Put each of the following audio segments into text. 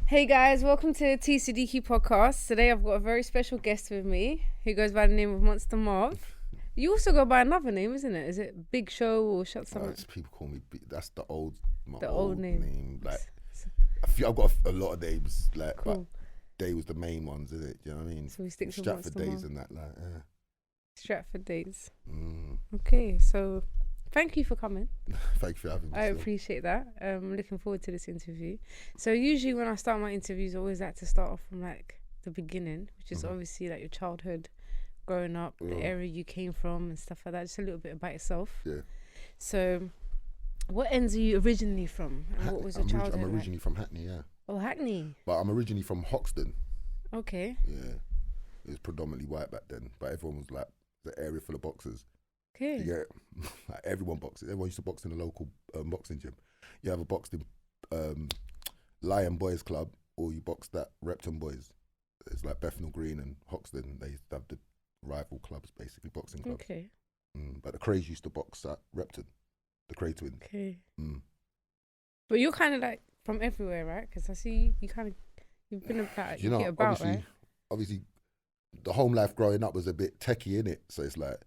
Hey guys, welcome to TCDQ podcast. Today I've got a very special guest with me who goes by the name of Monster Marv. You also go by another name, isn't it? Is it Big Show or Shut Something? People call me. That's the old, my The old old name. Like, I've got a lot of names. Like, Cool. but they was the main ones, isn't it? Do you know what I mean? So we stick to Stratford Monster days Marv. and that. Like, Stratford days. mm. Okay, so thank you for coming. Thank you for having me. I still. appreciate that. I'm looking forward to this interview. So usually when I start my interviews, I always like to start off from like the beginning, which is obviously like your childhood, growing up, the area you came from and stuff like that. Just a little bit about yourself. Yeah. So what ends are you originally from? And what was your childhood I'm originally from Hackney, yeah. Oh, Hackney. But I'm originally from Hoxton. Okay. Yeah. It was predominantly white back then, but everyone was like the area full of boxers. Okay. Yeah, like everyone boxes. Everyone used to box in a local boxing gym. You have a boxing Lion Boys Club, or you boxed at Repton Boys. It's like Bethnal Green and Hoxton. They used to have the rival clubs, basically boxing clubs. Okay. But the Crays used to box at Repton, the Cray twins. Okay. Mm. But you're kind of like from everywhere, right? Because I see you've been about, You know, get about, obviously, right? obviously, the home life growing up was a bit techie, innit? So it's like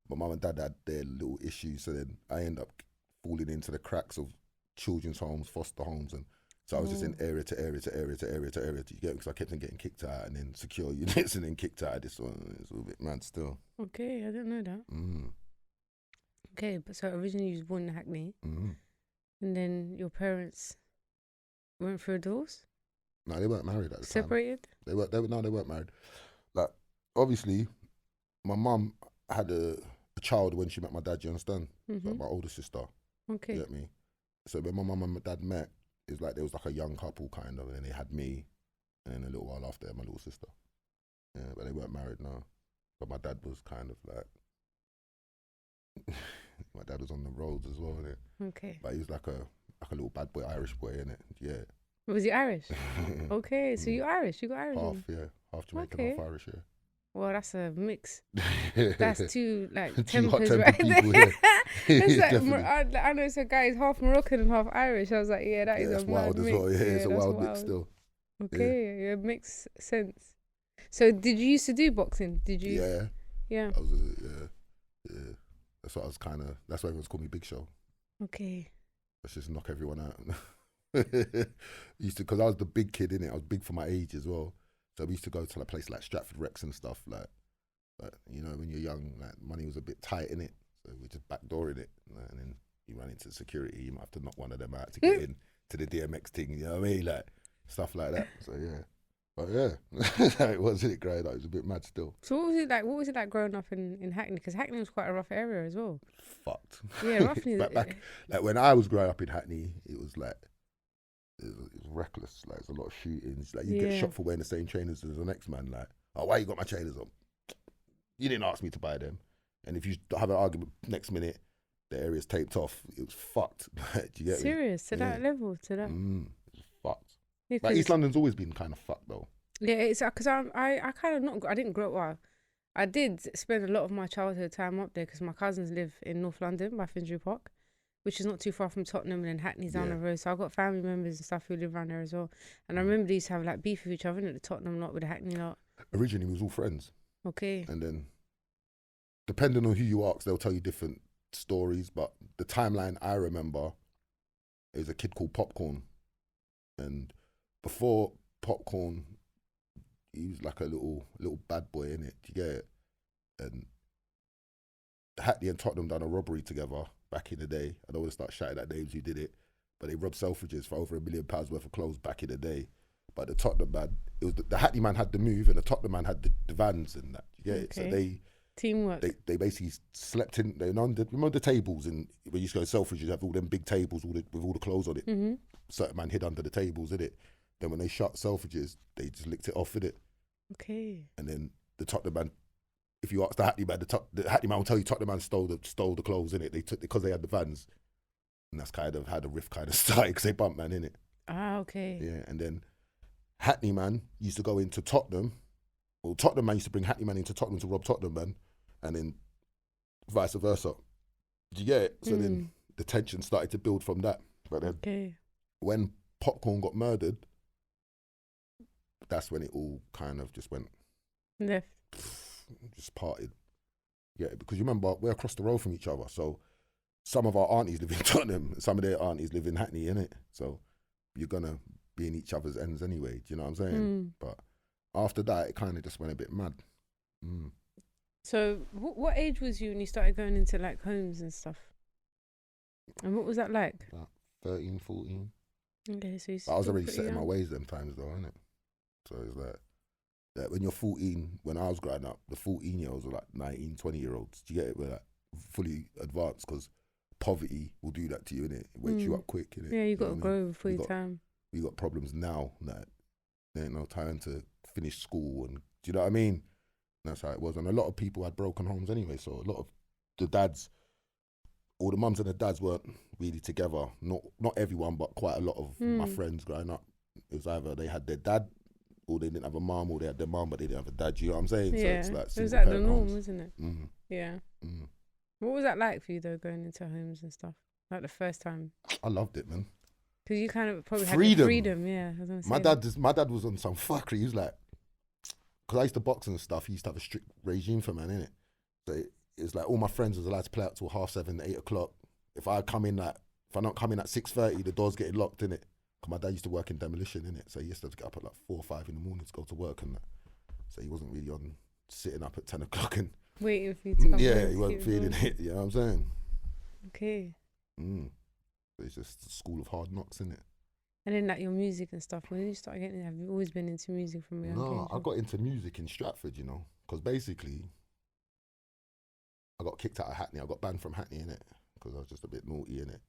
my mum and dad had their little issues, so then I end up falling into the cracks of children's homes, foster homes, and so I was just in area to area to area to area to area. You get, because I kept on getting kicked out, and then secure units, and then kicked out of this one. It's a little bit mad still. Okay, I didn't know that. Okay, but so originally you was born in Hackney, and then your parents went through a divorce, No, they weren't married at the time. separated. They weren't married. Like, obviously, my mum had a child when she met my dad. You understand? Like my older sister. Okay. You get me? So when my mum and my dad met, it was like there was like a young couple kind of, and then they had me, and then a little while after, my little sister. Yeah, but they weren't married, no. But my dad was kind of like, my dad was on the roads as well, innit? Okay. But he was like a little bad boy, Irish boy, innit? Yeah. Was he Irish? Okay, so you're Irish. You got Irish. Half, in you. yeah. Half Jamaican, Okay. half Irish, yeah. Well, that's a mix. That's two like Two hot tempers tempered right people, there. yeah. It's like Definitely. I know it's a guy who's half Moroccan and half Irish. I was like, yeah, that is It's a wild mad as mix. well. Yeah, it's a that's wild mix still. Okay, yeah, it makes sense. So, did you used to do boxing? Did you? Yeah. Yeah. I was, yeah. That's what I was kind of. That's why everyone's called me Big Show. Okay. Let's just knock everyone out. Used to, because I was the big kid in it. I was big for my age as well. So we used to go to a place like Stratford Rex and stuff. Like, but you know, when you're young, like money was a bit tight in it. So we just backdoored it, and then you run into security. You might have to knock one of them out to get in to the DMX thing. You know what I mean? Like stuff like that. So yeah. But yeah, it was it growing up. It was a bit mad still. So what was it like? What was it like growing up in Hackney? Because Hackney was quite a rough area as well. Fucked. Yeah, roughly. back, like when I was growing up in Hackney, it was like it was reckless. Like there's a lot of shootings. Like you get shot for wearing the same trainers as the next man. Like, oh, why you got my trainers on? You didn't ask me to buy them. And if you have an argument next minute, the area's taped off. It was fucked. Do you get Serious me? to that level, to that. It was fucked. Yeah, Like East London's always been kind of fucked though. Yeah, it's because I kind of not. I didn't grow up. Well, I did spend a lot of my childhood time up there because my cousins live in North London by Finsbury Park, which is not too far from Tottenham, and then Hackney's down the road. So I've got family members and stuff who live around there as well. And I remember they used to have like beef with each other, at the Tottenham lot with the Hackney lot. Originally, we was all friends. Okay. And then, depending on who you ask, they'll tell you different stories. But the timeline I remember is a kid called Popcorn. And before Popcorn, he was like a little bad boy, innit? Do you get it? And Hackney and Tottenham done a robbery together back in the day. I don't want to start shouting at names who did it, but they robbed Selfridges for over £1 million worth of clothes back in the day. But the Tottenham man, it was the Hackney man had the move, and the Tottenham man had the vans and that. You get it? So Teamwork. They basically slept in. Remember the tables, and when you used to go to Selfridges, you have all them big tables with all the clothes on it. Certain man hid under the tables, in it. Then when they shut Selfridges, they just licked it off, in it. Okay. And then the Tottenham man, if you ask the Hackney man, the Hackney man will tell you Tottenham man stole the clothes, in it. They took because they had the vans, and that's kind of how the riff kind of started because they bumped man, in it. Ah, okay. Yeah, and then Hackney man used to go into Tottenham. Well, Tottenham man used to bring Hackney man into Tottenham to rob Tottenham man, and then vice versa. Do you get it? So then the tension started to build from that. But then when Popcorn got murdered, that's when it all kind of just went, Left. just parted. Yeah, because you remember, we're across the road from each other. So some of our aunties live in Tottenham, some of their aunties live in Hackney, innit? So you're going to be in each other's ends anyway. Do you know what I'm saying? But after that, it kind of just went a bit mad. So what age was you when you started going into like homes and stuff? And what was that like? About 13, 14. Okay, so I was already set in my ways them times though, innit? So it's like, that when you're 14, when I was growing up, the 14-year-olds were like 19, 20-year-olds. Do you get it? We're like fully advanced because poverty will do that to you, innit? It wakes you up quick, innit? Yeah, you got to grow before your time. You got problems now that there ain't no time to finish school, and do you know what I mean? That's how it was. And a lot of people had broken homes anyway, so a lot of the dads, all the mums and the dads weren't really together. Not everyone, but quite a lot of my friends growing up, it was either they had their dad or they didn't have a mum, or they had their mum but they didn't have a dad. You know what I'm saying? Yeah, so it's like it was like the norm, homes. isn't it? Yeah. What was that like for you though, going into homes and stuff? Like the first time? I loved it, man. Because you kind of probably had freedom, yeah. My dad was on some fuckery. He was like, because I used to box and stuff, he used to have a strict regime for man, innit? So it was like all my friends was allowed to play out till 7:30, 8 o'clock. If I not come in at 6:30, the door's getting locked, innit? Because my dad used to work in demolition, innit? So he used to have to get up at like 4 or 5 in the morning to go to work and that. So he wasn't really on sitting up at 10 o'clock and waiting for you to come. Yeah, he wasn't feeling it, you know what I'm saying? Okay. It's just a school of hard knocks, innit? And then like your music and stuff, when did you start getting, have you always been into music from a young age? No, I got into music in Stratford, you know, because basically I got kicked out of Hackney. I got banned from Hackney, innit? Because I was just a bit naughty, innit?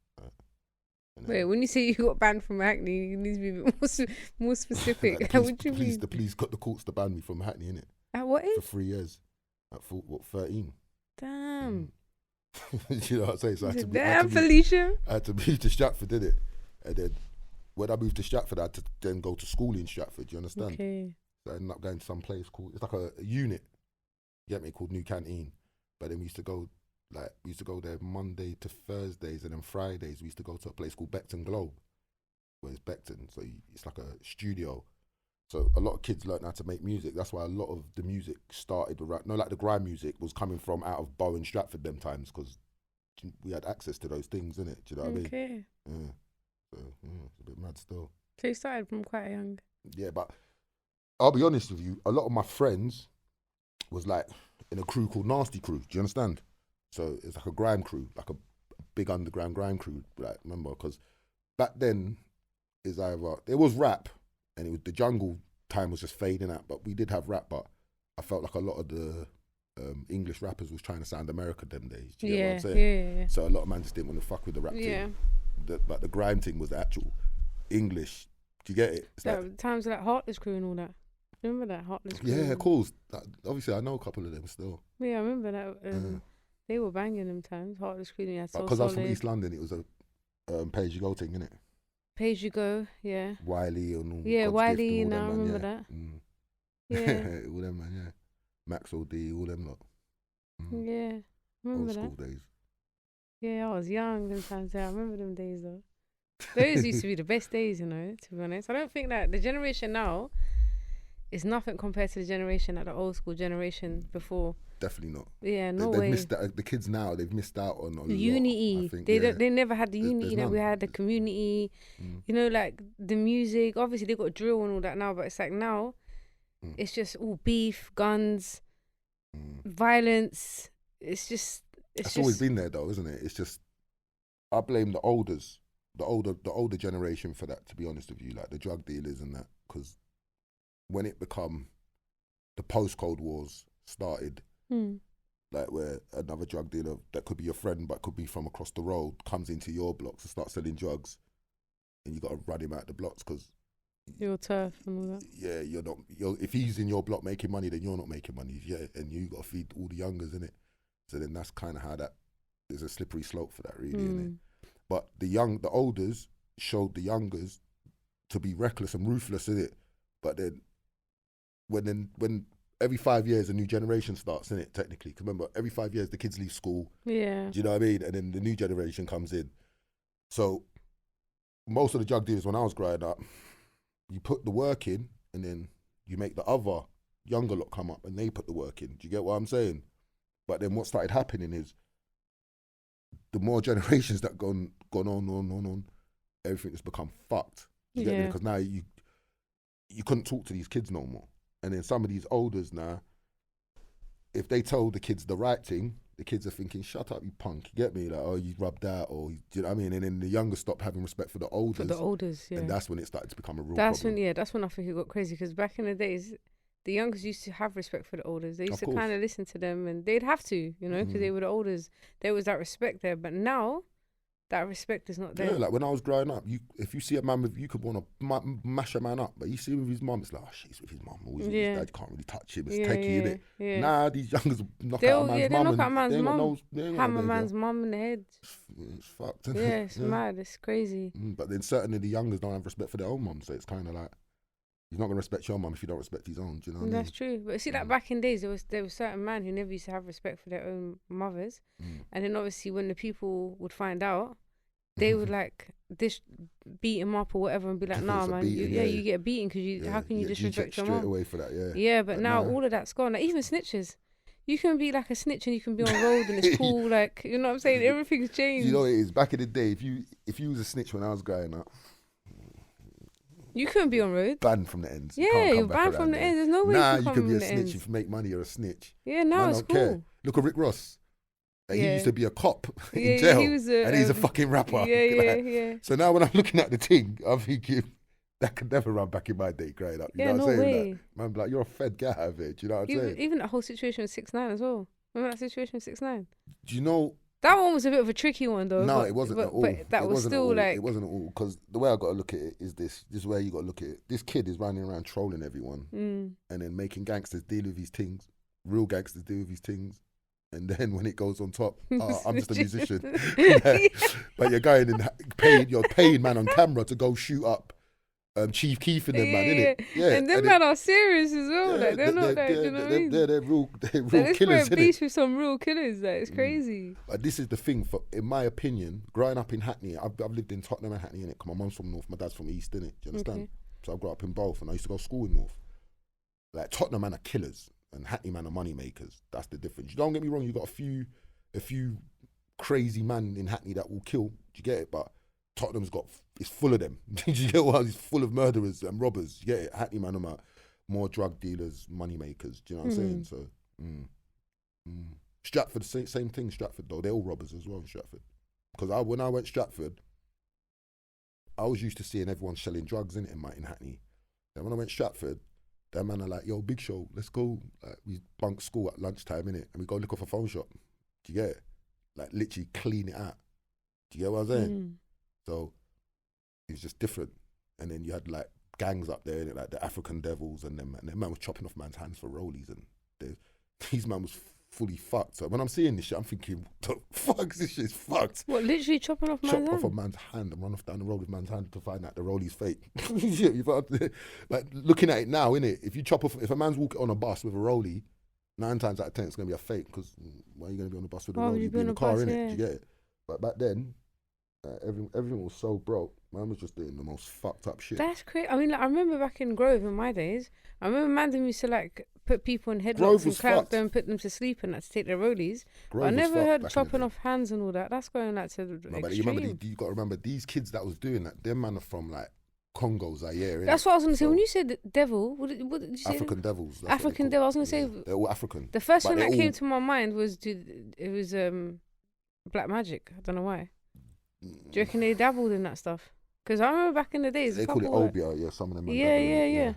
Wait, when you say you got banned from Hackney, you need to be a bit more specific. What do you mean? The police got the courts to ban me from Hackney, innit? At what age? For 3 years. At 13. Damn. You know what I'm saying? So Felicia. I had to move to Stratford, did it? And then when I moved to Stratford, I had to then go to school in Stratford. Do you understand? Okay. So I ended up going to some place called, it's like a unit, you get me, called New Canteen. But then we used to go there Monday to Thursdays, and then Fridays we used to go to a place called Beckton Globe, where it's Beckton. So it's like a studio. So a lot of kids learned how to make music. That's why a lot of the music started around, like the grime music was coming from out of Bow and Stratford them times, because we had access to those things, innit? Do you know what I mean? Okay. Yeah. So it's a bit mad still. So you started from quite young. Yeah, but I'll be honest with you, a lot of my friends was like in a crew called Nasty Crew. Do you understand? So it's like a grime crew, like a big underground grime crew. Like, remember, because back then is either there was rap, and it was the jungle time was just fading out, but we did have rap. But I felt like a lot of the English rappers was trying to sound American them days. Do you get what I'm saying? Yeah. So a lot of man just didn't want to fuck with the rap thing. But the grime thing was the actual English. Do you get it? It's like times like Heartless Crew and all that. Remember that Heartless Crew? Yeah, of course. Obviously, I know a couple of them still. Yeah, I remember that. They were banging them times. Heartless Crew. Because I was from East London, it was a pay as you go thing, innit? Pay as you go, yeah. Wiley and all. Yeah, God's Wiley, Gift, and I remember that. Yeah. All them, man, yeah. Maxwell D, all them lot. Yeah, remember that. Old school days. Yeah, I was young them times. Yeah, I remember them days though. Those used to be the best days, you know, to be honest. I don't think that the generation now is nothing compared to the generation, like the old school generation before. Definitely not. Yeah, no way. The kids now, they've missed out on the unity. They never had the unity that we had, the community. You know, like the music. Obviously, they got drill and all that now, but it's like now, it's just all beef, guns, violence. It's always been there though, isn't it? It's just, I blame the older generation for that, to be honest with you, like the drug dealers and that, because when it become the post-Cold Wars started, like where another drug dealer that could be your friend but could be from across the road comes into your blocks and starts selling drugs, and you got to run him out the blocks because you're tough and all that. Yeah, you're not. If he's in your block making money, then you're not making money. Yeah, and you got to feed all the youngers, innit? So then that's kind of how that, there's a slippery slope for that, really, innit? But the olders showed the youngers to be reckless and ruthless, innit? But then when every 5 years a new generation starts, innit, technically, because remember, every 5 years the kids leave school. Yeah. Do you know what I mean? And then the new generation comes in. So most of the drug dealers when I was growing up, you put the work in, and then you make the other younger lot come up and they put the work in. Do you get what I'm saying? But then what started happening is the more generations that gone on, everything has become fucked. Do you get me? Because now you couldn't talk to these kids no more. And then some of these elders now, if they told the kids the right thing, the kids are thinking, shut up, you punk. You get me? Like, oh, you rubbed that, or, do you know what I mean? And then the younger stop having respect for the elders. For the elders, yeah. And that's when it started to become a real that's problem. That's when I think it got crazy, because back in the days, the youngers used to have respect for the elders. They used to kind of listen to them, and they'd have to, you know, because they were the elders. There was that respect there. But now, that respect is not there. Yeah, like when I was growing up, if you see a man you could want to mash a man up, but you see him with his mum, it's like, oh shit, he's with his mum, always with his dad, you can't really touch him, it's techie, innit? Yeah. Nah, these youngers knock out a man's mum, hammer man's mum in the head. It's fucked. Yeah, it's mad, it's crazy. But then certainly the youngers don't have respect for their own mum, so it's kind of like, he's not going to respect your mum if you don't respect his own, do you know what I mean? That's true. But see, like back in days, there was certain men who never used to have respect for their own mothers. And then obviously when the people would find out, they would like beat him up or whatever and be like, nah, man, you get beaten because how can you disrespect your mum? Straight away for that, yeah. Yeah, but now all of that's gone. Like, even snitches. You can be like a snitch and you can be on road and it's cool. Like, you know what I'm saying? Everything's changed. You know what it is? Back in the day, if you was a snitch when I was growing up, you couldn't be on road. Banned from the ends. Yeah, you're banned from the ends. There's no way you can be a snitch if you make money. You're a snitch. Yeah, now it's cool. Care. Look at Rick Ross. Like, he used to be a cop in jail, and he's a fucking rapper. Yeah. So now when I'm looking at the thing, I'm thinking that could never run back in my day growing up. You know what I'm saying? Like, man, like, you're a fed guy out of it. Do you know what I'm saying? Even that whole situation with 6ix9ine as well. Remember that situation with 6ix9ine? Do you know? That one was a bit of a tricky one though. No, it wasn't at all. But that was still like... It wasn't at all, because the way I got to look at it is this. This is where you got to look at it. This kid is running around trolling everyone and then making gangsters deal with his things. Real gangsters deal with his things. And then when it goes on top, I'm just a musician. But you're going and you're paying man on camera to go shoot up Chief Keef and them, man, innit? Yeah. And them man are serious as well. Like, they're not like, you know what I mean? They're real like, killers, innit? Beast with some real killers, like, it's crazy. But this is the thing, in my opinion, growing up in Hackney, I've lived in Tottenham and Hackney, innit? My mum's from North, my dad's from East, innit? Do you understand? Okay. So I grew up in both, and I used to go to school in North. Like, Tottenham man are killers, and Hackney man are money makers. That's the difference. Don't get me wrong, you got a few crazy man in Hackney that will kill. Do you get it? But Tottenham's it's full of them. Do you get what? It's full of murderers and robbers. You get it? Hackney man are more drug dealers, money makers. Do you know what I'm saying? So, Stratford, same thing. Stratford though, they're all robbers as well in Stratford. Because when I went Stratford, I was used to seeing everyone selling drugs in Hackney. Then when I went Stratford, that man are like, yo, Big Show, let's go. Like, we bunk school at lunchtime, innit? And we go look off a phone shop. Do you get it? Like, literally clean it out. Do you get what I'm saying? So, it's just different. And then you had, like, gangs up there, like the African Devils, and them man was chopping off man's hands for rollies, and these man was fully fucked. So when I'm seeing this shit, I'm thinking, what the fuck, this shit's fucked. What, literally chopping off man's hand? Chop off a man's hand and run off down the road with man's hand to find out the rollie's fake. Like, looking at it now, innit? If a man's walking on a bus with a rollie, 9 times out of 10 it's going to be a fake, because why are you going to be on the bus with a rollie? You'd be in the car, innit? Yeah. Do you get it? But back then, everything was so broke. Man was just doing the most fucked up shit. That's crazy. I mean, like, I remember back in Grove in my days, I remember man used to like put people in headlocks and clamp them, put them to sleep and that to take their rollies. But I never heard chopping off hands and all that. That's going like to the extreme. But you got to remember, these kids that was doing that, them man are from like Congo, Zaire. That's what I was going to say. When you said devil, what did you say? African devils. African devil. I was going to say. They're all African. The first thing that came to my mind was black magic. I don't know why. Do you reckon they dabbled in that stuff? Because I remember back in the days, they call it obia. Yeah, some of them. Yeah.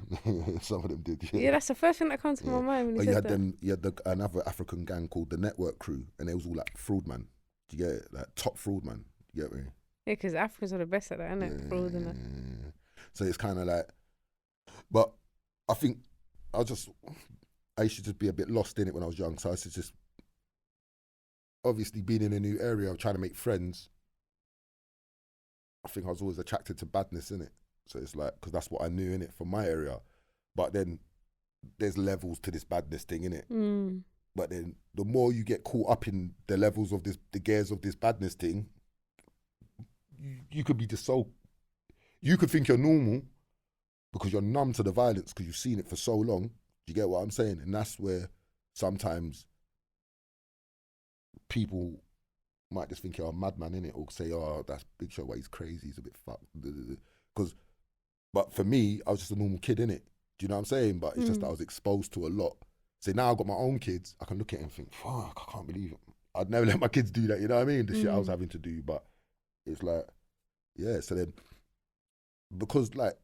Some of them did. Yeah, that's the first thing that comes to my mind when you said that. You had another African gang called the Network Crew, and they was all like fraud man. Do you get it? Like top fraud man. You get me? Yeah, because Africans are the best at that, isn't it? Fraud and that. So it's kind of like, but I think I used to just be a bit lost in it when I was young. So I used to just, obviously being in a new area, trying to make friends. I think I was always attracted to badness, innit? So it's like, because that's what I knew, innit, from my area. But then there's levels to this badness thing, innit? But then the more you get caught up in the levels of the gears of this badness thing, you could be just so, you could think you're normal, because you're numb to the violence because you've seen it for so long. Do you get what I'm saying? And that's where sometimes people might just think you're a madman, innit? Or say, oh, that's Big Show, why he's crazy, he's a bit fucked. But for me, I was just a normal kid, innit? Do you know what I'm saying? But it's just that I was exposed to a lot. So now I've got my own kids, I can look at it and think, fuck, I can't believe it. I'd never let my kids do that, you know what I mean? The shit I was having to do. But it's like, yeah, so then, because like,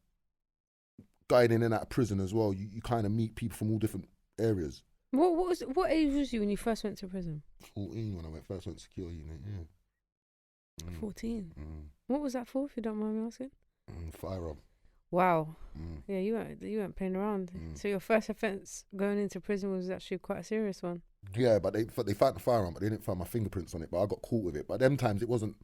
going in and out of prison as well, you kind of meet people from all different areas. What age was you when you first went to prison? 14 when I first went to secure unit, yeah. 14? What was that for, if you don't mind me asking? Firearm. Wow. Yeah, you weren't playing around. So your first offence going into prison was actually quite a serious one. Yeah, but they found the firearm, but they didn't find my fingerprints on it. But I got caught with it. But them times it wasn't.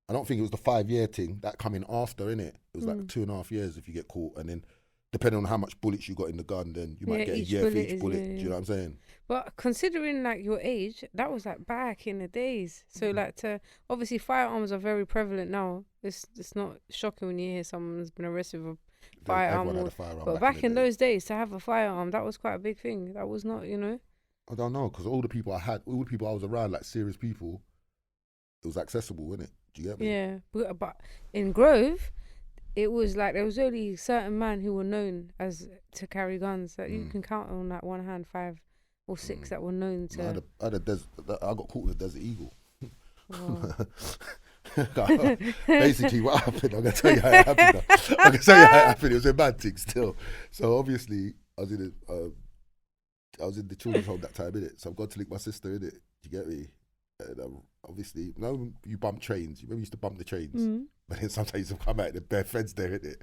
I don't think it was the 5-year thing that come in after, innit? It was like 2.5 years if you get caught, and then depending on how much bullets you got in the gun, then you might get a year for each bullet. Do you know what I'm saying? But considering like your age, that was like back in the days. So like obviously firearms are very prevalent now. It's not shocking when you hear someone's been arrested with a firearm. Everyone had a firearm. But back in those days, to have a firearm, that was quite a big thing. That was not, I don't know, because all the people I was around, like serious people, it was accessible, innit? Do you get me? Yeah, but in Grove, it was like there was only certain men who were known as to carry guns. That you can count on that one hand 5 or 6 that were known to. I got caught with a Desert Eagle. Wow. Basically, what happened? I'm gonna tell you how it happened. It was a bad thing still. So obviously, I was in the children's home that time, innit? So I've got to link my sister, innit? Do you get me? And obviously, you bump trains. You remember you used to bump the trains, but then sometimes you come out the bare fence there, innit?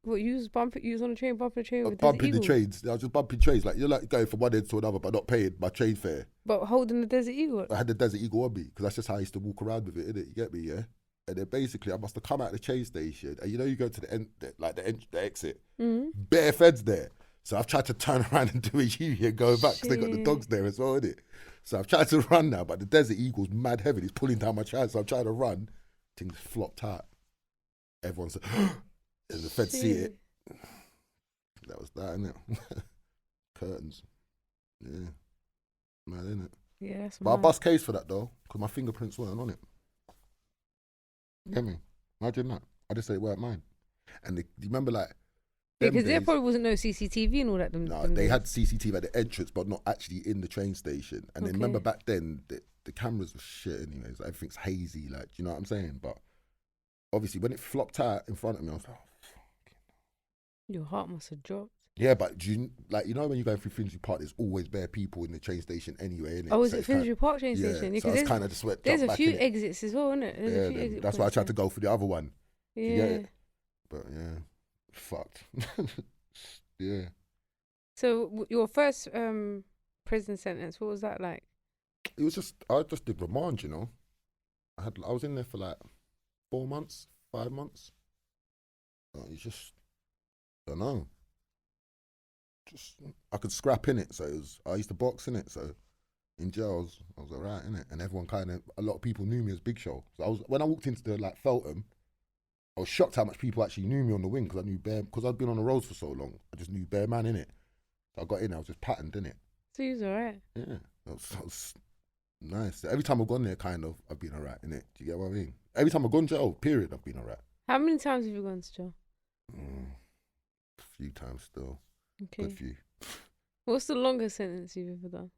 What, you was on the train, bumping the train with bumping the trains. I was just bumping trains, like you're like going from one end to another, but not paying my train fare. But holding the Desert Eagle. I had the Desert Eagle on me because that's just how I used to walk around with it, innit? You get me, yeah? And then basically, I must have come out of the train station, and you go to the end, the exit, bare feds there. So I've tried to turn around and do a U and go back because they got the dogs there as well, innit? So I've tried to run now, but the Desert Eagle's mad heavy. It's pulling down my chest. So I'm trying to run. Things flopped out. Everyone's and the feds see it. That was that, innit? Curtains. Yeah. Mad, innit? Yeah, that's But I bust case for that though, because my fingerprints weren't on it. Get me? Imagine that. I just said it weren't mine. And you remember like, because there probably wasn't no CCTV and all that. No, they had CCTV at the entrance, but not actually in the train station. And then remember back then, the cameras were shit anyways. Like, everything's hazy, like, do you know what I'm saying? But obviously, when it flopped out in front of me, I was like, oh, fucking. Your heart must have dropped. Yeah, but when you're going through Finsbury Park, there's always bare people in the train station anyway, innit? Oh, is it Finsbury Park train station? Yeah, so it's kind of just went. There's a few exits as well, isn't it? That's why I tried to go for the other one. Yeah. But yeah, fucked. Yeah. So your first prison sentence, what was that like? It was I just did remand, I was in there for like 4 months, 5 months. It's just, I don't know. Just I could scrap in it, so I used to box in it, so in jail I was alright in it, and everyone a lot of people knew me as Big Show. So when I walked into the Feltham, I was shocked how much people actually knew me on the wing because I knew because I'd been on the roads for so long. I just knew bare man in it. So I got in, I was just patterned in it. So you was alright. Yeah, that was nice. Every time I've gone there, I've been alright in it. Do you get what I mean? Every time I've gone to jail, period, I've been alright. How many times have you gone to jail? A few times still. Okay. Good few. What's the longest sentence you've ever done?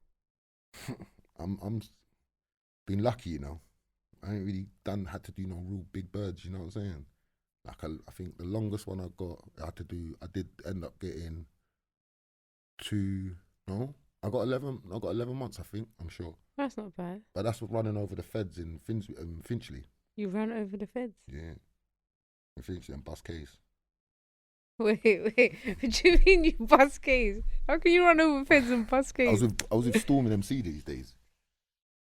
I'm been lucky, I ain't really had to do no real big birds. You know what I'm saying? Like I think the longest one I did end up getting I got 11 months, I think, I'm sure. That's not bad. But that's what running over the feds in Finchley. You ran over the feds? Yeah. In Finchley and bus case. Wait. What do you mean you bus case? How can you run over feds and bus case? I was with Storm and MC these days.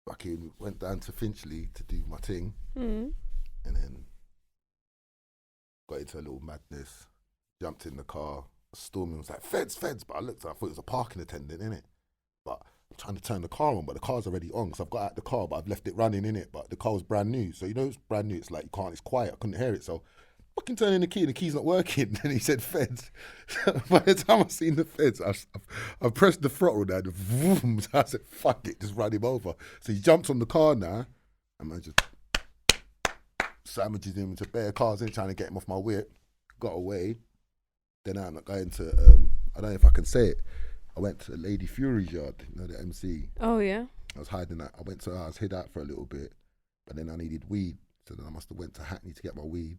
Fucking went down to Finchley to do my thing. And then got into a little madness. Jumped in the car. Storming was like, feds. But I thought it was a parking attendant, innit? But I'm trying to turn the car on, but the car's already on. So I've got out the car, but I've left it running, innit? But the car was brand new. So it's brand new. It's like, it's quiet. I couldn't hear it. So fucking turn in the key and the key's not working. And he said feds. By the time I seen the feds, I've pressed the throttle down. Vroom. So I said, fuck it, just run him over. So he jumps on the car now, and man just sandwiches him into bare cars and trying to get him off my whip. Got away. Then I'm going to, I don't know if I can say it. I went to Lady Fury's yard, you know, the MC. Oh, yeah. I was hiding that. I was hid out for a little bit, but then I needed weed. So then I must have went to Hackney to get my weed.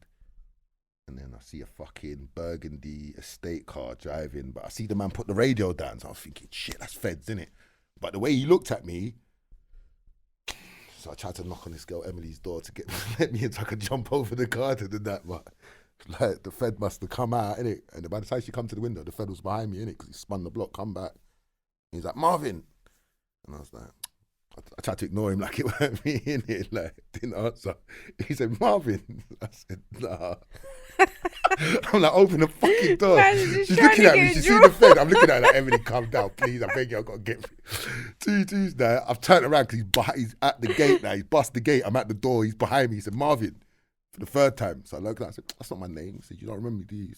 And then I see a fucking burgundy estate car driving, but I see the man put the radio down. So I was thinking, shit, that's feds, innit? But the way he looked at me, so I tried to knock on this girl Emily's door to let me in so I could jump over the garden and that, but like the Fed must have come out, innit? And by the time she come to the window, the Fed was behind me, innit? Because he spun the block, come back. And he's like, Marvin. And I was like, I tried to ignore him like it weren't me, innit? Like, didn't answer. He said, Marvin. I said, nah. I'm like, open the fucking door. Man, She's looking at me, she's seen the Fed. I'm looking at her like, Emily, calm down, please. I beg you, I've got to get twos now. I've turned around because he's at the gate now. He's bust the gate. I'm at the door. He's behind me. He said, Marvin, for the third time. So I looked at him, I said, that's not my name. He said, you don't remember me, do you?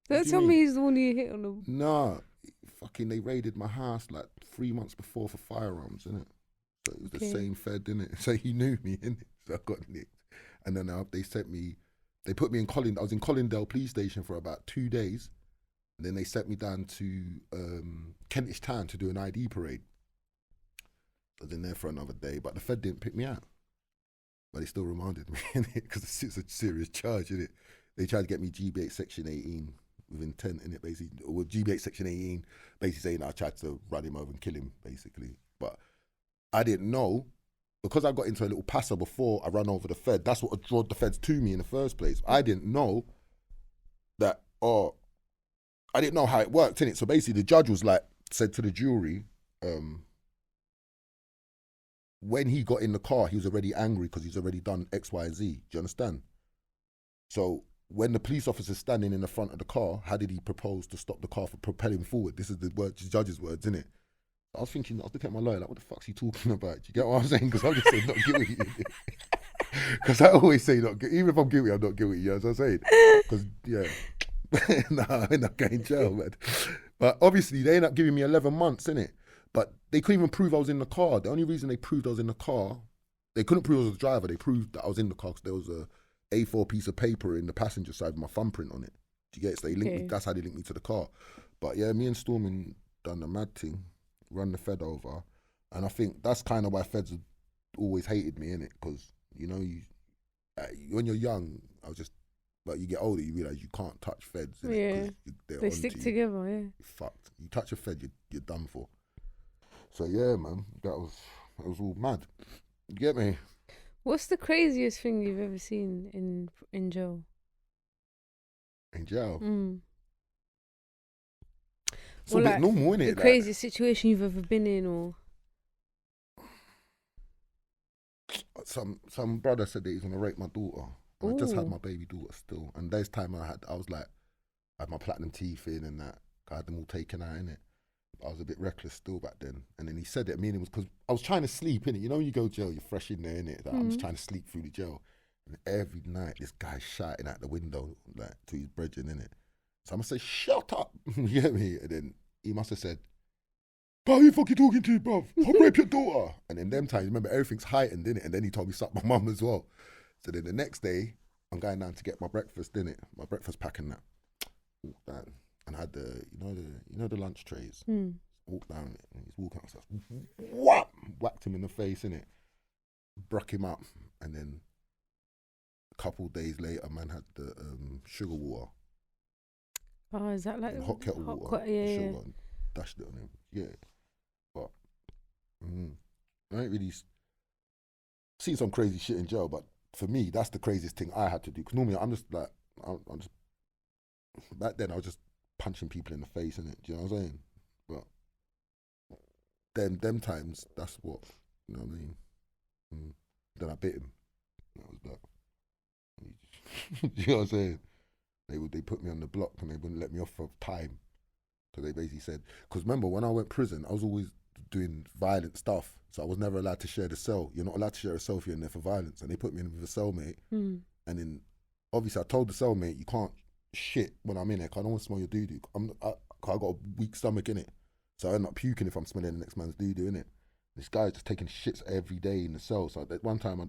Don't tell me he's the one you hit on them. Nah. Fucking, they raided my house like 3 months before for firearms, innit? So it was the same Fed, innit? So he knew me, innit? So I got nicked. And then they put me in I was in Collindale police station for about 2 days. And then they sent me down to Kentish Town to do an ID parade. I was in there for another day, but the Fed didn't pick me out. But they still remanded me, innit? Because it's a serious charge, innit? They tried to get me GBH Section 18 with intent, innit, basically. Or GBH Section 18, basically saying I tried to run him over and kill him, basically. But I didn't know, because I got into a little passer before I ran over the Fed, that's what drew the Feds to me in the first place. I didn't know that, I didn't know how it worked, innit? So basically the judge was like, said to the jury, when he got in the car, he was already angry because he's already done X, Y, Z. Do you understand? So when the police officer's standing in the front of the car, how did he propose to stop the car from propelling forward? This is the judge's words, innit? I was looking at my lawyer, like, what the fuck's he talking about? Do you get what I'm saying? Because I'm just saying not guilty. Because I always say not guilty. Even if I'm guilty, I'm not guilty. You know what I'm saying? Because, yeah. Nah, I end up going to jail, man. But obviously, they ended up giving me 11 months, innit? But they couldn't even prove I was in the car. The only reason they proved I was in the car, they couldn't prove I was the driver. They proved that I was in the car because there was a A4 piece of paper in the passenger side with my thumbprint on it. Do you get it? So they linked me, that's how they linked me to the car. But yeah, me and Stormin done the mad thing, run the Fed over. And I think that's kind of why Feds have always hated me, innit? Because, you know, when you're young, but you get older, you realise you can't touch Feds. Innit? Yeah, they stick together, yeah. You're fucked. You touch a Fed, you're done for. So yeah, man, that was all mad. You get me? What's the craziest thing you've ever seen in jail? In jail? It's Or a like bit normal, innit? The craziest situation you've ever been in, or some brother said that he's gonna rape my daughter. I just had my baby daughter still, and there's time I had my platinum teeth in and that. I had them all taken out, innit? I was a bit reckless still back then. And then he said it, meaning it was because I was trying to sleep, innit? You know when you go to jail, you're fresh in there, innit? Like, I'm just trying to sleep through the jail. And every night, this guy's shouting out the window, like, to his brethren, innit? So I'm going to say, shut up, you get me? And then he must have said, bro, who the fuck you talking to, bro? I'll rape your daughter. And then them times, remember, everything's heightened, innit? And then he told me suck my mum as well. So then the next day, I'm going down to get my breakfast, innit? My breakfast packing that. Walk down. And I had the lunch trays. Walked down it, and he's walking outside. Whacked him in the face, innit? Broke him up, and then a couple days later, man had the sugar water. Oh, is that like hot kettle water? Sugar, and dashed it on him. Yeah, but I ain't really seen some crazy shit in jail. But for me, that's the craziest thing I had to do. Because normally I'm just like, I'm just back then I was just punching people in the face, innit? Do you know what I'm saying? But them times, that's what, you know what I mean? Then I bit him. That was that. Do you know what I'm saying? They put me on the block and they wouldn't let me off for time. So they basically said, because remember when I went prison, I was always doing violent stuff. So I was never allowed to share the cell. You're not allowed to share a cell if you're in there for violence. And they put me in with a cellmate. And then obviously I told the cellmate you can't shit when I'm in it. 'Cause I don't want to smell your doo doo. I got a weak stomach in it, so I end up puking if I'm smelling the next man's doo doo in it. This guy's just taking shits every day in the cell. So that one time I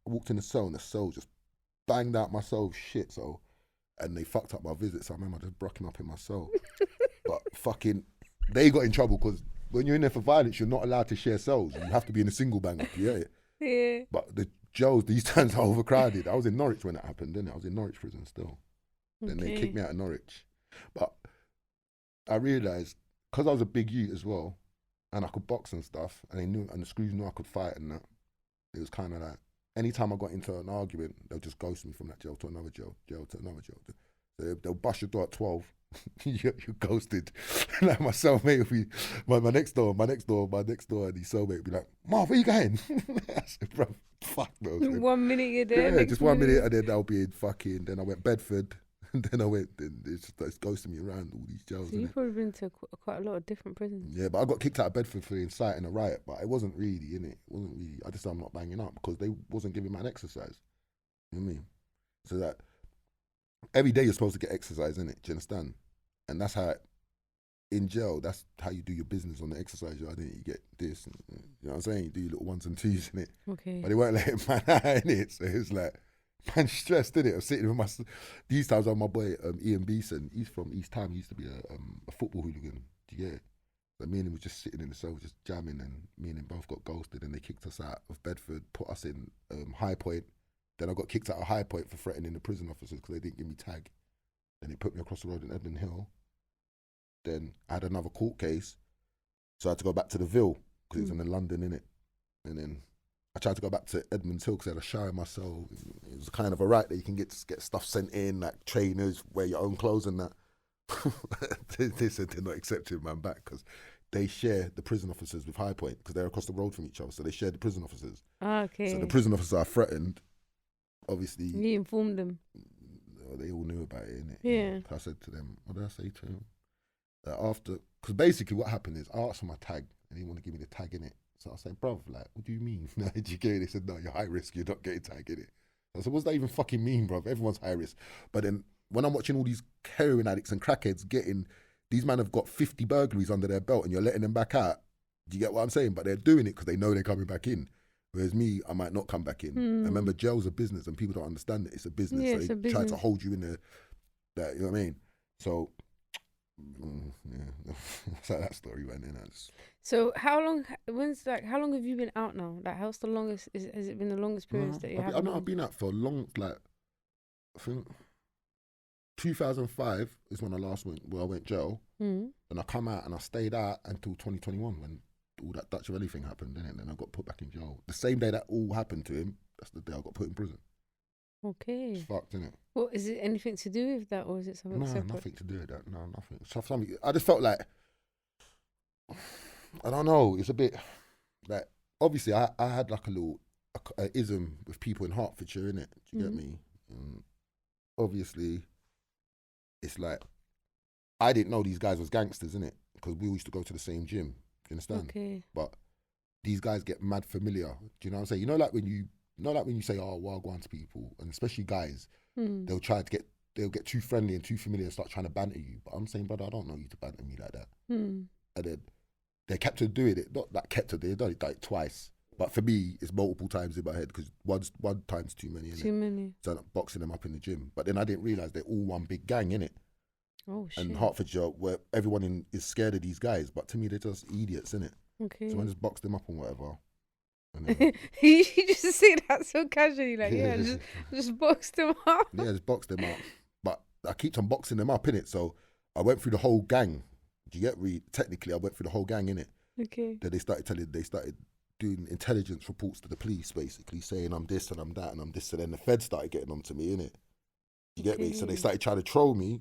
walked in the cell and the cell just banged out my cell shit. So and they fucked up my visit. So I remember just brocking up in my cell. But fucking, they got in trouble because when you're in there for violence, you're not allowed to share cells. You have to be in a single bang up. Yeah. Yeah. But the jails these times are overcrowded. I was in Norwich when it happened, didn't it? I was in Norwich prison still. Then they kicked me out of Norwich. But I realised, because I was a big youth as well, and I could box and stuff, and they knew, and the screws knew I could fight and that, it was kind of like, anytime I got into an argument, they'll just ghost me from that jail to another jail to another jail. So they'll bust your door at 12. you're ghosted. Like my cellmate will be, my next door, and his cellmate will be like, Marv, where you going? I said, bro, fuck no. 1 minute you're there. Yeah, just 1 minute, and then I'll be in fucking, then I went Bedford, and then it's ghosting me around all these jails. So you've probably been to quite a lot of different prisons. Yeah, but I got kicked out of Bedford for inciting a riot, but it wasn't really, innit? It wasn't really, I just said I'm not banging up because they wasn't giving me an exercise. You know what I mean? So that every day you're supposed to get exercise, innit? Do you understand? And that's how, in jail, that's how you do your business on the exercise yard, innit? You get this, and, you know what I'm saying? You do your little ones and twos, innit? Okay. But they weren't letting man out, innit? So it was like, man stressed, innit? I'm sitting with these times on my boy Ian Beeson. He's from East Ham. He used to be a football hooligan. Do you get it? So me and him was just sitting in the cell, just jamming, and me and him both got ghosted, and they kicked us out of Bedford, put us in High Point. Then I got kicked out of High Point for threatening the prison officers because they didn't give me tag. Then they put me across the road in Edmund Hill. Then I had another court case, so I had to go back to the Ville because it was in London, innit? And then I tried to go back to Edmonds Hill because I had a shower in my cell. It was kind of a right that you can get stuff sent in, like trainers, wear your own clothes and that. They said they're not accepting man back because they share the prison officers with High Point because they're across the road from each other. So they share the prison officers. Okay. So the prison officers are threatened. Obviously, you informed them. They all knew about it, innit? Yeah. I said to them, what did I say to them? That after, because basically what happened is I asked for my tag and he wanted to give me the tag in it. So I said, bruv, like, what do you mean? Did you get it? They said, no, you're high risk. You're not getting tag in it. I said, what's that even fucking mean, bruv? Everyone's high risk. But then when I'm watching all these heroin addicts and crackheads these men have got 50 burglaries under their belt and you're letting them back out. Do you get what I'm saying? But they're doing it because they know they're coming back in. Whereas me, I might not come back in. I remember jail's a business and people don't understand it. It's a business. Yeah, so they try to hold you in there. You know what I mean? So, yeah, that's how that story went in. So how long have you been out now? Like, how's the longest? Has it been the longest period that you have? I've been out for a long, like, I think 2005 is when I last went jail. And I come out and I stayed out until 2021 when all that Dutch Valley thing happened, and then I got put back in jail. The same day that all happened to him, that's the day I got put in prison. Okay. It's fucked, innit? Well, is it anything to do with that, or is it something separate? No, nothing to do with that. No, nothing. Something. I just felt like, I don't know. It's a bit like, obviously I had like a little ism with people in Hertfordshire, innit? Do you get me? Obviously, it's like I didn't know these guys was gangsters, innit? Because we used to go to the same gym. You understand? Okay. But these guys get mad familiar. Do you know what I'm saying? You know, like when you say, "Oh, wagwan" to people, and especially guys, they'll get too friendly and too familiar and start trying to banter you. But I'm saying, brother, I don't know you to banter me like that. And then they kept on doing it. Not that kept on, they done it twice. But for me, it's multiple times in my head because one time's too many. Too many. So I'm boxing them up in the gym. But then I didn't realise they're all one big gang, innit? Oh, shit. And Hertfordshire, where everyone is scared of these guys. But to me, they're just idiots, innit? Okay. So I just boxed them up and whatever. You just say that so casually, like, just boxed them up. Yeah, just boxed them up. But I kept on boxing them up, innit? So I went through the whole gang. Do you get me? Technically, I went through the whole gang, innit? Okay. Then they started doing intelligence reports to the police, basically saying I'm this and I'm that and I'm this. And then the feds started getting on to me, innit? You get me? So they started trying to troll me,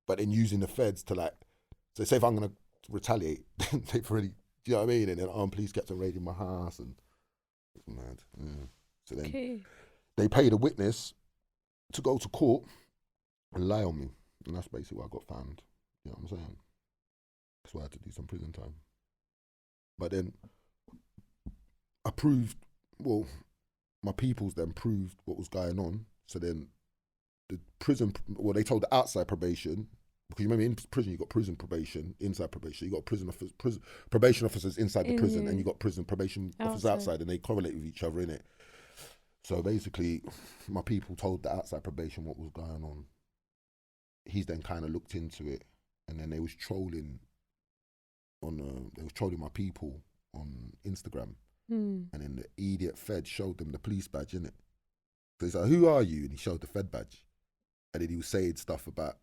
but then using the feds to, like, so say if I'm going to retaliate, they've already, do you know what I mean? And then armed police kept on raiding my house and it's mad. Yeah. So then they paid a witness to go to court and lie on me. And that's basically why I got found. You know what I'm saying? That's why I had to do some prison time. But then I proved, well, my peoples then proved what was going on. So then the prison. Well, they told the outside probation. Because you remember in prison you got prison probation, inside probation. You got probation officers inside the prison, and you got prison probation officers outside, and they correlate with each other in it. So basically, my people told the outside probation what was going on. He's then kind of looked into it, and then they was trolling my people on Instagram, and then the idiot Fed showed them the police badge in it. So he's like, "Who are you?" And he showed the Fed badge. And then he was saying stuff about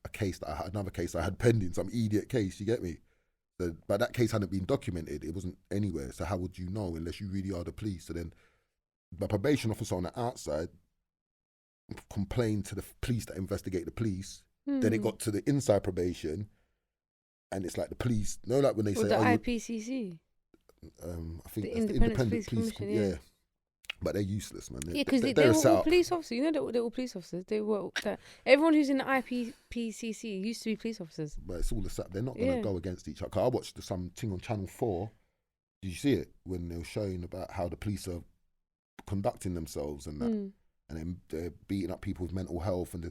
another case I had pending, some idiot case, you get me? So, but that case hadn't been documented. It wasn't anywhere. So how would you know unless you really are the police? So then the probation officer on the outside complained to the police that investigate the police. Then it got to the inside probation, and it's like the police, like when they say... the IPCC? I think the Independent Police Commission, yeah. But they're useless, man. Because they were all police officers. You know, they were police officers. They were everyone who's in the IPCC used to be police officers. But it's all the same. They're not going to go against each other. I watched some thing on Channel 4. Did you see it? When they were showing about how the police are conducting themselves and that, and then they're beating up people with mental health, and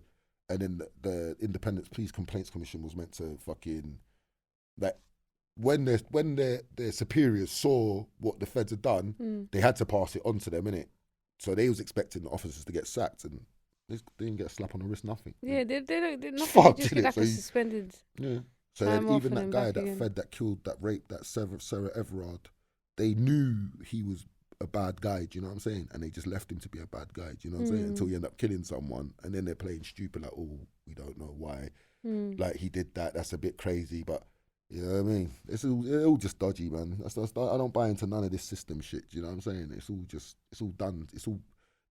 then the Independent Police Complaints Commission was meant to fucking... Like, when their superiors saw what the feds had done, they had to pass it on to them, innit? So they was expecting the officers to get sacked, and they didn't get a slap on the wrist, nothing. Yeah, they don't nothing. Fuck, they just get like a suspended. Yeah. So then even that guy that fed, that killed, that raped, that Sarah Everard, they knew he was a bad guy. Do you know what I'm saying? And they just left him to be a bad guy. Do you know what I'm saying? Until he end up killing someone, and then they're playing stupid, like, oh, we don't know why. Like, he did that. That's a bit crazy, but. You know what I mean? It's all just dodgy, man. I don't buy into none of this system shit. Do you know what I'm saying? It's all done. It's all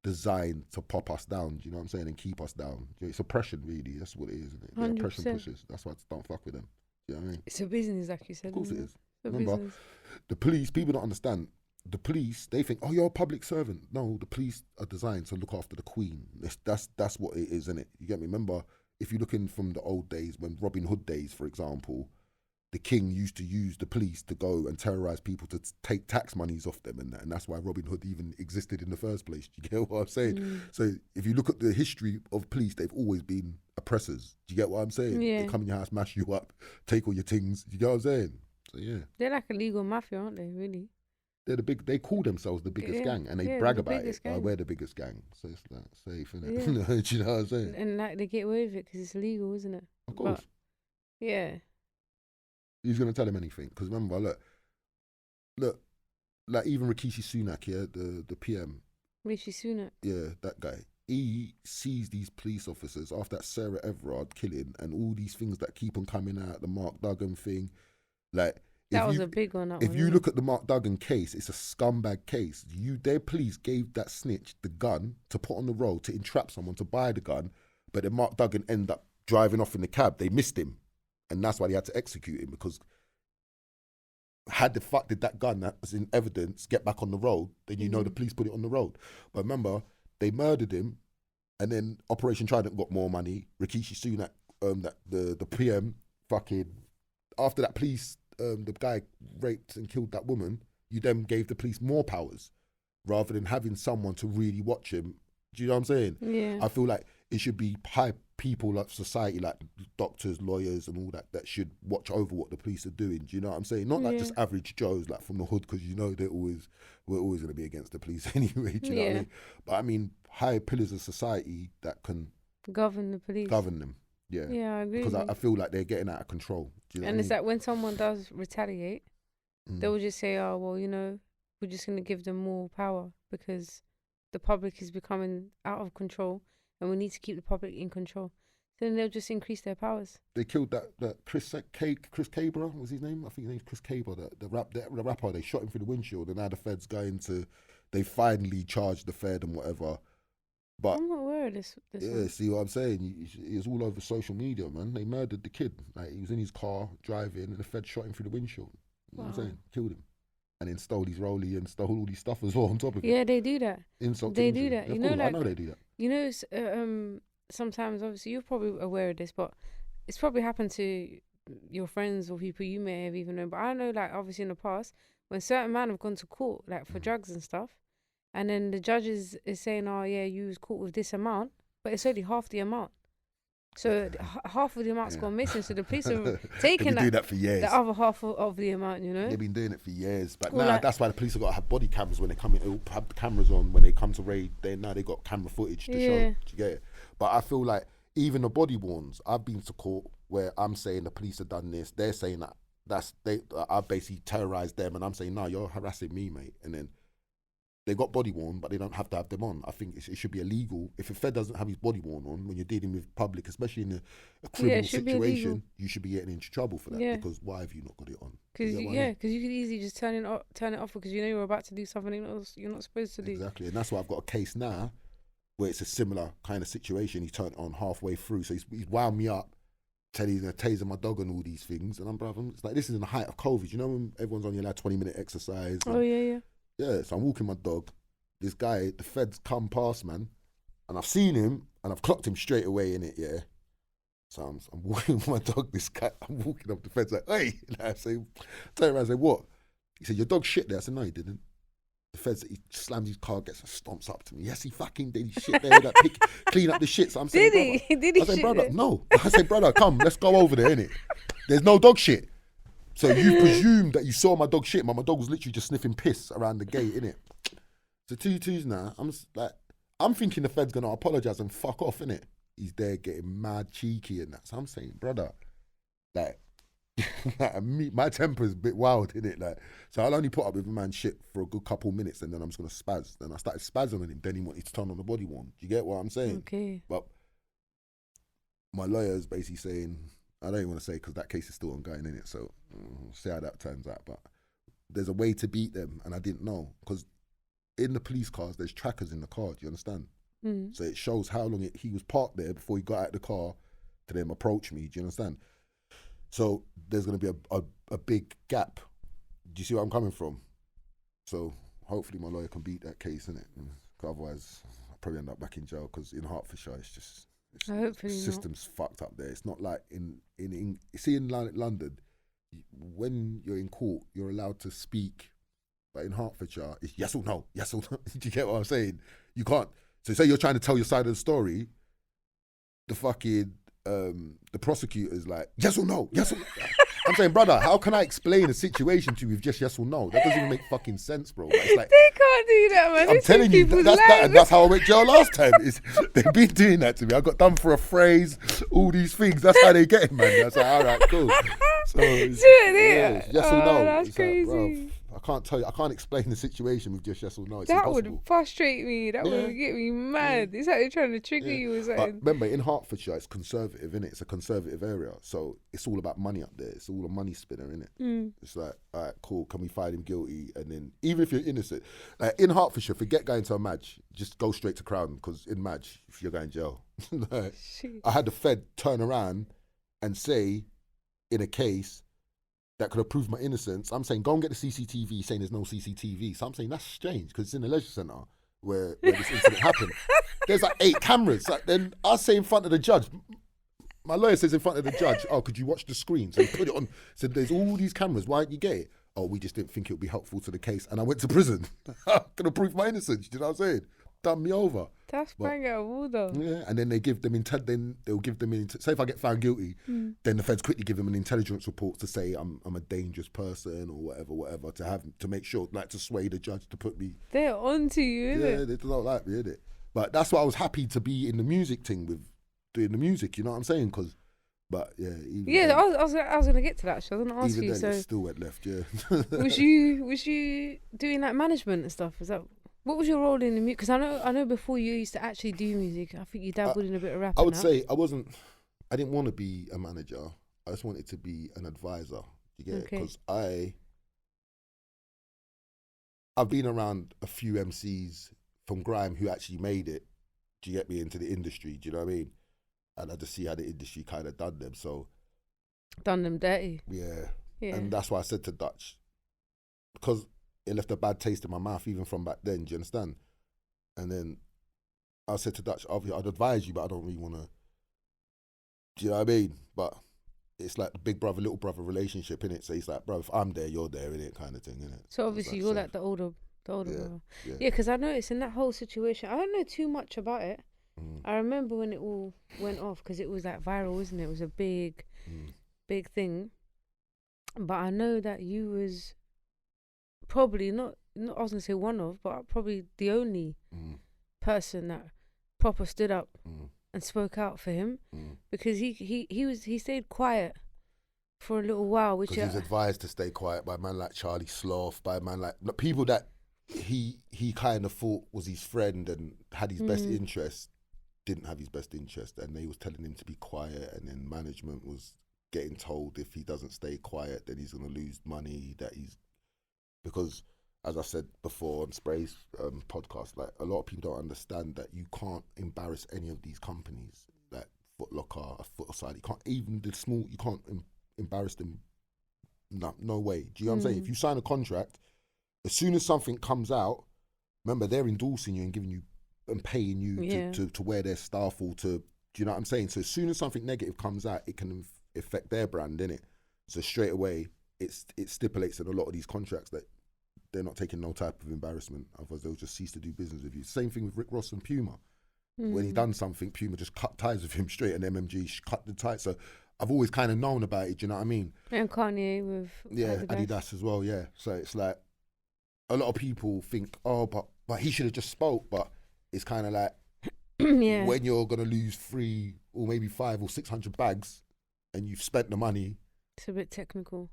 designed to pop us down. Do you know what I'm saying? And keep us down. It's oppression, really. That's what it is, isn't it? The oppression pushes. That's why I don't fuck with them. Do you know what I mean? It's a business, like you said. Of course it is. Remember, the police. People don't understand. The police, they think, oh, you're a public servant. No, the police are designed to look after the Queen. That's what it is, isn't it? You get me? Remember, if you're looking from the old days, when Robin Hood days, for example. The king used to use the police to go and terrorize people to take tax monies off them, and that's why Robin Hood even existed in the first place. Do you get what I'm saying? So if you look at the history of police, they've always been oppressors. Do you get what I'm saying? Yeah. They come in your house, mash you up, take all your things. Do you get what I'm saying? So yeah, they're like a legal mafia, aren't they? Really? They call themselves the biggest gang, and they brag about it. We're the biggest gang, so it's like safe, isn't it? Yeah. Do you know what I'm saying? And like they get away with it because it's illegal, isn't it? Of course. But, yeah. Who's going to tell him anything? Because remember, look, like even Rikishi Sunak, yeah, the PM. Rishi Sunak. Yeah, that guy. He sees these police officers after that Sarah Everard killing and all these things that keep on coming out, the Mark Duggan thing. Like that was a big one. If you look at the Mark Duggan case, it's a scumbag case. Their police gave that snitch the gun to put on the road to entrap someone to buy the gun, but then Mark Duggan ended up driving off in the cab. They missed him. And that's why they had to execute him, because did that gun that was in evidence get back on the road, then you know the police put it on the road. But remember, they murdered him, and then Operation Trident got more money. Rikishi Sunak, the PM, fucking after that police, the guy raped and killed that woman. You then gave the police more powers, rather than having someone to really watch him. Do you know what I'm saying? Yeah. I feel like it should be high people like society, like doctors, lawyers and all that should watch over what the police are doing. Do you know what I'm saying? Not like just average Joes like from the hood, because you know we're always going to be against the police anyway. Do you know what I mean? But I mean high pillars of society that can govern the police. Govern them. Yeah. Yeah, I agree. Because I feel like they're getting out of control. Do you know what I mean? It's like when someone does retaliate, they will just say, oh, well, you know, we're just going to give them more power because the public is becoming out of control and we need to keep the public in control. So then they'll just increase their powers. They killed that Chris Cabra, was his name? I think his name's Chris Cabra, the rapper. They shot him through the windshield, and now the Fed's they finally charged the Fed and whatever. But I'm not aware of this yeah, see what I'm saying? It was all over social media, man. They murdered the kid. Like, he was in his car driving, and the Fed shot him through the windshield. You know what I'm saying? Killed him. And then stole his rollie and stole all these stuff as well on top of it. Yeah, they do that. They do that. You know, like, I know they do that. You know, sometimes, obviously, you're probably aware of this, but it's probably happened to your friends or people you may have even known. But I know, like, obviously in the past, when certain men have gone to court, like for drugs and stuff, and then the judge is saying, oh, yeah, you was caught with this amount, but it's only half the amount. So half of the amount's gone missing. So the police are They've taking been doing that for years. the other half of the amount, you know. They've been doing it for years. But Well, now like- that's why the police have got to have body cameras when they come in. They'll have cameras on when they come to raid. They got camera footage to show. Yeah. Do you get it? But I feel like even the body worns, I've been to court where I'm saying the police have done this. They're saying that I've basically terrorized them, and I'm saying, no, you're harassing me, mate. And then they got body worn, but they don't have to have them on. I think it should be illegal. If a Fed doesn't have his body worn on when you're dealing with public, especially in a criminal it should be situation, illegal. you should be getting into trouble for that. Yeah. Because why have you not got it on? Because You get what I mean? because you could easily just turn it off because you know you're about to do something you're not supposed to do. Exactly, and that's why I've got a case now where it's a similar kind of situation. He turned it on halfway through, so he's wound me up, telling he's gonna taser my dog and all these things. And it's like, this is in the height of COVID. You know when everyone's on your 20-minute exercise. Oh yeah. Yeah, so I'm walking my dog. This guy, the Feds come past, man, and I've seen him and I've clocked him straight away in it. Yeah. So I'm walking with my dog. This guy, I'm walking up the Feds like, hey, and I say, turn around and say, what? He said, your dog shit there. I said, no, he didn't. The Feds, he slams his car, gets and stomps up to me. Yes, he fucking did. He shit there, that clean up the shit. So I'm saying, Did he? Did he? I said, shit brother, there? no. I said, brother, come, let's go over there, innit? There's no dog shit. So you presume that you saw my dog shit, but my dog was literally just sniffing piss around the gate, innit? So 2-2s now, I'm thinking the Fed's gonna apologise and fuck off, innit? He's there getting mad cheeky and that. So I'm saying, brother, like, my temper's a bit wild, innit? Like, so I'll only put up with a man's shit for a good couple minutes and then I'm just gonna spaz. Then I started spazzing on him, then he wanted to turn on the body worn. Do you get what I'm saying? Okay. But my lawyer's basically saying, I don't even want to say because that case is still ongoing, innit? So we'll see how that turns out. But there's a way to beat them, and I didn't know because in the police cars, there's trackers in the car. Do you understand? Mm. So it shows how long he was parked there before he got out of the car to then approach me. Do you understand? So there's going to be a big gap. Do you see where I'm coming from? So hopefully my lawyer can beat that case, innit? Otherwise, I'll probably end up back in jail because in Hertfordshire, Hopefully the not. system's fucked up there. It's not like in London, when you're in court, you're allowed to speak. But in Hertfordshire, it's yes or no, yes or no. Do you get what I'm saying? You can't. So say you're trying to tell your side of the story, the fucking the prosecutor's like, yes or no, yes or no. I'm saying, brother, how can I explain a situation to you with just yes or no? That doesn't even make fucking sense, bro. Like, it's like, They can't do that, man. I'm This is telling you, people's that's lives. and that's how I went to jail last time. They've been doing that to me. I got done for a phrase, all these things. That's how they get it, man. I was like, all right, cool. So it's, Shit, yes or no. That's It's like, crazy. bruv, I can't tell you. I can't explain the situation with just yes or no. It's That impossible. would frustrate me. That Yeah. would get me mad. It's like they're trying to trigger Yeah. you or But something. remember, in Hertfordshire, it's conservative, innit? It's a conservative area. So it's all about money up there. It's all a money spinner, innit? Mm. It's like, all right, cool, can we find him guilty? And then, even if you're innocent, in Hertfordshire, forget going to a match, just go straight to Crown, because in match, if you're going to jail. Like, Shit. I had the Fed turn around and say, in a case that could have proved my innocence, I'm saying, go and get the CCTV, saying there's no CCTV. So I'm saying, that's strange, because it's in the leisure centre where this incident happened. There's like 8 cameras. Like, then I say in front of the judge, my lawyer says in front of the judge, oh, could you watch the screen? So he put it on, said, there's all these cameras, why didn't you get it? Oh, we just didn't think it would be helpful to the case. And I went to prison. Could have proved my innocence, you know what I'm saying? Done me over. That's But- bang out of order. Yeah, and then they give them then they'll give them say if I get found guilty, then the feds quickly give them an intelligence report to say I'm a dangerous person or whatever to make sure, like, to sway the judge to put me. They're onto you, innit? Yeah, they don't like me, innit? But that's why I was happy to be in the music thing with doing the music. You know what I'm saying? But yeah, even Yeah, then, I was gonna get to that. So I was gonna ask even you. then So it still went left. Yeah. was you doing like management and stuff? Is that what was your role in the music? Because I know before you used to actually do music. I think you dabbled in a bit of rap. I would say I didn't want to be a manager. I just wanted to be an advisor. You get it? Okay. Because I've been around a few MCs from grime who actually made it. Do you get me, into the industry? Do you know what I mean? And I just see how the industry kind of done them. So done them dirty. yeah, Yeah. and that's why I said to Dutch, because it left a bad taste in my mouth even from back then. Do you understand? And then I said to Dutch, I'd advise you, but I don't really want to. Do you know what I mean? But it's like the big brother, little brother relationship, innit? So he's like, bro, if I'm there, you're there, innit? Kind of thing, innit? So obviously you're so- like the older Yeah, brother. yeah. Yeah, because I noticed in that whole situation, I don't know too much about it, I remember when it all went off because it was like viral, wasn't it? It was a big, big thing. But I know that you was probably not I was gonna say one of, but probably the only person that proper stood up and spoke out for him because he stayed quiet for a little while, which because he's advised to stay quiet by a man like Charlie Sloth, by a man like people that he kind of thought was his friend and had his best interest, didn't have his best interest, and they was telling him to be quiet, and then management was getting told if he doesn't stay quiet then he's going to lose money, because as I said before on Spray's podcast, like a lot of people don't understand that you can't embarrass any of these companies like Foot Locker, Footside. You can't even you can't embarrass them. No way. Do you know what I'm saying? If you sign a contract, as soon as something comes out, remember they're endorsing you and giving you and paying you to wear their stuff or to. Do you know what I'm saying? So as soon as something negative comes out, it can affect their brand, innit? So straight away, it stipulates in a lot of these contracts that they're not taking no type of embarrassment, otherwise they'll just cease to do business with you. Same thing with Rick Ross and Puma. When he done something, Puma just cut ties with him straight, and MMG cut the ties. So I've always kind of known about it. Do you know what I mean? And Kanye with Adidas as well. Yeah. So it's like a lot of people think, oh, but he should have just spoke. But it's kind of like when you're gonna lose 3 or maybe 5 or 600 bags, and you've spent the money. It's a bit technical.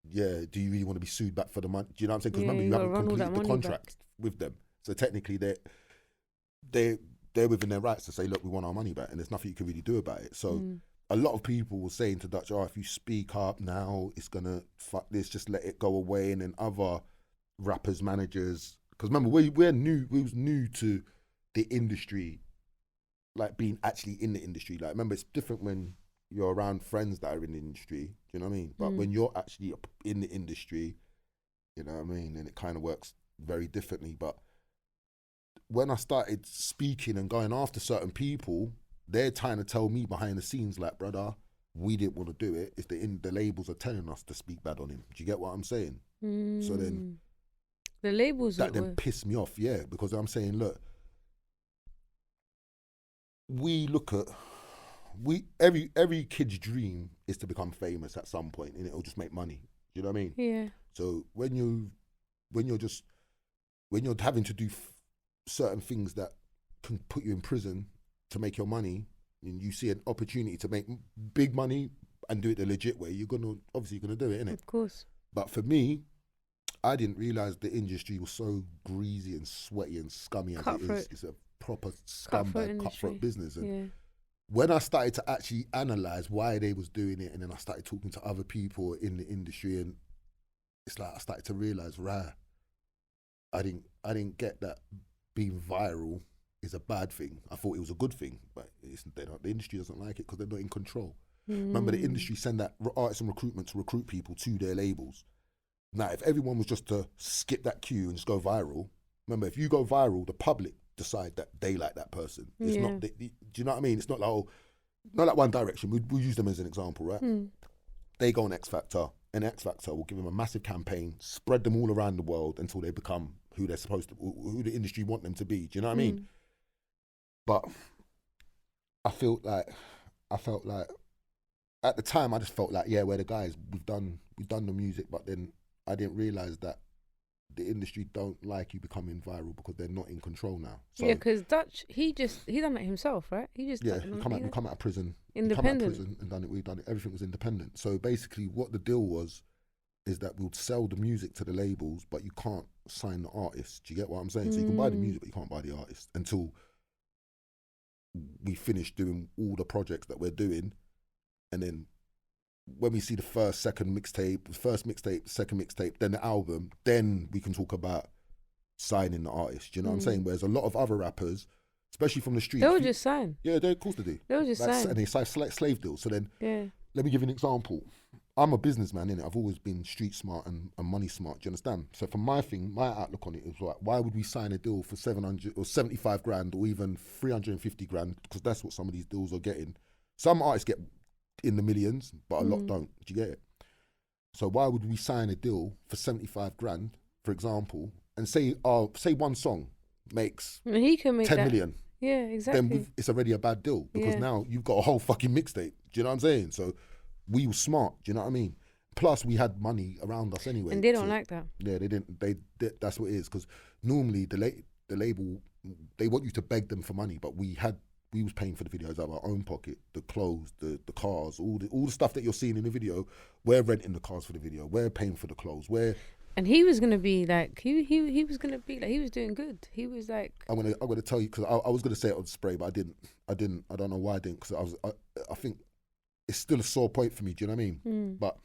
Yeah. Do you really want to be sued back for the money? Do you know what I'm saying? Because remember, you haven't completed the contract with them. So technically, they're within their rights to say, look, we want our money back, and there's nothing you can really do about it. So a lot of people were saying to Dutch, oh, if you speak up now, it's gonna fuck this, just let it go away. And then other rappers, managers, because remember, we was new to the industry, like being actually in the industry. Like remember, it's different when you're around friends that are in the industry, do you know what I mean? But when you're actually in the industry, you know what I mean, and it kind of works very differently. But when I started speaking and going after certain people, they're trying to tell me behind the scenes, like, brother, we didn't want to do it. It's the labels are telling us to speak bad on him. Do you get what I'm saying? So then the labels that then pissed me off, because I'm saying, look, every kid's dream is to become famous at some point, and it'll just make money. Do you know what I mean? Yeah. So when you're having to do certain things that can put you in prison to make your money, and you see an opportunity to make big money and do it the legit way, you're gonna do it, innit? Of course. But for me, I didn't realize the industry was so greasy and sweaty and scummy as it is. It's a proper scumbag, cutthroat business. And when I started to actually analyze why they was doing it, and then I started talking to other people in the industry, and it's like I started to realize, I didn't get that being viral is a bad thing. I thought it was a good thing, but the industry doesn't like it because they're not in control. Remember, the industry send that artists and recruitment to recruit people to their labels. Now, if everyone was just to skip that queue and just go viral, remember, if you go viral, the public decide that they like that person. It's not. Do you know what I mean? It's not like not like One Direction. We'll use them as an example, right? They go on X Factor, and X Factor will give them a massive campaign, spread them all around the world until they become who they're supposed to, who the industry want them to be. Do you know what I mean? But I felt like at the time I just felt like, we're the guys. We've done the music, but then I didn't realize that the industry don't like you becoming viral because they're not in control now. So, because Dutch, he done it himself, right? He just he come out of prison, independent, and done it. We done it. Everything was independent. So basically, what the deal was is that we'll sell the music to the labels, but you can't sign the artist. Do you get what I'm saying? So you can buy the music, but you can't buy the artist until we finish doing all the projects that we're doing, and then when we see the first mixtape, second mixtape, then the album, then we can talk about signing the artist. Do you know what I'm saying? Whereas a lot of other rappers, especially from the streets, they'll just sign. Yeah, of course they do. They'll just sign, and they sign slave deals. So then, let me give you an example. I'm a businessman, innit? I've always been street smart and money smart. Do you understand? So for my outlook on it is like, why would we sign a deal for 700 or 75 grand or even 350 grand? Because that's what some of these deals are getting. Some artists get in the millions, but a lot don't. Do you get it? So why would we sign a deal for 75 grand, for example, and say one song makes he can make 10 that. million? Yeah, then exactly. it's already a bad deal because Yeah. now you've got a whole fucking mixtape. Do you know what I'm saying? So we were smart. Do you know what I mean? Plus, we had money around us anyway. And they don't like that. Yeah, they didn't. That's what it is. Because normally the label, they want you to beg them for money, but we was paying for the videos out of our own pocket, the clothes, the cars, all the stuff that you're seeing in the video. We're renting the cars for the video. We're paying for the clothes. And he was gonna be like, he was gonna be like, he was doing good. He was like, I'm gonna tell you because I was gonna say it on spray, but I didn't. I don't know why I didn't because I think it's still a sore point for me. Do you know what I mean? But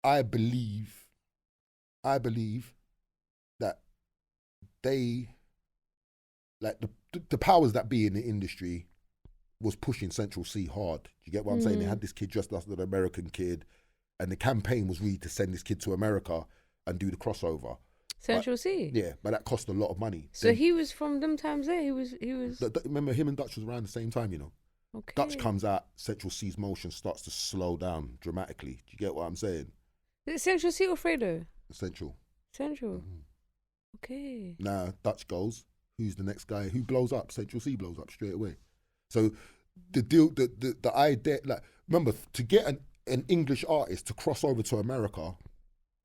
I believe that they, like the powers that be in the industry, was pushing Central C hard. Do you get what I'm saying? They had this kid dressed as an American kid, and the campaign was really to send this kid to America and do the crossover. Central C. Yeah, but that cost a lot of money. So then, he was from them times there. He was. Remember, him and Dutch was around the same time, you know. Okay. Dutch comes out, Central C's motion starts to slow down dramatically. Do you get what I'm saying? Is it Central C or Fredo? Central. Okay. Now Dutch goes. Who's the next guy? Who blows up? Central C blows up straight away. So the deal, the idea, like, remember, to get an English artist to cross over to America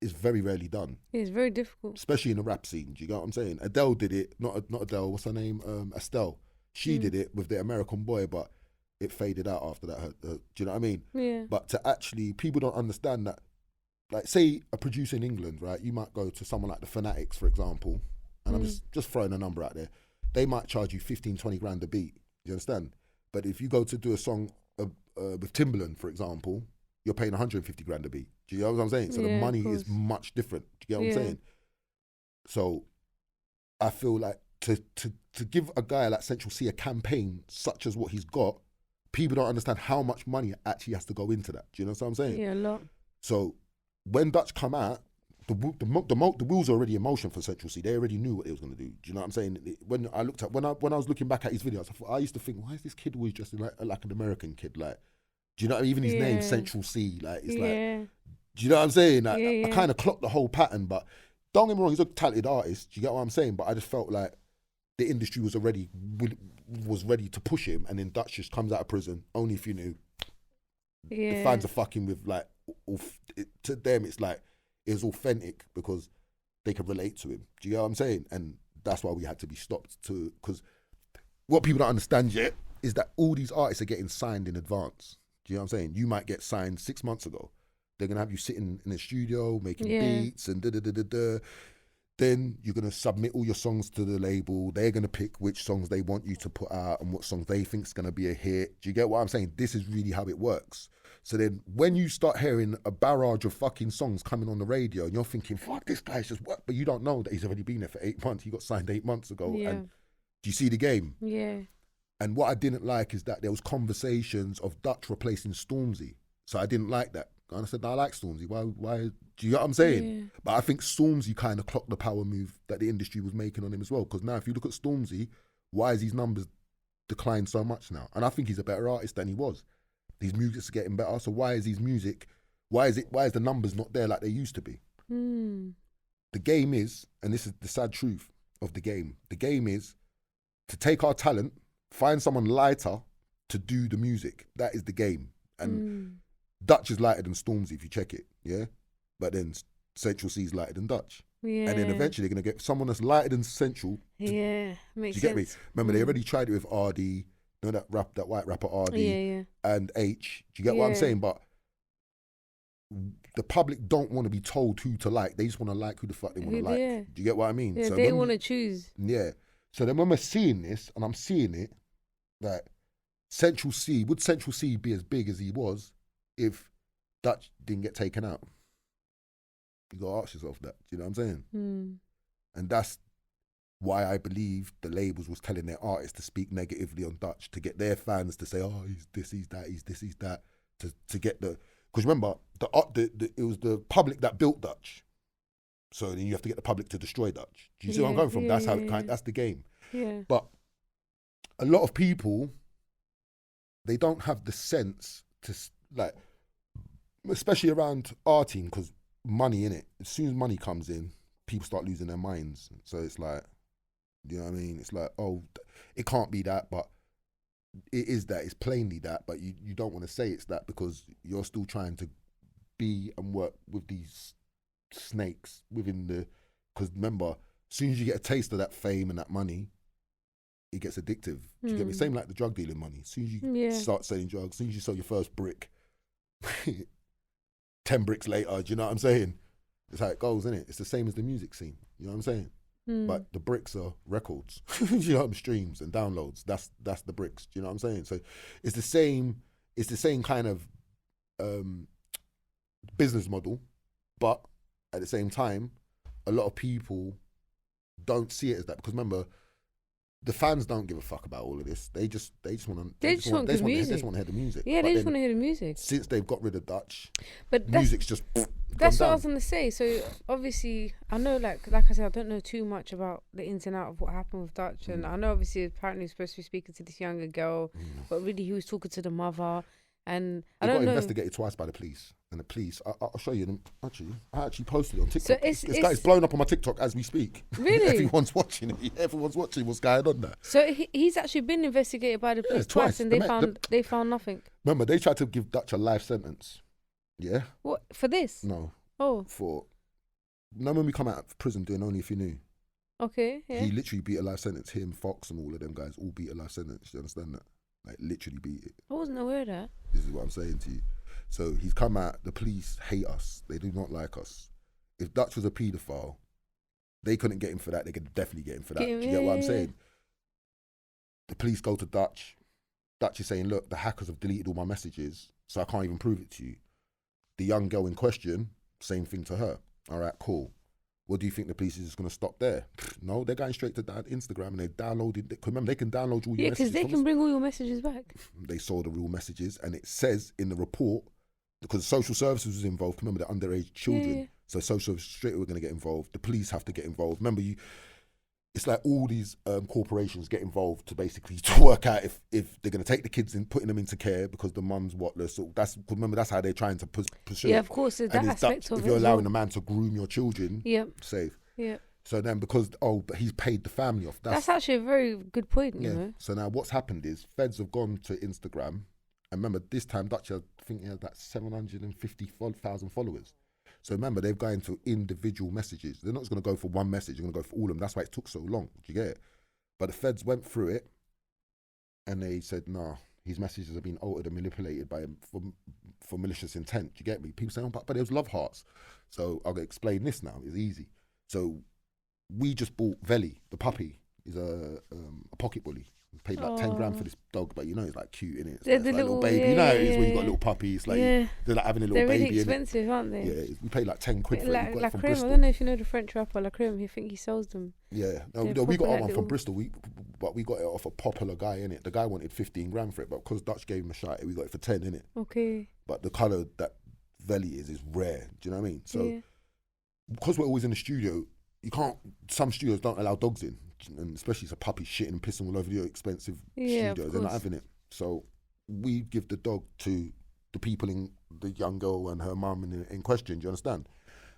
is very rarely done. Yeah, it's very difficult, especially in the rap scene. Do you get what I'm saying? Adele did it. Not Adele. What's her name? Estelle. She did it with the American Boy, but it faded out after that. Do you know what I mean? Yeah. But to actually, people don't understand that. Like, say a producer in England, right? You might go to someone like the Fanatics, for example, and I'm just throwing a number out there. They might charge you 15, 20 grand a beat. You understand? But if you go to do a song with Timbaland, for example, you're paying 150 grand a beat. Do you know what I'm saying? So the money is much different. Do you get what I'm saying? So I feel like to give a guy like Central C a campaign such as what he's got, people don't understand how much money actually has to go into that. Do you know what I'm saying? Yeah, a lot. So when Dutch come out, the wheels are already in motion for Central C. They already knew what they was going to do. Do you know what I'm saying? When I was looking back at his videos, I used to think, why is this kid always dressed like an American kid? Like, do you know, even his name, Central C, like, it's like, do you know what I'm saying? Like, I kind of clocked the whole pattern, but don't get me wrong, he's a talented artist. Do you get what I'm saying? But I just felt like the industry was ready to push him, and then Dutch just comes out of prison. Only if you knew. The fans are fucking with, like, to them, it's like, it's authentic because they can relate to him. Do you get what I'm saying? And that's why we had to be stopped because what people don't understand yet is that all these artists are getting signed in advance. Do you know what I'm saying? You might get signed 6 months ago. They're going to have you sitting in a studio making beats and da-da-da-da-da. Then you're going to submit all your songs to the label. They're going to pick which songs they want you to put out and what songs they think is going to be a hit. Do you get what I'm saying? This is really how it works. So then when you start hearing a barrage of fucking songs coming on the radio and you're thinking, fuck, this guy's just what? But you don't know that he's already been there for 8 months. He got signed 8 months ago. Yeah. And do you see the game? Yeah. And what I didn't like is that there was conversations of Dutch replacing Stormzy. So I didn't like that. And I said, no, I like Stormzy. Why? Do you get what I'm saying? Yeah. But I think Stormzy kind of clocked the power move that the industry was making on him as well. Because now if you look at Stormzy, why is his numbers declined so much now? And I think he's a better artist than he was. His music's getting better. So why is the numbers not there like they used to be? The game is, and this is the sad truth of the game is to take our talent, find someone lighter to do the music. That is the game. And Dutch is lighter than Stormzy if you check it, yeah? But then Central C is lighter than Dutch. Yeah. And then eventually they're going to get someone that's lighter than Central. Makes do you sense. Get me? Remember, they already tried it with RD, you know that white rapper RD and H. Do you get what I'm saying? But the public don't want to be told who to like. They just want to like who the fuck they want to like. Do you get what I mean? Yeah, so they want to choose. Yeah. So then when we're seeing this, and I'm seeing it, like, would Central C be as big as he was if Dutch didn't get taken out? You got to ask yourself that. Do you know what I'm saying? And that's why I believe the labels was telling their artists to speak negatively on Dutch to get their fans to say, oh, he's this, he's that, he's this, he's that, to get the... Because remember, it was the public that built Dutch. So then you have to get the public to destroy Dutch. Do you see where I'm going from? That's how that's the game. Yeah. But a lot of people, they don't have the sense to, like, especially around our team, because money in it. As soon as money comes in, people start losing their minds. So it's like, You know what I mean? It's like, oh, it can't be that, but it is that. It's plainly that, but you don't want to say it's that because you're still trying to be and work with these snakes within the. Because remember, as soon as you get a taste of that fame and that money, it gets addictive. Do you get me? Same like the drug dealing money. As soon as you start selling drugs, as soon as you sell your first brick, 10 bricks later, do you know what I'm saying? It's how it goes, isn't it? It's the same as the music scene. You know what I'm saying? But the bricks are records. You know, streams and downloads. That's the bricks. Do you know what I'm saying? So it's the same kind of business model, but at the same time, a lot of people don't see it as that because remember, the fans don't give a fuck about all of this. They just want to hear the music. Yeah, they just want to hear the music. Since they've got rid of Dutch, but music's just. That's what I was gonna say. So obviously, I know, like I said, I don't know too much about the ins and out of what happened with Dutch, and I know obviously apparently he was supposed to be speaking to this younger girl, but really he was talking to the mother, and I don't know. Got investigated twice by the police, and the police. I'll show you them. Actually, I actually posted it on TikTok. So it's blown up on my TikTok as we speak. Really, everyone's watching it. Everyone's watching what's going on there. So he's actually been investigated by the police twice, and they found nothing. Remember, they tried to give Dutch a life sentence. Yeah. What for this? No. Oh. When we come out of prison doing Only If You Knew. Okay, yeah. He literally beat a life sentence. Him, Fox and all of them guys all beat a life sentence. Do you understand that? Like literally beat it. I wasn't aware of that. This is what I'm saying to you. So he's come out, the police hate us. They do not like us. If Dutch was a paedophile, they couldn't get him for that. They could definitely get him for that. Do you get what I'm saying? The police go to Dutch. Dutch is saying, look, the hackers have deleted all my messages, so I can't even prove it to you. The young girl in question, same thing to her. All right, cool. What do you think the police is just going to stop there? No, they're going straight to that Instagram and they downloaded. Remember, they can download all your messages. Yeah, because they can bring all your messages back. They saw the real messages and it says in the report, because social services was involved, remember they're underage children. Yeah. So social services straight away going to get involved. The police have to get involved. Remember, it's like all these corporations get involved to basically to work out if they're going to take the kids and putting them into care because the mum's whatless. So that's how they're trying to pursue. Yeah, of course, that aspect of it. If you're allowing a man to groom your children, safe. Yeah. So then but he's paid the family off. That's actually a very good point, you know. So now what's happened is feds have gone to Instagram, and remember this time Dutch, I think he had like 750,000 followers. So remember, they've gone into individual messages. They're not just going to go for one message. They're going to go for all of them. That's why it took so long. Do you get it? But the feds went through it and they said, nah, his messages have been altered and manipulated by him for malicious intent. Do you get me? People say, oh, but it was love hearts. So I'll explain this now. It's easy. So we just bought Veli, the puppy. He's a pocket bully. Paid like 10 grand for this dog, but you know it's like cute, innit? It's like a little baby. You know it is when you got a little puppy. It's like they're like having a little baby. They're really expensive, aren't they? Yeah, we paid like 10 quid for it. La Creme, I don't know if you know the French rapper La Creme. I think he sells them. Yeah, no, we got our one from Bristol. But we got it off a popular guy, innit? The guy wanted 15 grand for it, but because Dutch gave him a shot, we got it for 10, innit? Okay. But the colour that Veli is rare. Do you know what I mean? So because we're always in the studio, you can't. Some studios don't allow dogs in. And especially it's a puppy shitting and pissing all over your expensive studios. They're not having it. So we give the dog to the people in the young girl and her mum in question. Do you understand?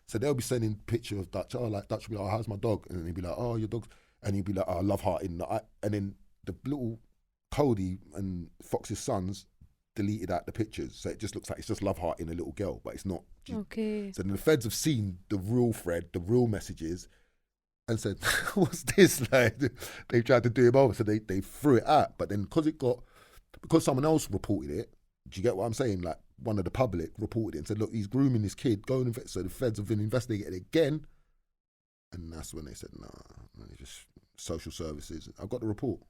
So they'll be sending pictures of Dutch. Oh, like Dutch will be like, oh, how's my dog? And then he'll be like, oh, your dog's. And he'll be like, oh, I love heart in the. And then the little Cody and Fox's sons deleted out the pictures. So it just looks like it's just love heart in a little girl, but it's not. Okay. So then the feds have seen the real thread, the real messages, and said, what's this? Like, they tried to do him over, so they threw it out. But then because someone else reported it, do you get what I'm saying? Like, one of the public reported it and said, look, he's grooming this kid, go and so the feds have been investigating it again. And that's when they said, nah, just social services. I've got the report.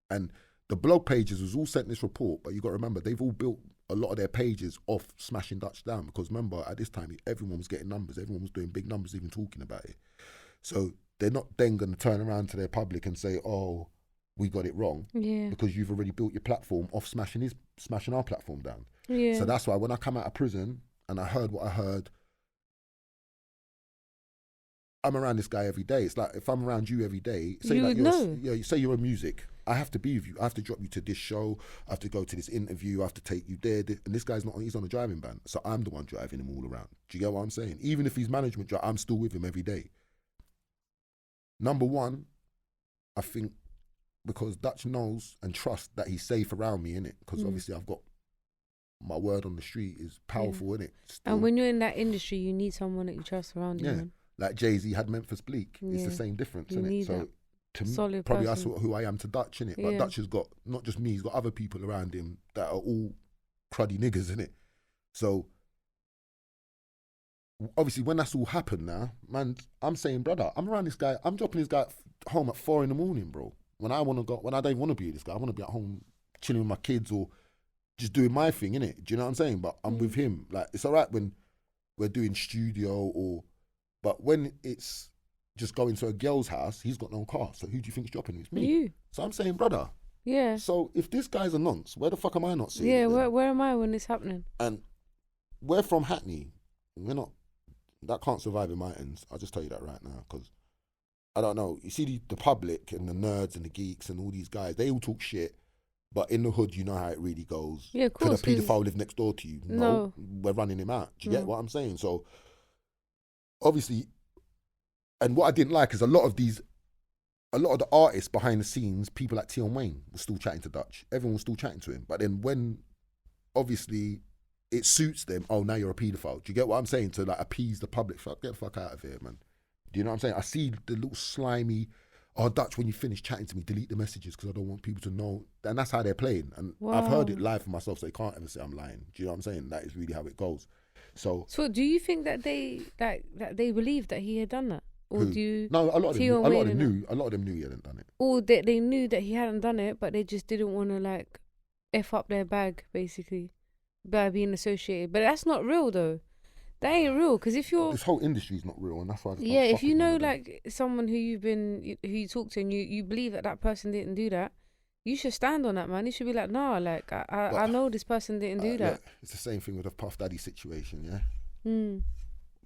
And the blog pages was all sent this report, but you got to remember, they've all built a lot of their pages off smashing Dutch down, because remember, at this time, everyone was getting numbers. Everyone was doing big numbers, even talking about it. So they're not then going to turn around to their public and say, oh, we got it wrong. Yeah. Because you've already built your platform off smashing our platform down. Yeah. So that's why when I come out of prison and I heard what I heard, I'm around this guy every day. It's like if I'm around you every day, say you like you say you're in music, I have to be with you. I have to drop you to this show. I have to go to this interview. I have to take you there. And this guy's he's on a driving ban. So I'm the one driving him all around. Do you get what I'm saying? Even if he's management, I'm still with him every day. Number one, I think because Dutch knows and trusts that he's safe around me, innit? Because obviously I've got my word on the street is powerful, innit? Still. And when you're in that industry, you need someone that you trust around you, man. Like Jay-Z had Memphis Bleak. It's the same difference, innit? So to me, probably that's who I am to Dutch, innit? But Dutch has got, not just me, he's got other people around him that are all cruddy niggas, innit? So obviously when that's all happened now, man, I'm saying, brother, I'm around this guy, I'm dropping this guy home at 4 a.m, bro. When I don't want to be with this guy, I want to be at home chilling with my kids or just doing my thing, innit? Do you know what I'm saying? But I'm with him. Like, it's all right when we're doing studio but when it's just going to a girl's house, he's got no car. So who do you think's dropping him? It's me. You. So I'm saying, brother. Yeah. So if this guy's a nonce, where the fuck am I not seeing? Yeah, where am I when it's happening? And we're from Hackney. That can't survive in my ends. I'll just tell you that right now, because I don't know. You see the public and the nerds and the geeks and all these guys, they all talk shit, but in the hood, you know how it really goes. Yeah, of course. Could a paedophile live next door to you? No. We're running him out. Do you get what I'm saying? So, obviously, and what I didn't like is a lot of the artists behind the scenes, people like Tion Wayne, were still chatting to Dutch. Everyone was still chatting to him. But then when, obviously, it suits them, oh, now you're a paedophile. Do you get what I'm saying? To like appease the public. Get the fuck out of here, man. Do you know what I'm saying? I see the little slimy, oh, Dutch, when you finish chatting to me, delete the messages because I don't want people to know. And that's how they're playing. And I've heard it live for myself, so they can't ever say I'm lying. Do you know what I'm saying? That is really how it goes. So do you think that they believed that he had done that? Or do you? No, a lot of them knew he hadn't done it. Or they knew that he hadn't done it, but they just didn't want to like F up their bag, basically, by being associated. But that's not real, though. That ain't real, because if you're... This whole industry is not real, and that's why... if you know, like, someone who you talk to and you believe that person didn't do that, you should stand on that, man. You should be like, nah, like, I know this person didn't do that. Yeah, it's the same thing with the Puff Daddy situation, yeah?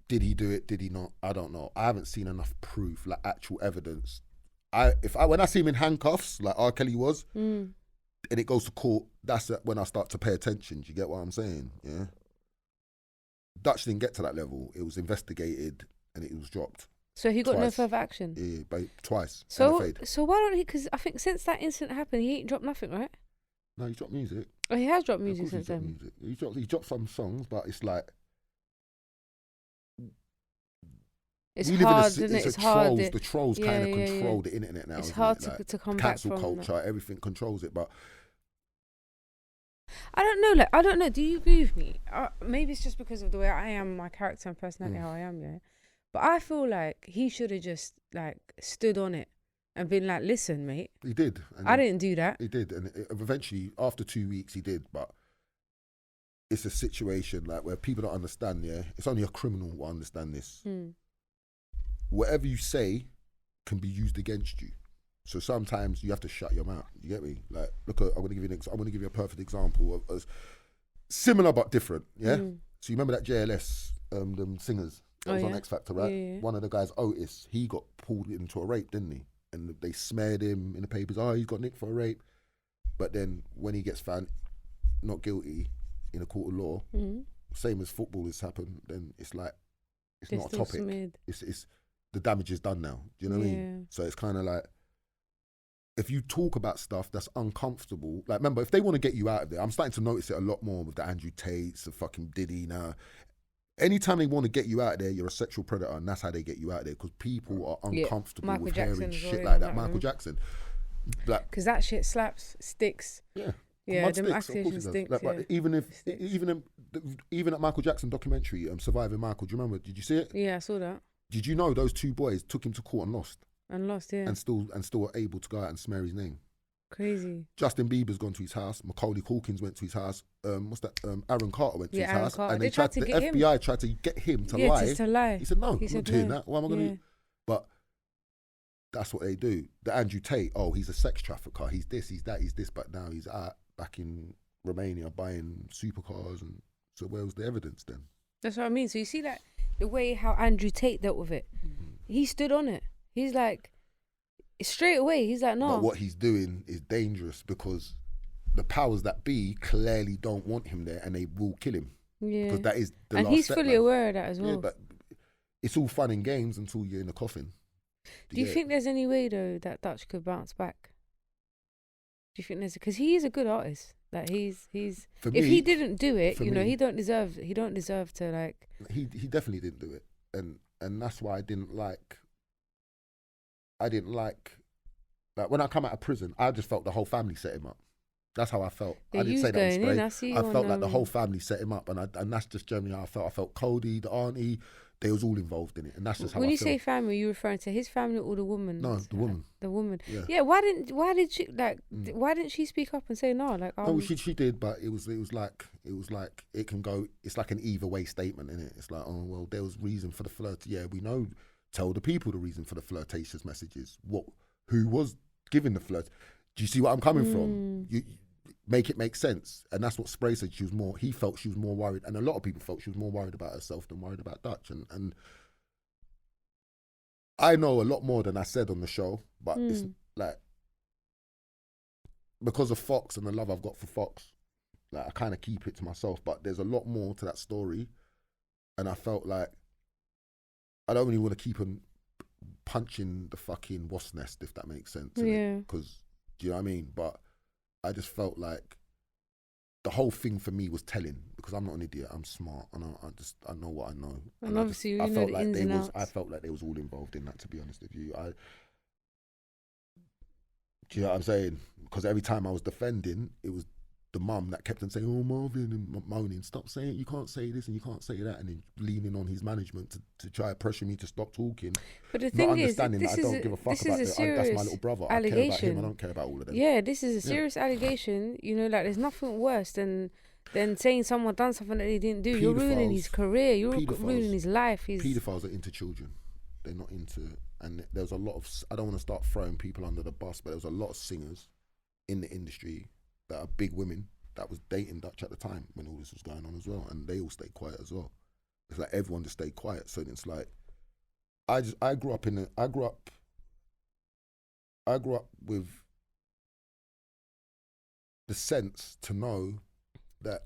Did he do it? Did he not? I don't know. I haven't seen enough proof, like actual evidence. When I see him in handcuffs, like R. Kelly was, and it goes to court, that's when I start to pay attention. Do you get what I'm saying? Yeah. Dutch didn't get to that level. It was investigated and it was dropped. So he got no further action? Yeah, twice. So why don't he? Because I think since that incident happened, he ain't dropped nothing, right? No, he dropped music. Oh, he has dropped music since then. He dropped some songs, but it's like it's hard, isn't it? It's hard. The trolls kind of control the internet now. It's hard to come back from. Cancel culture, everything controls it, but. I don't know. Like, I don't know. Do you agree with me? Maybe it's just because of the way I am, my character and personality, how I am. Yeah, but I feel like he should have just like stood on it and been like, "Listen, mate." He did. I didn't do that. He did, and eventually, after 2 weeks, he did. But it's a situation like where people don't understand. Yeah, it's only a criminal who will understand this. Whatever you say can be used against you. So sometimes you have to shut your mouth. You get me? Like, look, I'm going to give you a perfect example of similar but different. Yeah. So you remember that JLS, the singers that was on X Factor, right? Yeah. One of the guys, Otis, he got pulled into a rape, didn't he? And they smeared him in the papers. Oh, he's got nicked for a rape. But then when he gets found not guilty in a court of law, same as footballers happen, then it's like it's not a topic. It's the damage is done now. Do you know what I mean? So it's kind of like, if you talk about stuff that's uncomfortable, like, remember, if they want to get you out of there, I'm starting to notice it a lot more with the Andrew Tates, the fucking Diddy now. Anytime they want to get you out of there, you're a sexual predator, and that's how they get you out of there, because people are uncomfortable with hearing shit like that. Michael Jackson. Because that shit slaps, sticks. Yeah, them accusations stink. Like, but even at Michael Jackson documentary, Surviving Michael, do you remember? Did you see it? Yeah, I saw that. Did you know those two boys took him to court and lost? Yeah. And still were able to go out and smear his name. Crazy. Justin Bieber's gone to his house. Macaulay Culkin's went to his house. Aaron Carter went to his house. Carter. And the FBI tried to get him to lie. To lie. He said, no, I'm not doing that. What am I going to do? But that's what they do. The Andrew Tate, he's a sex trafficker. He's this, he's that, he's this. But now he's back in Romania buying supercars. And so where was the evidence then? That's what I mean. So you see that the way how Andrew Tate dealt with it. He stood on it. He's like, straight away, he's like, no. But what he's doing is dangerous, because the powers that be clearly don't want him there, and they will kill him. Yeah. Because that is the last And he's step, fully aware of that as well. Yeah, but it's all fun and games until you're in the coffin. Do you think there's any way though that Dutch could bounce back? Do you think there's, because he is a good artist. Like he's For if me, he didn't do it, for you know, me, he don't deserve to like. he definitely didn't do it, and that's why I didn't like when I come out of prison, I just felt the whole family set him up. That's how I felt. Yeah, I didn't say that was going in. great. I felt like the whole family set him up, and that's just generally how I felt. I felt Cody, the auntie, they was all involved in it, and that's just how I feel. When you say family, you referring to his family or the woman? No, the woman. The woman. Yeah. Yeah. Why did she like? Why didn't she speak up and say no? Like, no, she did, but it was like it can go. It's like an either way statement, isn't it? It's like, oh well, there was reason for the flirt. Yeah, we know. Tell the people the reason for the flirtatious messages. Who was giving the flirt? Do you see what I'm coming from? You make it make sense, and that's what Spray said. He felt she was more worried, and a lot of people felt she was more worried about herself than worried about Dutch. And I know a lot more than I said on the show, but it's like because of Fox and the love I've got for Fox, like I kind of keep it to myself. But there's a lot more to that story, and I felt like I don't really want to keep on punching the fucking wasp nest, if that makes sense. Yeah. Because do you know what I mean? But I just felt like the whole thing for me was telling, because I'm not an idiot. I'm smart, and I know what I know. And obviously, you know the ins and outs. I felt like they was all involved in that. To be honest with you, do you know what I'm saying? Because every time I was defending, it was the mum that kept on saying, "Oh, Marvin," and moaning, "Stop saying, you can't say this and you can't say that," and then leaning on his management to try to pressure me to stop talking. But the thing is, that I don't give a fuck about it. That's my little brother. I care about him. I don't care about all of them. Yeah, this is a serious allegation. You know, like there's nothing worse than saying someone done something that they didn't do. You're ruining his career. You're ruining his life. Paedophiles are into children. They're not into. And there's a lot of. I don't want to start throwing people under the bus, but there's a lot of singers in the industry that are big women that was dating Dutch at the time when all this was going on as well, and they all stayed quiet as well. It's like everyone just stayed quiet. So it's like I grew up with the sense to know that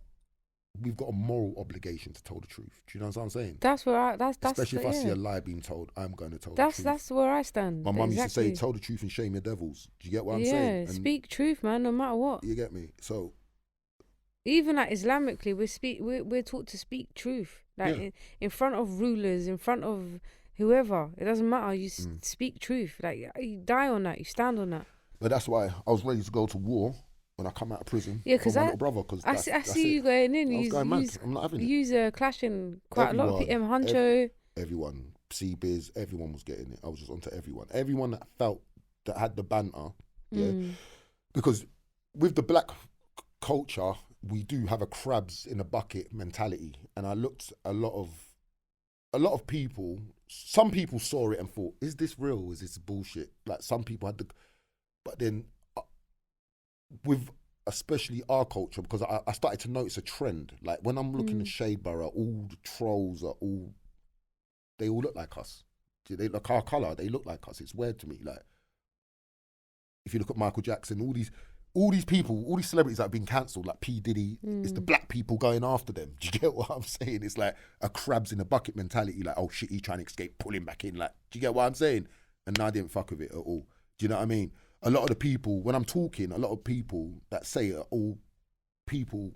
we've got a moral obligation to tell the truth. Do you know what I'm saying? That's where especially if I see a lie being told, I'm going to tell the truth. That's where I stand. My mum used to say, "Tell the truth and shame your devils." Do you get what I'm saying? Yeah, speak truth, man, no matter what. You get me? So even like Islamically, we're taught to speak truth, like in front of rulers, in front of whoever. It doesn't matter. You speak truth. Like you die on that. You stand on that. But that's why I was ready to go to war when I come out of prison. Yeah, because my little brother. Because I see you going in. I'm not having it. Use clashing quite a lot. Huncho. Everyone, C-Biz, everyone was getting it. I was just onto everyone. Everyone that felt that had the banter. Yeah, because with the black culture, we do have a crabs in a bucket mentality, and I looked a lot of people. Some people saw it and thought, "Is this real? Is this bullshit?" Like some people had but then with especially our culture, because I started to notice a trend. Like when I'm looking at Shade Borough, all the trolls they all look like us. They look our colour. They look like us. It's weird to me. Like if you look at Michael Jackson, all these people, all these celebrities that have been cancelled, like P. Diddy, it's the black people going after them. Do you get what I'm saying? It's like a crabs in a bucket mentality, like, oh shit, he's trying to escape, pull him back in. Like, do you get what I'm saying? And I didn't fuck with it at all. Do you know what I mean? A lot of the people, when I'm talking, a lot of people that say it are all people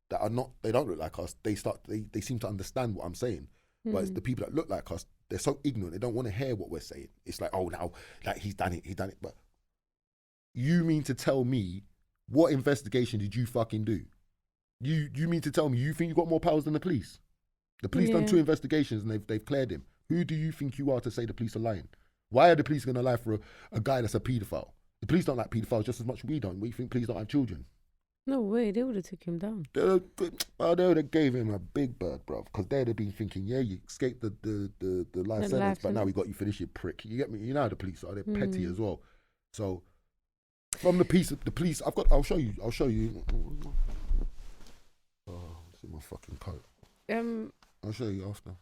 that are not, they don't look like us. They seem to understand what I'm saying. But it's the people that look like us, they're so ignorant, they don't want to hear what we're saying. It's like, oh, now, like, he's done it. But you mean to tell me, what investigation did you fucking do? You mean to tell me you think you got more powers than the police? The police done 2 investigations and they've cleared him. Who do you think you are to say the police are lying? Why are the police going to lie for a guy that's a paedophile? The police don't like paedophiles just as much as we don't. We think police don't have children. No way, they would have took him down. They would have gave him a big bird, bruv, because they'd have been thinking, yeah, you escaped the life sentence, but now we got you for this, you prick. You get me? You know how the police are. They're petty as well. So from the police, I'll show you. Oh, it's in my fucking coat. I'll show you after.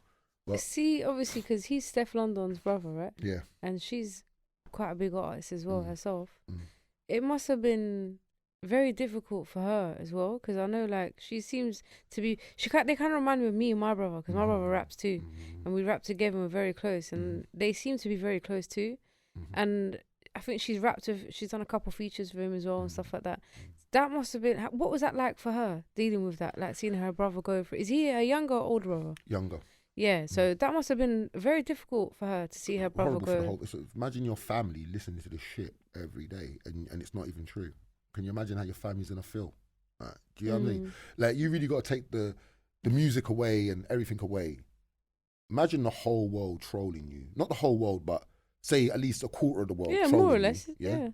But, see, obviously, because he's Steph London's brother, right? Yeah. And she's quite a big artist as well herself. It must have been very difficult for her as well, because I know, like, she seems to be, they kind of remind me of me and my brother, because my brother raps too, and we rap together and we're very close, and they seem to be very close too. and I think she's done a couple features for him as well and stuff like that. Mm. That must have been, what was that like for her, dealing with that, like seeing her brother go through? Is he a younger or older brother? Younger. Yeah, so that must have been very difficult for her to see her brother Horrible for the go. whole. So imagine your family listening to this shit every day, and it's not even true. Can you imagine how your family's gonna feel? Do you know what I mean? Like, you really got to take the music away and everything away. Imagine the whole world trolling you. Not the whole world, but say at least a quarter of the world. Yeah, trolling more or less. You, yeah,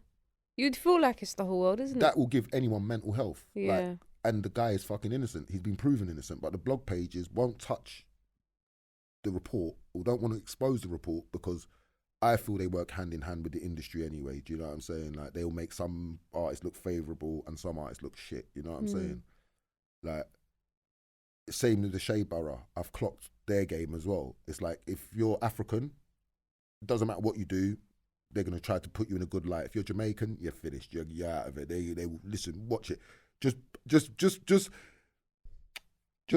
you'd feel like it's the whole world, isn't that it? will give anyone mental health. Yeah. Like, and the guy is fucking innocent. He's been proven innocent, but the blog pages won't touch the report or don't want to expose the report because I feel they work hand in hand with the industry anyway. Do you know what I'm saying? Like, they'll make some artists look favourable and some artists look shit. You know what I'm saying? Like, same with the Shea Borough. I've clocked their game as well. It's like, if you're African, doesn't matter what you do, they're gonna try to put you in a good light. If you're Jamaican, you're finished. You're out of it. They listen, watch it. Just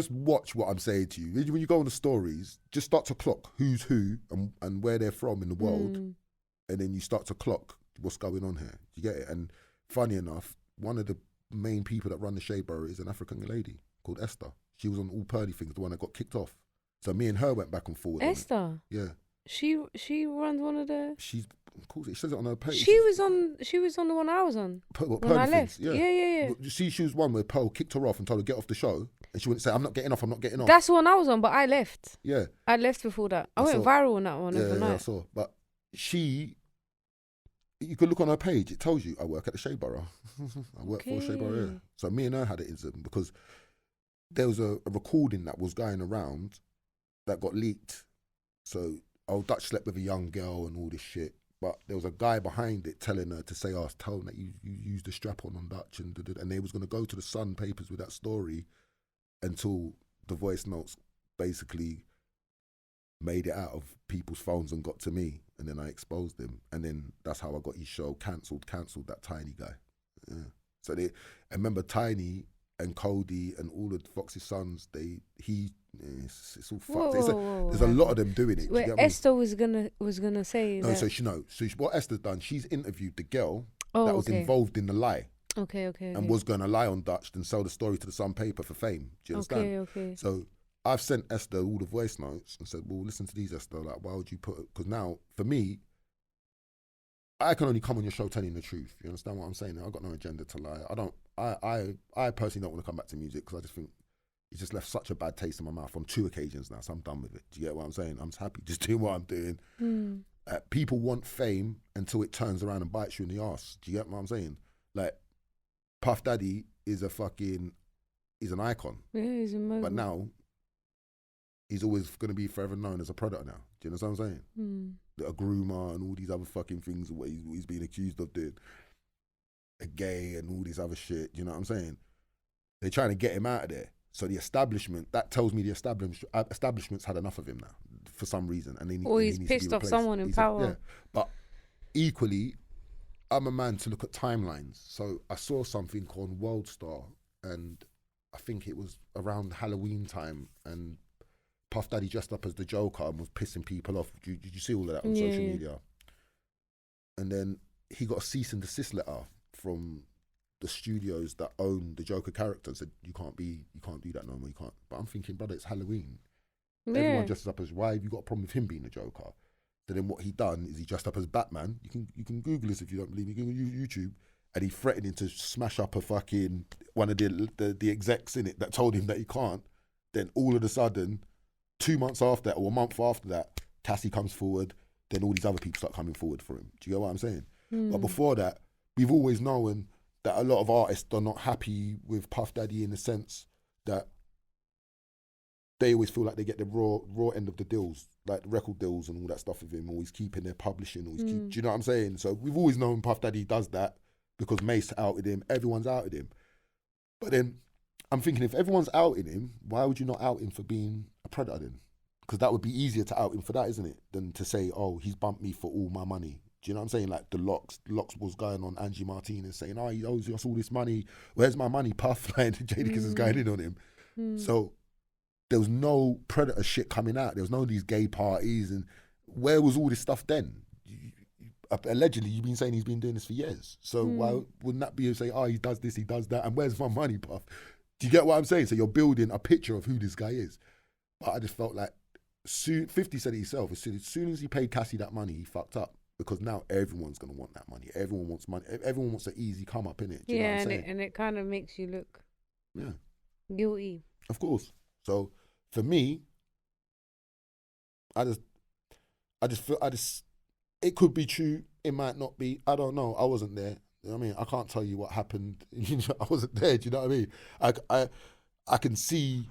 watch what I'm saying to you. When you go on the stories, just start to clock who's who and where they're from in the world, and then you start to clock what's going on here. Do you get it? And funny enough, one of the main people that run the Shea Borough is an African lady called Esther. She was on All Pearly Things, the one that got kicked off. So me and her went back and forward. Esther? Yeah. She runs one of the... She's, of course, it says it on her page. She was on the one I was on when I left. Yeah. Yeah. She was one where Pearl kicked her off and told her to get off the show, and she wouldn't say, I'm not getting off. That's the one I was on, but I left. Yeah. I left before that. I went viral on that one overnight. Yeah, I saw. But you could look on her page, it tells you, I work at the Shea Borough. I work for the Shea Borough, yeah. So me and her had an incident because there was a recording that was going around that got leaked. So old Dutch slept with a young girl and all this shit. But there was a guy behind it telling her to say, tell them that you used the strap on Dutch. And they was going to go to the Sun papers with that story until the voice notes basically made it out of people's phones and got to me. And then I exposed him. And then that's how I got his show cancelled, that Tiny guy. Yeah. So I remember Tiny and Cody and all of Fox's sons, it's all fucked. There's a lot of them doing it. Wait, Esther was gonna say no, that. So what Esther's done, she's interviewed the girl that was involved in the lie. Okay. And was going to lie on Dutch and sell the story to the Sun paper for fame. Do you understand? Okay. So I've sent Esther all the voice notes and said, well, listen to these, Esther. Like, why would you put it? Because now, for me, I can only come on your show telling the truth. You understand what I'm saying? I've got no agenda to lie. I personally don't want to come back to music because I just think it's just left such a bad taste in my mouth on 2 occasions now, so I'm done with it. Do you get what I'm saying? I'm just happy just doing what I'm doing. People want fame until it turns around and bites you in the arse. Do you get what I'm saying? Like, Puff Daddy is he's an icon. Yeah, he's a mogul. But now, he's always going to be forever known as a predator now. Do you know what I'm saying? A groomer and all these other fucking things what he's being accused of doing. A gay and all this other shit. Do you know what I'm saying? They're trying to get him out of there. So the establishment, that tells me the establishment's had enough of him now for some reason. And he's pissed off someone in power. Yeah. But equally, I'm a man to look at timelines. So I saw something on World Star and I think it was around Halloween time and Puff Daddy dressed up as the Joker and was pissing people off. Did you see all of that on social media? And then he got a cease and desist letter from the studios that own the Joker character and said, you can't do that no more, you can't. But I'm thinking, brother, it's Halloween. Yeah. Everyone dresses up as, why have you got a problem with him being the Joker? So then what he done is he dressed up as Batman. You can Google this if you don't believe me, Google YouTube. And he threatened to smash up a fucking, one of the execs in it that told him that he can't. Then all of a sudden, 2 months after that, or a month after that, Cassie comes forward, then all these other people start coming forward for him. Do you get what I'm saying? But before that, we've always known that a lot of artists are not happy with Puff Daddy in the sense that they always feel like they get the raw end of the deals, like the record deals and all that stuff with him, always keeping their publishing, do you know what I'm saying? So we've always known Puff Daddy does that because Mace outed him, everyone's outed him. But then I'm thinking, if everyone's outing him, why would you not out him for being a predator then? Because that would be easier to out him for that, isn't it? Than to say, oh, he's bumped me for all my money. Do you know what I'm saying? Like the Locks was going on Angie Martinez saying, oh, he owes us all this money. Where's my money, Puff? Like Jadakiss is going in on him. So there was no predator shit coming out. There was no of these gay parties. And where was all this stuff then? allegedly you've been saying he's been doing this for years. So why Mm. wouldn't that be say, oh, he does this, he does that, and where's my money, puff? Do you get what I'm saying? So you're building a picture of who this guy is. But I just felt like 50 said it himself. As soon as he paid Cassie that money, he fucked up. Because now everyone's gonna want that money. Everyone wants money. Everyone wants an easy come up in it. Do you know what I'm saying? And it kind of makes you look guilty. Of course. So for me, I just feel it could be true. It might not be. I don't know. I wasn't there. You know what I mean? I can't tell you what happened. I wasn't there. Do you know what I mean? I can see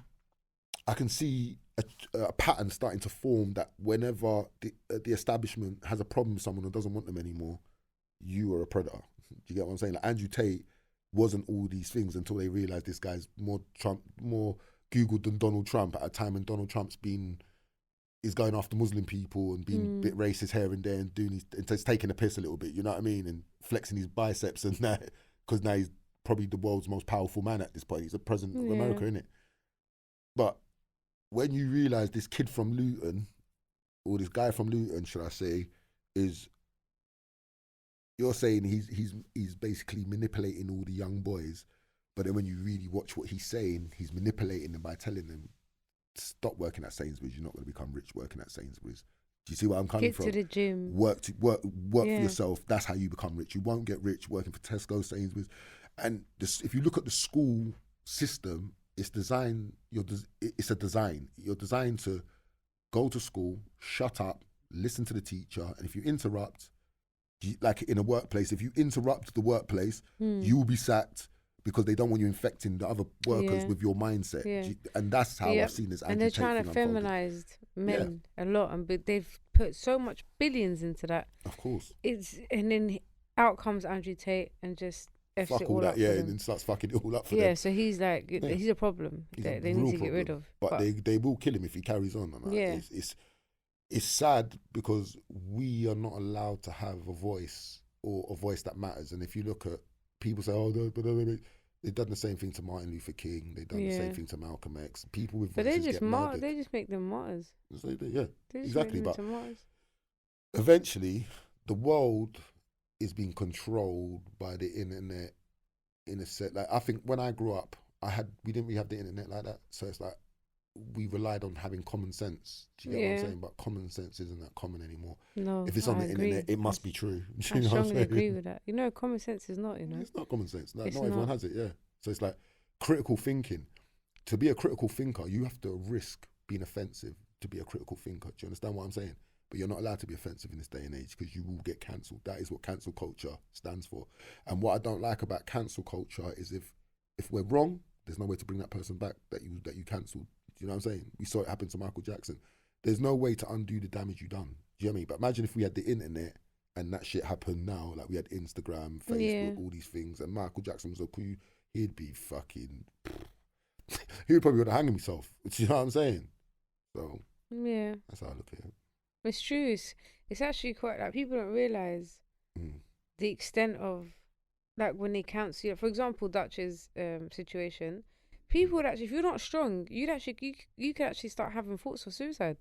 a pattern starting to form that whenever the establishment has a problem with someone or doesn't want them anymore, you are a predator. Do you get what I'm saying? Like Andrew Tate wasn't all these things until they realised this guy's more Googled than Donald Trump at a time when Donald Trump's is going after Muslim people and being a bit racist here and there and and just taking a piss a little bit, you know what I mean? And flexing his biceps and that, because now he's probably the world's most powerful man at this point. He's the president of America, isn't it? But when you realise this kid from Luton, or this guy from Luton, should I say, you're saying he's basically manipulating all the young boys, but then when you really watch what he's saying, he's manipulating them by telling them, stop working at Sainsbury's, you're not going to become rich working at Sainsbury's. Do you see where I'm coming from? Get to the gym. Work for yourself. That's how you become rich. You won't get rich working for Tesco, Sainsbury's. And if you look at the school system, it's designed. It's a design. You're designed to go to school, shut up, listen to the teacher, and if you interrupt, like in a workplace, if you interrupt the workplace, you will be sacked because they don't want you infecting the other workers with your mindset. Yeah. And that's how I've seen this. And they're trying to feminize men a lot, and but they've put so much billions into that. Of course. And then out comes Andrew Tate and just F's fuck it all that, for them. and then starts fucking it all up for them. Yeah, so he's like, he's a problem. They need to get rid of. But they will kill him if he carries on. And it's sad because we are not allowed to have a voice or a voice that matters. And if you look at people say, oh, they've done the same thing to Martin Luther King. They've done the same thing to Malcolm X. People with voices get murdered. They just make them martyrs. Yeah, exactly. But martyrs. Eventually, the world is being controlled by the internet. In a set, like I think when I grew up, we didn't really have the internet like that. So it's like we relied on having common sense. Do you get what I'm saying? But common sense isn't that common anymore. No, if it's on the internet, it must be true. I strongly agree with that. Common sense is not. It's not common sense. Not everyone has it. Yeah. So it's like critical thinking. To be a critical thinker, you have to risk being offensive to be a critical thinker. Do you understand what I'm saying? But you're not allowed to be offensive in this day and age because you will get cancelled. That is what cancel culture stands for. And what I don't like about cancel culture is if we're wrong, there's no way to bring that person back that you cancelled. Do you know what I'm saying? We saw it happen to Michael Jackson. There's no way to undo the damage you've done. Do you know what I mean? But imagine if we had the internet and that shit happened now, like we had Instagram, Facebook, all these things, and Michael Jackson was so cool, he'd be fucking... he would probably want to hang himself. Do you know what I'm saying? So, yeah. That's how I look at it. It's true. It's actually quite like people don't realise the extent of like when they cancel you. For example, Dutch's situation, people would actually, if you're not strong, you could actually start having thoughts of suicide.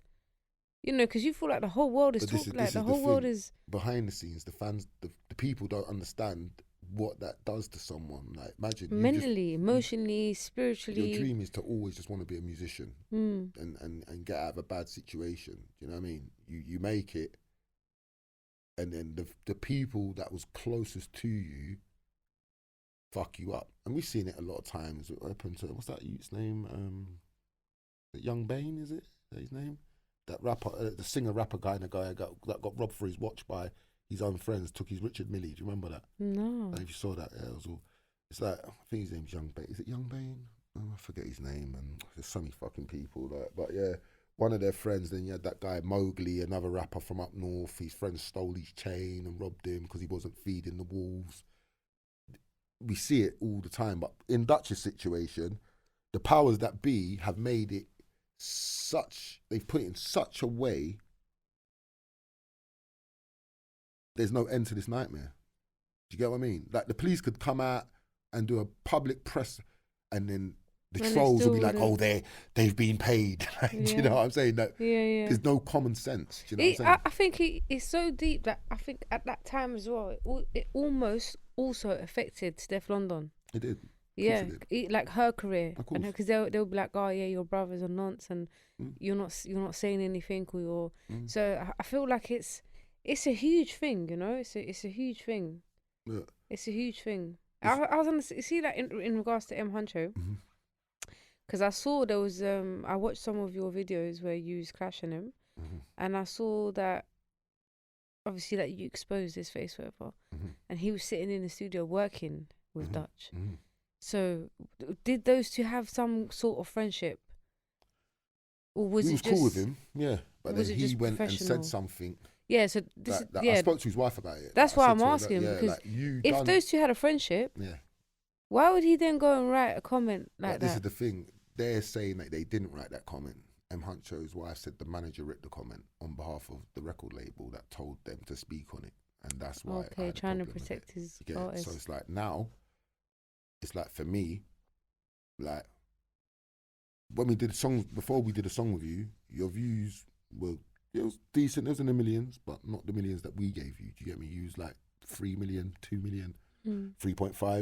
Because you feel like the whole world is talking, like the whole world is behind the scenes. The fans, the people don't understand what that does to someone. Like imagine mentally, emotionally, spiritually. Your dream is to always just want to be a musician and get out of a bad situation. You know what I mean? You make it, and then the people that was closest to you fuck you up. And we've seen it a lot of times. It happened to, what's that youth's name? Young Bane, is it? Is that his name? That rapper, the singer rapper guy, and the guy that got robbed for his watch by his own friends, took his Richard Mille. Do you remember that? No. If you saw that, it was all. It's like, I think his name's Young Bane. Is it Young Bane? Oh, I forget his name. And there's so many fucking people. But yeah, one of their friends. Then you had that guy Mowgli, another rapper from up north. His friends stole his chain and robbed him because he wasn't feeding the wolves. We see it all the time. But in Dutch's situation, the powers that be have made it they've put it in such a way, there's no end to this nightmare. Do you get what I mean? Like the police could come out and do a public press and then The And trolls will be still like, oh, they've been paid. Do you know what I'm saying? That Yeah. there's no common sense. Do you know what I'm saying? I think it's so deep that I think at that time as well, it almost also affected Steph London. It did. Yeah, like her career, Of course. because they'll be like, oh yeah, your brother's a nonce, and Mm. you're not saying anything, or you're. Mm. So I feel like it's a huge thing, you know. It's a huge thing. Yeah. It's a huge thing. I was gonna see that in regards to M Huncho, Mm-hmm. because I saw there was I watched some of your videos where you was clashing him, Mm-hmm. and I saw that obviously that you exposed his face, whatever, Mm-hmm. and he was sitting in the studio working with Mm-hmm. Dutch. Mm-hmm. So did those two have some sort of friendship, or was He it was just cool with him, yeah. But was then it he just went and professional? said something. Yeah, so this is I spoke to his wife about it. That's I why said I'm to her, asking, because like, you if done, those two had a friendship, yeah. why would he then go and write a comment like But this is that? the thing. They're saying that they didn't write that comment. M. Huncho's wife said the manager wrote the comment on behalf of the record label that told them to speak on it, and that's why. I had a Trying to problem with protect it. his Yeah. artist. So it's like now, it's like for me, like when we did songs before we did a song with you, your views were, it was decent. It was in the millions, but not the millions that we gave you. Do you get me? You was like 3 million, 2 million, 3.5.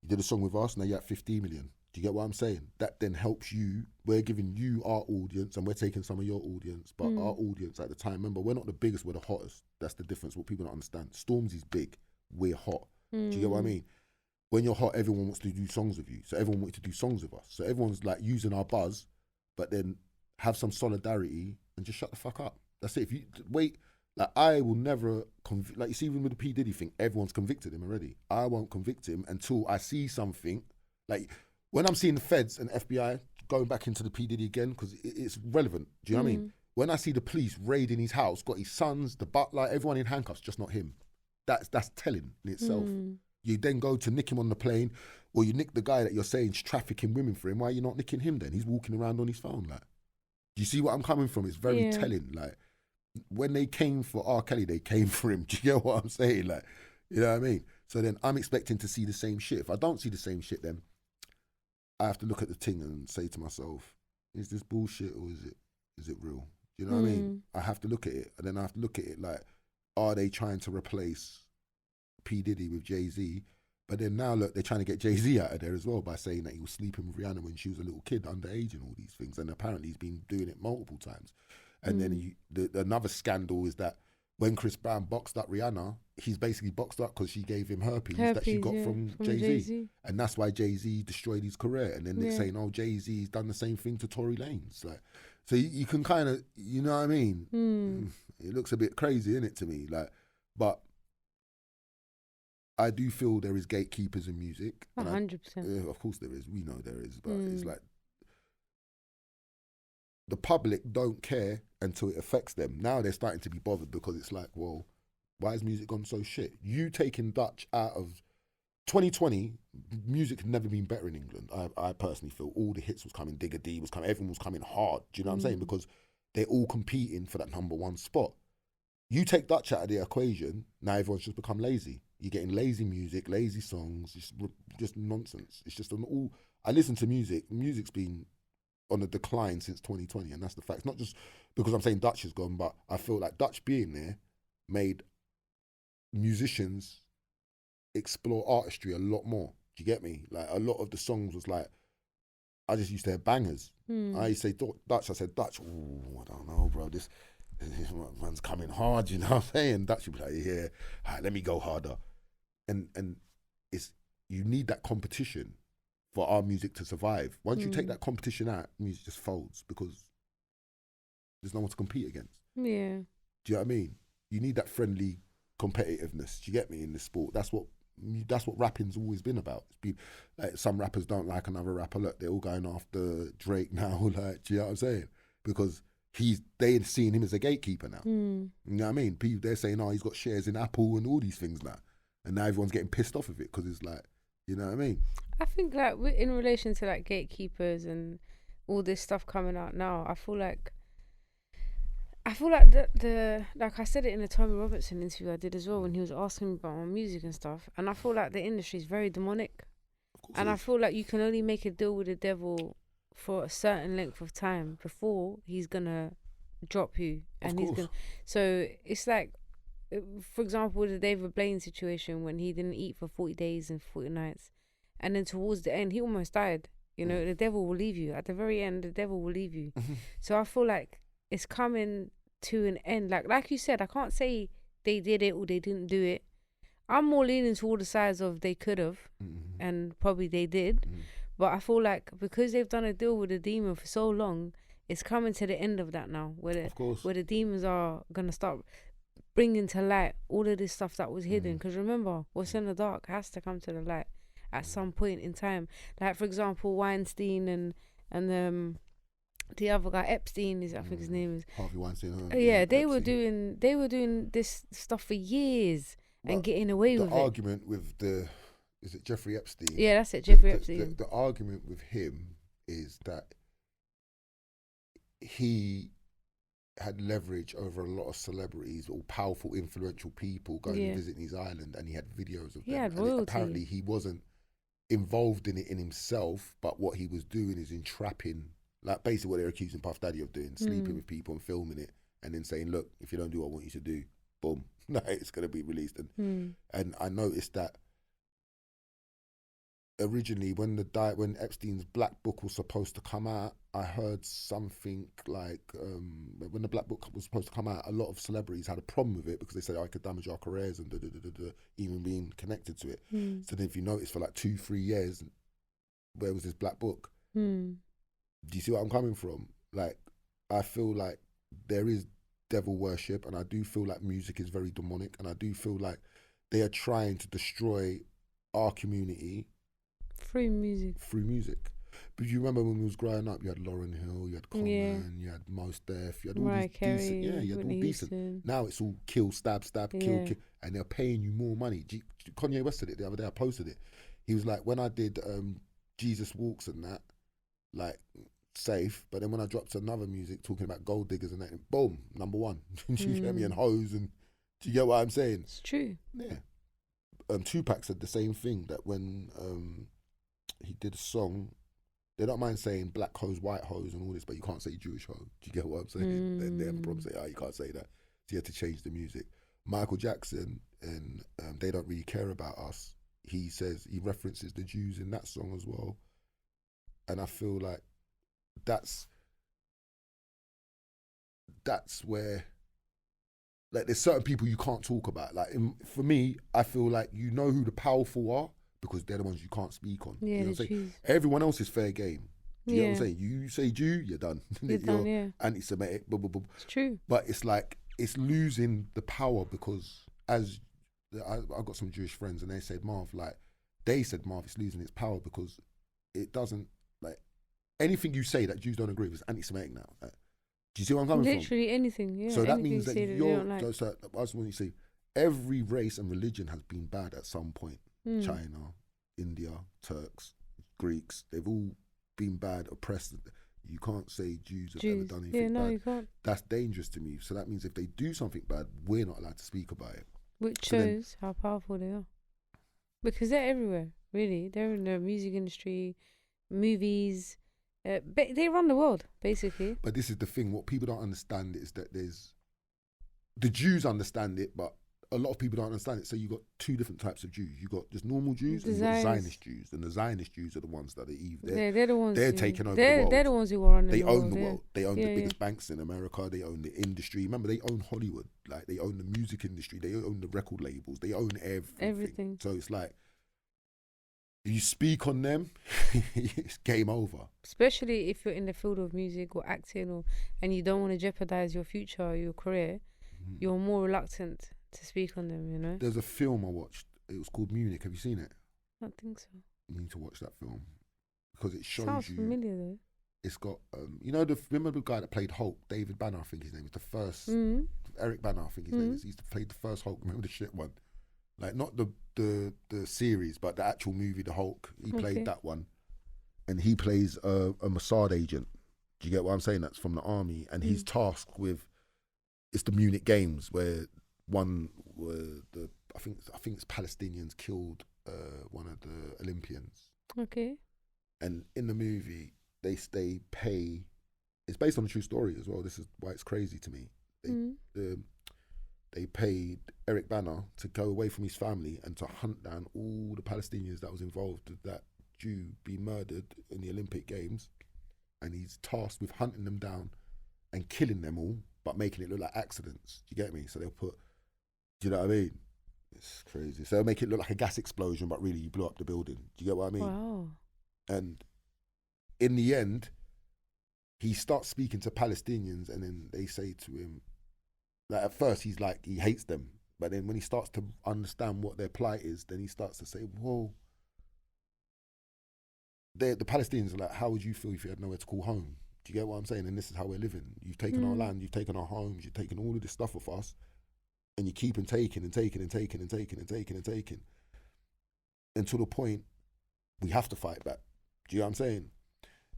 You did a song with us, now you're at 15 million. Do you get what I'm saying? That then helps you. We're giving you our audience, and we're taking some of your audience. But our audience at the time, remember, we're not the biggest, we're the hottest. That's the difference. What people don't understand. Stormzy's big, we're hot. Do you get what I mean? When you're hot, everyone wants to do songs with you. So everyone wanted to do songs with us. So everyone's like using our buzz, but then have some solidarity and just shut the fuck up. That's it. If you wait, like I will never like you see, even with the P Diddy thing, everyone's convicted him already. I won't convict him until I see something. Like when I'm seeing the feds and FBI going back into the P Diddy again, because it's relevant. Do you know what I mean? When I see the police raiding his house, got his sons, the butler, everyone in handcuffs, just not him. That's telling in itself. You then go to nick him on the plane, or you nick the guy that you're saying's trafficking women for him. Why are you not nicking him then? He's walking around on his phone. Like, do you see what I'm coming from? It's very telling. Like, when they came for R. Kelly, they came for him. Do you get what I'm saying? Like, you know what I mean? So then I'm expecting to see the same shit. If I don't see the same shit, then I have to look at the thing and say to myself, is this bullshit or is it real? Do you know what I mean? I have to look at it, and then I have to look at it like, are they trying to replace P. Diddy with Jay-Z? But then now look, they're trying to get Jay-Z out of there as well by saying that he was sleeping with Rihanna when she was a little kid, underage, and all these things. And apparently he's been doing it multiple times. And then another scandal is that when Chris Brown boxed up Rihanna, he's basically boxed up because she gave him herpes that she got from Jay-Z. And that's why Jay-Z destroyed his career. And then they're saying, oh, Jay-Z's done the same thing to Tory Lanez. Like, so you can kind of, you know what I mean? It looks a bit crazy, innit, to me? Like, but I do feel there is gatekeepers in music. 100%. Of course there is. We know there is. But it's like the public don't care until it affects them. Now they're starting to be bothered because it's like, well, why has music gone so shit? You taking Dutch out of 2020, music had never been better in England. I personally feel all the hits was coming, Digger D was coming, everyone was coming hard. Do you know what I'm saying? Because they're all competing for that number one spot. You take Dutch out of the equation, now everyone's just become lazy. You're getting lazy music, lazy songs, just nonsense. It's just an all. I listen to music. Music's been on a decline since 2020, and that's the fact. It's not just because I'm saying Dutch is gone, but I feel like Dutch being there made musicians explore artistry a lot more. Do you get me? Like a lot of the songs was like, I just used to have bangers. I used to say Dutch. I said Dutch. Ooh, I don't know, bro. This man's coming hard. You know what I'm saying? Dutch would be like, yeah, all right, let me go harder. And it's, you need that competition for our music to survive. Once you take that competition out, music just folds because there's no one to compete against. Yeah. Do you know what I mean? You need that friendly competitiveness. Do you get me? In this sport, that's what rapping's always been about. It's been like, some rappers don't like another rapper. Look, they're all going after Drake now. Like, do you know what I'm saying? Because they're seeing him as a gatekeeper now. You know what I mean? People, they're saying, oh, he's got shares in Apple and all these things now. And now everyone's getting pissed off of it because it's like, you know what I mean? I think like in relation to like gatekeepers and all this stuff coming out now, I feel like the like I said it in the Tommy Robertson interview I did as well when he was asking me about my music and stuff, and I feel like the industry is very demonic. And I feel like you can only make a deal with the devil for a certain length of time before he's gonna drop you, and he's gonna. So it's like, for example, the David Blaine situation when he didn't eat for 40 days and 40 nights, and then towards the end he almost died. You know, the devil will leave you at the very end. The devil will leave you. So I feel like it's coming to an end. Like you said, I can't say they did it or they didn't do it. I'm more leaning toward the sides of they could have, and probably they did. But I feel like because they've done a deal with the demon for so long, it's coming to the end of that now, where the demons are gonna start bringing to light all of this stuff that was hidden. Because remember, what's in the dark has to come to the light at some point in time. Like, for example, Weinstein and the other guy, Epstein, I think his name is Harvey Weinstein. they were doing this stuff for years and getting away with it. The argument with is it Jeffrey Epstein? Yeah, that's it, Jeffrey Epstein. The argument with him is that he had leverage over a lot of celebrities, all powerful, influential people going and visiting his island, and he had videos of them. Had royalty. Apparently he wasn't involved in it in himself, but what he was doing is entrapping, like basically what they're accusing Puff Daddy of doing, sleeping with people and filming it, and then saying, look, if you don't do what I want you to do, boom, no, it's going to be released. And I noticed that originally when Epstein's Black Book was supposed to come out, I heard something like when the Black Book was supposed to come out, a lot of celebrities had a problem with it because they said I could damage our careers and even being connected to it. So then if you notice, for like 2-3 years, where was this Black Book? Do you see what I'm coming from? Like, I feel like there is devil worship, and I do feel like music is very demonic, and I do feel like they are trying to destroy our community through music. But you remember when we was growing up, you had Lauryn Hill, you had Common, you had Mos Def, you had all Mariah these Carey, decent, you had all decent. Now it's all kill, stab, kill, and they're paying you more money. Kanye West said it the other day. I posted it. He was like, when I did Jesus Walks and that, like, safe, but then when I dropped another music talking about gold diggers and that, boom, number one. Do you get me? And hoes, and do you get what I'm saying? It's true. Yeah. Tupac said the same thing, that when he did a song, they don't mind saying black hoes, white hoes and all this, but you can't say Jewish hoe. Do you get what I'm saying? They have a problem saying, you can't say that. So he had to change the music. Michael Jackson, and They Don't Really Care About Us, he says, he references the Jews in that song as well. And I feel like that's where, like, there's certain people you can't talk about. Like, for me, I feel like you know who the powerful are because they're the ones you can't speak on. Yeah, you know what I'm saying? Everyone else is fair game. Do you know what I'm saying? You say Jew, you're done. You're done, yeah. Anti-Semitic, blah, blah, blah. It's true. But it's like, it's losing the power because as I got some Jewish friends and they said, Marv, it's losing its power because it doesn't, like, anything you say that Jews don't agree with is anti-Semitic now. Like, do you see what I'm coming from? Literally anything, yeah. So that means that you're, like. so I just want you to say, every race and religion has been bad at some point. China, India, Turks, Greeks, they've all been bad, oppressed. You can't say Jews have ever done anything bad. You can't. That's dangerous to me. So that means if they do something bad, we're not allowed to speak about it. Which shows how powerful they are. Because they're everywhere, really. They're in the music industry, movies. They run the world, basically. But this is the thing. What people don't understand is that the Jews understand it, but a lot of people don't understand it. So you got two different types of Jews. You got just normal Jews and you got Zionist Jews. And the Zionist Jews are the ones that are evil. They're the ones. They're taking over the world. They're the ones who are running the world. They own the world. They own the biggest banks in America. They own the industry. Remember, they own Hollywood. Like, they own the music industry. They own the record labels. They own everything. So it's like, you speak on them, it's game over. Especially if you're in the field of music or acting, and you don't want to jeopardize your future or your career, you're more reluctant to speak on them, you know? There's a film I watched. It was called Munich. Have you seen it? I don't think so. You need to watch that film because it shows Sounds you. familiar though. It's got, remember the guy that played Hulk, David Banner, I think his name is, the first, Eric Banner, I think his name is. He used to play the first Hulk. Remember the shit one? Like, not the series, but the actual movie, the Hulk. He played that one, and he plays a Mossad agent. Do you get what I'm saying? That's from the army, and he's tasked with. It's the Munich Games where I think it's Palestinians killed one of the Olympians, Okay. And in the movie, they pay. It's based on a true story as well. This is why it's crazy to me. They paid Eric Bana to go away from his family and to hunt down all the Palestinians that was involved with that Jew being murdered in the Olympic Games, and he's tasked with hunting them down and killing them all, but making it look like accidents. Do you get me? So they'll put, do you know what I mean? It's crazy. So they'll make it look like a gas explosion, but really you blew up the building. Do you get what I mean? Wow. And in the end, he starts speaking to Palestinians, and then they say to him, like at first he's like, he hates them. But then when he starts to understand what their plight is, then he starts to say, whoa. The Palestinians are like, how would you feel if you had nowhere to call home? Do you get what I'm saying? And this is how we're living. You've taken our land, you've taken our homes, you've taken all of this stuff off us, and you keep taking and taking and taking and taking and taking and taking. And to the point, we have to fight back. Do you know what I'm saying?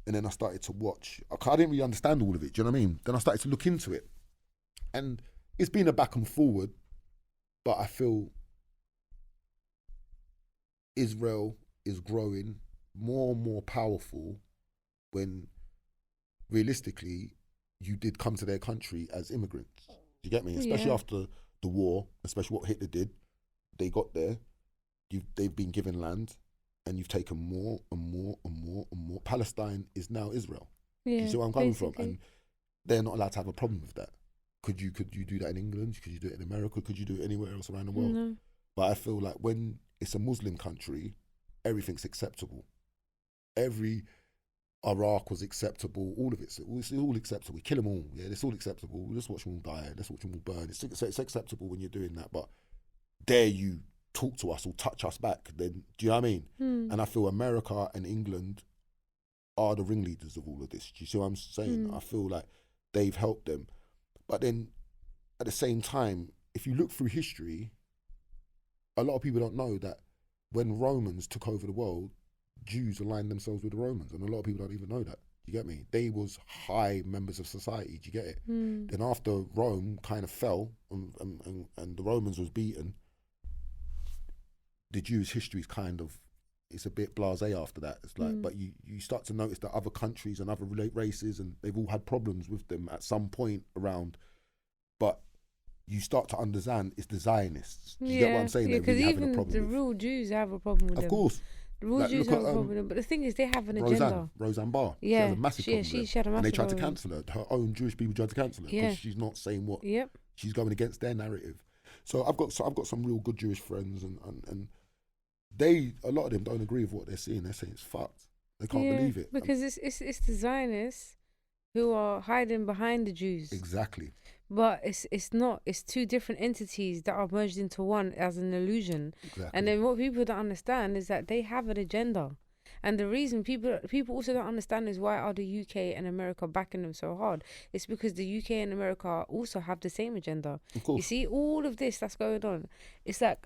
And then I started to watch. I didn't really understand all of it, do you know what I mean? Then I started to look into it. And it's been a back and forward, but I feel Israel is growing more and more powerful when realistically you did come to their country as immigrants. Do you get me? Especially after the war, especially what Hitler did. They got there, they've been given land, and you've taken more and more and more and more. Palestine is now Israel. Yeah, do you see where I'm coming from? And they're not allowed to have a problem with that. Could you do that in England? Could you do it in America? Could you do it anywhere else around the world? No. But I feel like when it's a Muslim country, everything's acceptable. Every Iraq was acceptable. All of it's all acceptable. We kill them all. Yeah, it's all acceptable. Let's watch them all die. Let's watch them all burn. It's acceptable when you're doing that. But dare you talk to us or touch us back? Then do you know what I mean? And I feel America and England are the ringleaders of all of this. Do you see what I'm saying? I feel like they've helped them. But then at the same time, if you look through history, a lot of people don't know that when Romans took over the world, Jews aligned themselves with the Romans, and a lot of people don't even know that. You get me? They was high members of society. Do you get it? Then after Rome kind of fell and the Romans was beaten, the Jewish history is kind of, it's a bit blasé after that. It's like, but you start to notice that other countries and other races, and they've all had problems with them at some point around, but you start to understand it's the Zionists. Do you get what I'm saying? Because really even the real Jews have a problem with them. Of course. The real Jews have a problem with them. But the thing is, they have an agenda. Roseanne Barr. Yeah. She has a massive problem she with had a massive and they tried to problem. cancel her. Her own Jewish people tried to cancel her because she's not saying what she's going against their narrative. So I've got some real good Jewish friends, and they, a lot of them don't agree with what they're seeing. They're saying it's fucked. They can't believe it. Because it's the Zionists who are hiding behind the Jews. Exactly. But it's not. It's two different entities that are merged into one as an illusion. Exactly. And then what people don't understand is that they have an agenda. And the reason people also don't understand is why are the UK and America backing them so hard? It's because the UK and America also have the same agenda. Of course. You see, all of this that's going on, it's like,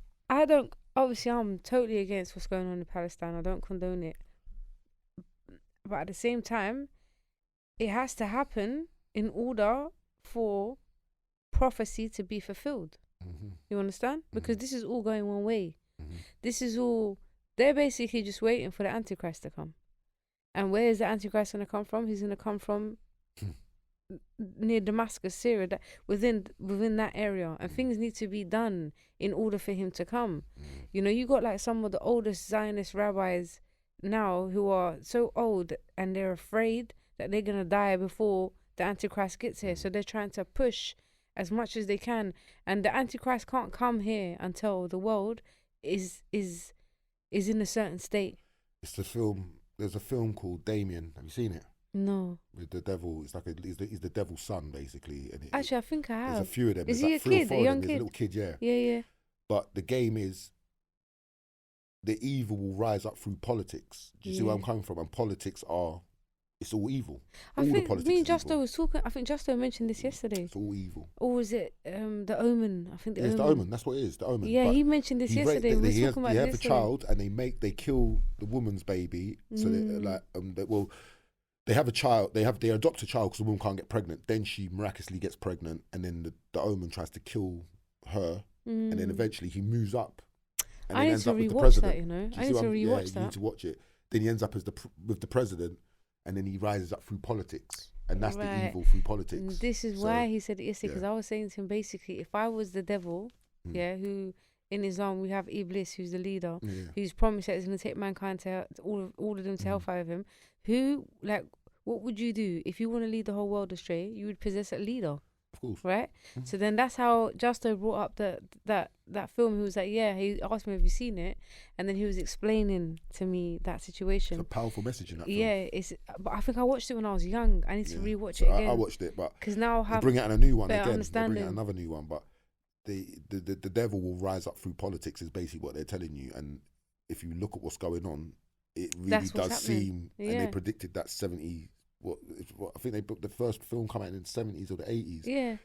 obviously I'm totally against what's going on in Palestine. I don't condone it. But at the same time, it has to happen in order for prophecy to be fulfilled. You understand? Because this is all going one way. This is all, they're basically just waiting for the Antichrist to come. And where is the Antichrist going to come from? He's going to come from near Damascus, Syria, that within that area. And things need to be done in order for him to come. You know, you got like some of the oldest Zionist rabbis now who are so old and they're afraid that they're going to die before the Antichrist gets here. So they're trying to push as much as they can. And the Antichrist can't come here until the world is in a certain state. It's the film. There's a film called Damien. Have you seen it? No. With the devil. It's like he's the devil's son, basically. And Actually, I think I have. There's a few of them. Is there's he like a 3 or kid? 4 A of young them. There's a kid? little kid, yeah. Yeah. But the game is, the evil will rise up through politics. Do you see where I'm coming from? And politics are, it's all evil. I think me and Justo was talking. I think Justo mentioned this yesterday. It's all evil. Or was it the Omen? I think the Omen. It's the Omen. That's what it is. The Omen. Yeah, but he mentioned this yesterday. We were talking about they this. have a child and they kill the woman's baby. So they have a child. They adopt a child because the woman can't get pregnant. Then she miraculously gets pregnant, and then the Omen tries to kill her, and then eventually he moves up. And I need ends to up with the rewatch president. that. You know, Do you I see need what to I'm- rewatch You that. need to watch it. then he ends up with the president, and then he rises up through politics, and that's the Right. evil through politics. And this is So, why he said it yesterday, because yeah. I was saying to him, basically, if I was the devil, who in Islam we have Iblis, who's the leader, who's promised that he's going to take mankind to all of them to hellfire with him. What would you do if you want to lead the whole world astray? You would possess a leader. Of course. Right? So then that's how Justo brought up that film. He was like, yeah, he asked me, have you seen it? And then he was explaining to me that situation. It's a powerful message in that film. Yeah, but I think I watched it when I was young. I need to rewatch it again. I watched it, but because now I have bring out a new one again. Understanding. Bring out another new one, but the devil will rise up through politics is basically what they're telling you. And if you look at what's going on, it really does seem. And they predicted that 70. What I think they put the first film come out in the 70s or the 80s. Yeah.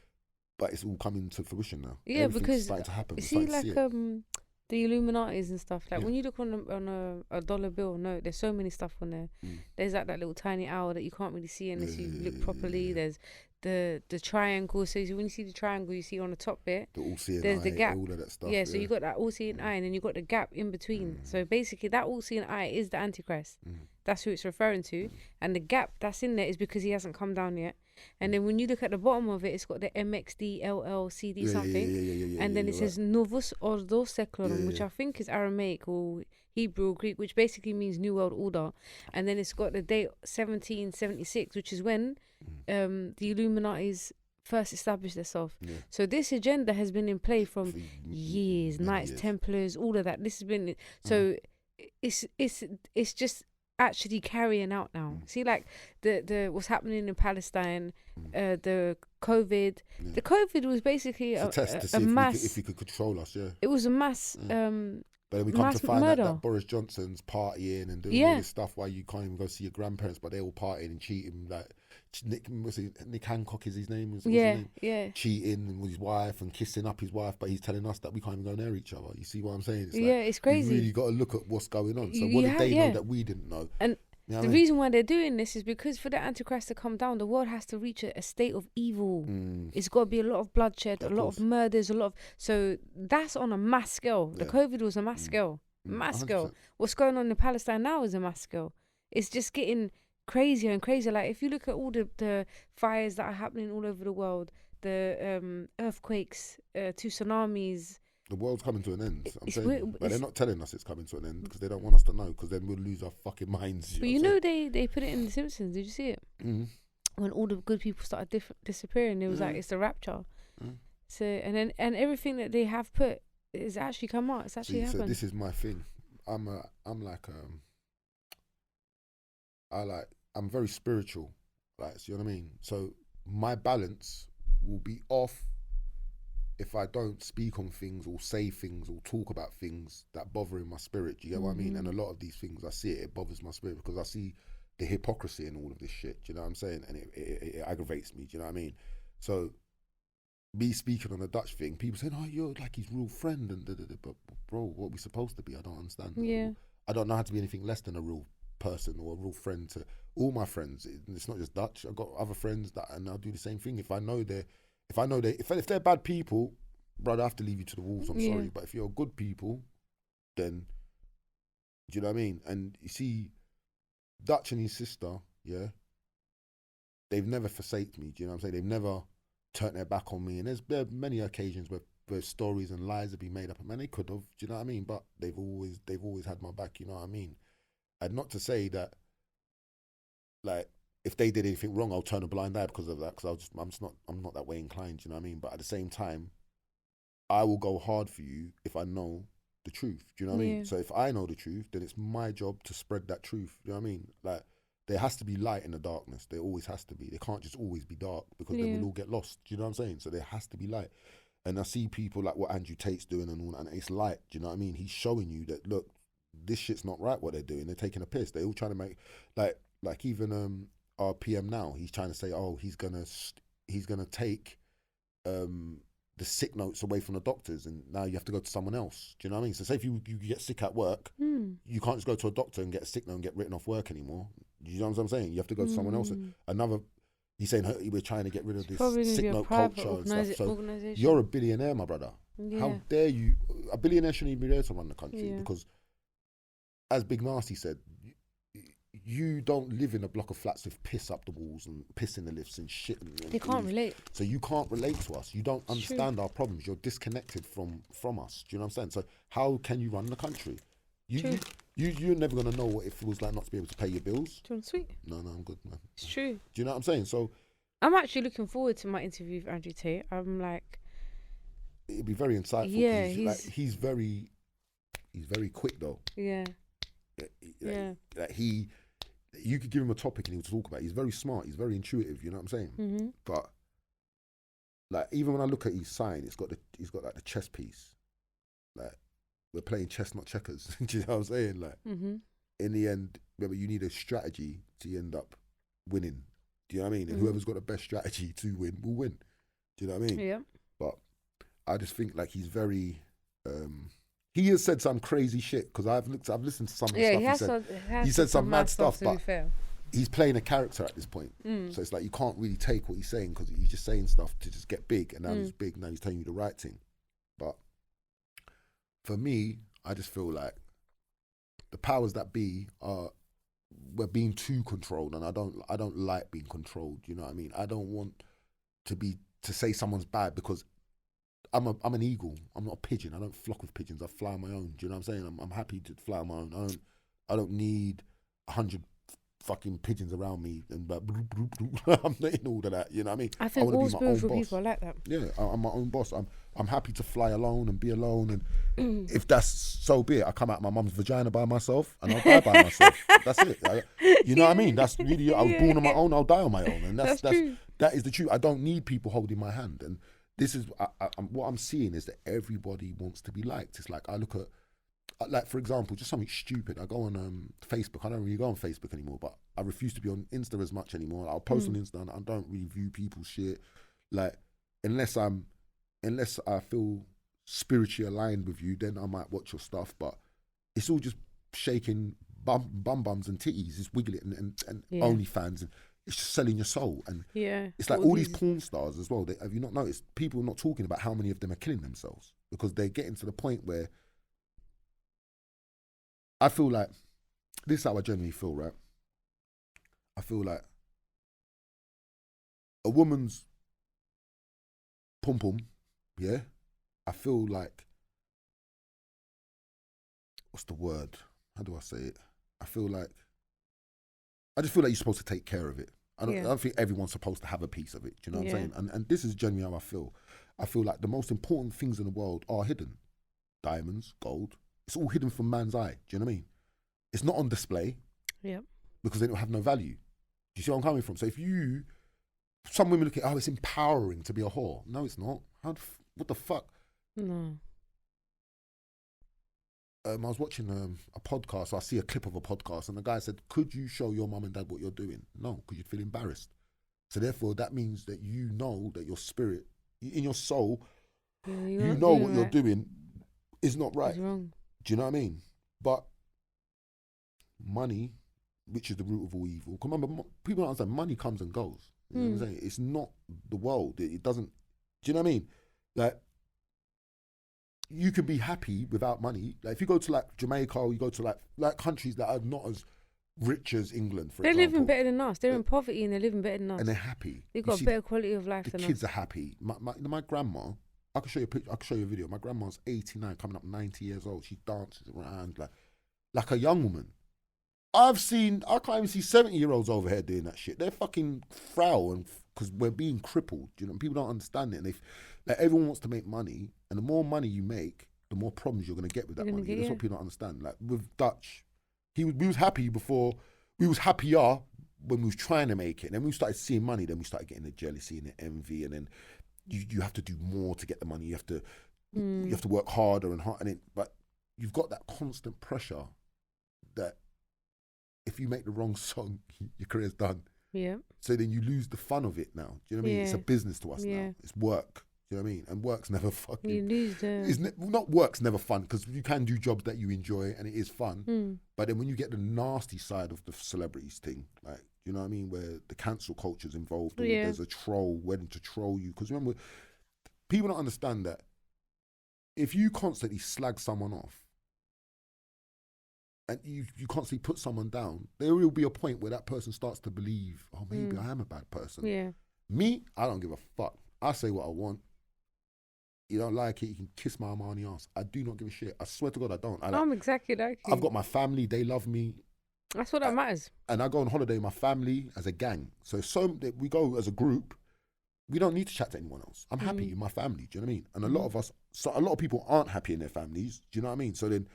But it's all coming to fruition now. Yeah, because starting to happen. See, like the Illuminatis and stuff. Like when you look on a dollar bill note, there's so many stuff on there. There's that little tiny owl that you can't really see unless you look properly. There's the triangle. So when you see the triangle, you see on the top bit. The all-seeing there's eye, the gap. all of that stuff. Yeah, so you got that all-seeing eye, and then you got the gap in between. So basically, that all-seeing eye is the Antichrist. That's who it's referring to, and the gap that's in there is because he hasn't come down yet. And then when you look at the bottom of it, it's got the MXDLLCD something, and then it says Novus Ordo Seclorum, which I think is Aramaic or Hebrew or Greek, which basically means New World Order. And then it's got the date 1776, which is when the Illuminatis first established themselves. So this agenda has been in play from years. Knights Templars, all of that. This has been so. It's just actually carrying out now. See, like the what's happening in Palestine, the COVID. The COVID was basically a test to see if you could control us. Yeah, it was a mass. But then we come to find out that Boris Johnson's partying and doing all this stuff while you can't even go see your grandparents, but they're all partying and cheating. Like Nick Hancock is his name. His name? Cheating with his wife and kissing up his wife, but he's telling us that we can't even go near each other. You see what I'm saying? It's it's crazy. You really got to look at what's going on. So what did they know that we didn't know? And you know the reason why they're doing this is because for the Antichrist to come down, the world has to reach a state of evil. It's got to be a lot of bloodshed, a lot of murders, so that's on a mass scale. The COVID was a mass scale. Mass 100%. Scale. What's going on in Palestine now is a mass scale. It's just getting crazier and crazier. Like if you look at all the fires that are happening all over the world, the earthquakes, 2 tsunamis. The world's coming to an end. But they're not telling us it's coming to an end because they don't want us to know, because then we'll lose our fucking minds. But you know they put it in The Simpsons. Did you see it? When all the good people started disappearing, it was like it's the rapture. So and everything that they have put is actually come out. It's actually happened. So this is my thing. I'm very spiritual. Like, see what I mean? So my balance will be off if I don't speak on things or say things or talk about things that bother in my spirit. Do you get what I mean? And a lot of these things, I see it bothers my spirit because I see the hypocrisy in all of this shit. Do you know what I'm saying? And it aggravates me. Do you know what I mean? So me speaking on a Dutch thing, people saying, "Oh, you're like his real friend," and but bro, what we supposed to be? I don't understand. Yeah, I don't know how to be anything less than a real person or a real friend to all my friends. It's not just Dutch. I've got other friends and I'll do the same thing. If they're bad people, brother, I have to leave you to the wolves. I'm sorry, but if you're good people, then do you know what I mean? And you see, Dutch and his sister, they've never forsaked me. Do you know what I'm saying? They've never turned their back on me. And there are many occasions where stories and lies have been made up. Man, they could have. Do you know what I mean? But they've always had my back. You know what I mean? And not to say that, like, if they did anything wrong, I'll turn a blind eye because of that. Because I'm not that way inclined. You know what I mean? But at the same time, I will go hard for you if I know the truth. Do you know what I mean? So if I know the truth, then it's my job to spread that truth. Do you know what I mean? Like, there has to be light in the darkness. There always has to be. There can't just always be dark because then we'll all get lost. Do you know what I'm saying? So there has to be light. And I see people like what Andrew Tate's doing and all that, and it's light. Do you know what I mean? He's showing you that, look, this shit's not right what they're doing. They're taking a piss. They're all trying to make, like even our PM now, he's trying to say, oh, he's gonna take the sick notes away from the doctors, and now you have to go to someone else. Do you know what I mean? So say if you get sick at work, you can't just go to a doctor and get a sick note and get written off work anymore. Do you know what I'm saying? You have to go to someone else. He's saying we're trying to get rid of this sick note culture and stuff. So you're a billionaire, my brother. Yeah. How dare you? A billionaire shouldn't even be there to run the country because, as Big Nasty said, you don't live in a block of flats with piss up the walls and piss in the lifts and shit. They can't relate. So you can't relate to us. You don't It's understand our problems. You're disconnected from us. Do you know what I'm saying? So how can you run the country? You're never gonna know what it feels like not to be able to pay your bills. Do you want sweet? No, I'm good, man. It's true. Do you know what I'm saying? So I'm actually looking forward to my interview with Andrew Tate. I'm like, it'd be very insightful. Yeah, he's very quick though. Yeah. You could give him a topic and he would talk about it. He's very smart. He's very intuitive. You know what I'm saying? Mm-hmm. But like, even when I look at his sign, he's got like the chess piece. Like, we're playing chess, not checkers. Do you know what I'm saying? Like, in the end, remember, you need a strategy to end up winning. Do you know what I mean? And whoever's got the best strategy to win will win. Do you know what I mean? Yeah. But I just think like he's very. He has said some crazy shit because I've listened to some of the stuff he said some mad stuff, but he's playing a character at this point. So it's like you can't really take what he's saying because he's just saying stuff to just get big, and now he's big. Now he's telling you the right thing. But for me, I just feel like the powers that be we're being too controlled, and I don't like being controlled. You know what I mean? I don't want to say someone's bad because I'm an eagle. I'm not a pigeon. I don't flock with pigeons. I fly on my own. Do you know what I'm saying? I'm happy to fly on my own. I don't need 100 fucking pigeons around me and I'm not in all of that. You know what I mean? I think all spiritual boss. people are like that. Yeah, I'm my own boss. I'm happy to fly alone and be alone, and if that's so be it. I come out my mum's vagina by myself and I'll die by myself. That's it. You know what I mean? That's really. I was born on my own. I'll die on my own, and that is the truth. I don't need people holding my hand, and this is what I'm seeing is that everybody wants to be liked. It's like I look at, like, for example, just something stupid. I go on Facebook. I don't really go on Facebook anymore, but I refuse to be on Insta as much anymore. I'll post on Insta and I don't really view people's shit. Like, unless I feel spiritually aligned with you, then I might watch your stuff. But it's all just shaking bums and titties, just wiggling and OnlyFans, and it's just selling your soul. And it's like all these porn stars as well. Have you not noticed? People are not talking about how many of them are killing themselves because they're getting to the point where I feel like this is how I genuinely feel, right? I feel like a woman's pum pum, yeah. I feel like, what's the word? How do I say it? I just feel like you're supposed to take care of it. I don't think everyone's supposed to have a piece of it. Do you know what I'm saying? And this is genuinely how I feel. I feel like the most important things in the world are hidden. Diamonds, gold. It's all hidden from man's eye. Do you know what I mean? It's not on display. Yeah. Because they don't have no value. Do you see where I'm coming from? So some women look at, it's empowering to be a whore. No, it's not. What the fuck? No. I was watching a podcast. So I see a clip of a podcast, and the guy said, "Could you show your mum and dad what you're doing?" No, because you'd feel embarrassed. So therefore, that means that you know that your spirit, in your soul, you know what you're doing is not right. It's wrong. Do you know what I mean? But money, which is the root of all evil. Because remember, people don't understand. Money comes and goes. You know what I'm saying? It's not the world. It doesn't. Do you know what I mean? Like, you can be happy without money. Like, if you go to like Jamaica, or you go to like countries that are not as rich as England, for example. They're living better than us. They're in poverty and they're living better than us. And they're happy. They've got a better quality of life than us. The kids are happy. My grandma, I can show you a picture. I can show you a video. My grandma's 89, coming up 90 years old. She dances around like a young woman. I can't even see 70-year-olds over here doing that shit. They're fucking frail, and because we're being crippled. You know, people don't understand it. And everyone wants to make money, and the more money you make, the more problems you're going to get with that money. That's what people don't understand. Like with Dutch, we was happy before. We was happier when we was trying to make it. And then we started seeing money. Then we started getting the jealousy and the envy, and then you have to do more to get the money. You have to work harder and harder. But you've got that constant pressure that if you make the wrong song, your career's done. Yeah. So then you lose the fun of it now. Do you know what I mean? It's a business to us now. It's work. Do you know what I mean? And work's never fucking. You lose the. Not work's never fun, because you can do jobs that you enjoy and it is fun. But then when you get the nasty side of the celebrities thing, like, you know what I mean, where the cancel culture's involved, or there's a troll waiting to troll you. Because remember, people don't understand that if you constantly slag someone off, and you constantly put someone down, there will be a point where that person starts to believe, oh, maybe I am a bad person. Yeah. Me, I don't give a fuck. I say what I want. You don't like it, you can kiss my arm on the ass. I do not give a shit. I swear to God, I don't. I'm exactly like you. I've got my family, they love me. That's what that matters. And I go on holiday with my family as a gang. So we go as a group, we don't need to chat to anyone else. I'm happy in my family, do you know what I mean? And a lot of people aren't happy in their families, do you know what I mean? So then,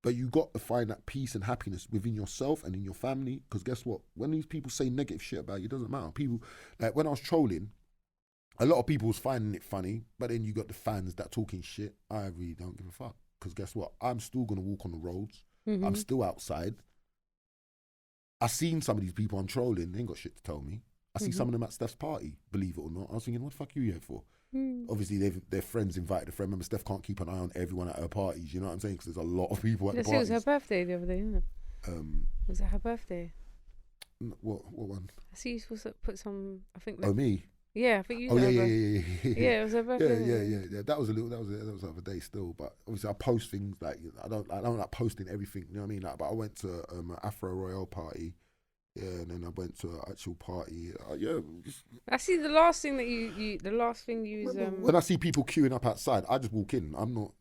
but you got to find that peace and happiness within yourself and in your family, because guess what? When these people say negative shit about you, it doesn't matter. People, like when I was trolling, a lot of people was finding it funny, but then you got the fans that talking shit. I really don't give a fuck, because guess what? I'm still going to walk on the roads. I'm still outside. I seen some of these people I'm trolling, they ain't got shit to tell me. I see some of them at Steph's party, believe it or not. I was thinking, what the fuck are you here for? Obviously, their friends invited a friend. Remember, Steph can't keep an eye on everyone at her parties, you know what I'm saying? Because there's a lot of people at the parties. It was her birthday the other day, isn't it? Was it her birthday? What one? I see you supposed to put some, I think. Oh, me? Yeah, I think you. Oh, yeah. Yeah, it was her birthday. Yeah. That was the other day still. But obviously, I post things like, I don't like posting everything, you know what I mean? Like, but I went to an Afro Royale party. Yeah, and then I went to an actual party. I see the last thing that you when I see people queuing up outside, I just walk in. I'm not,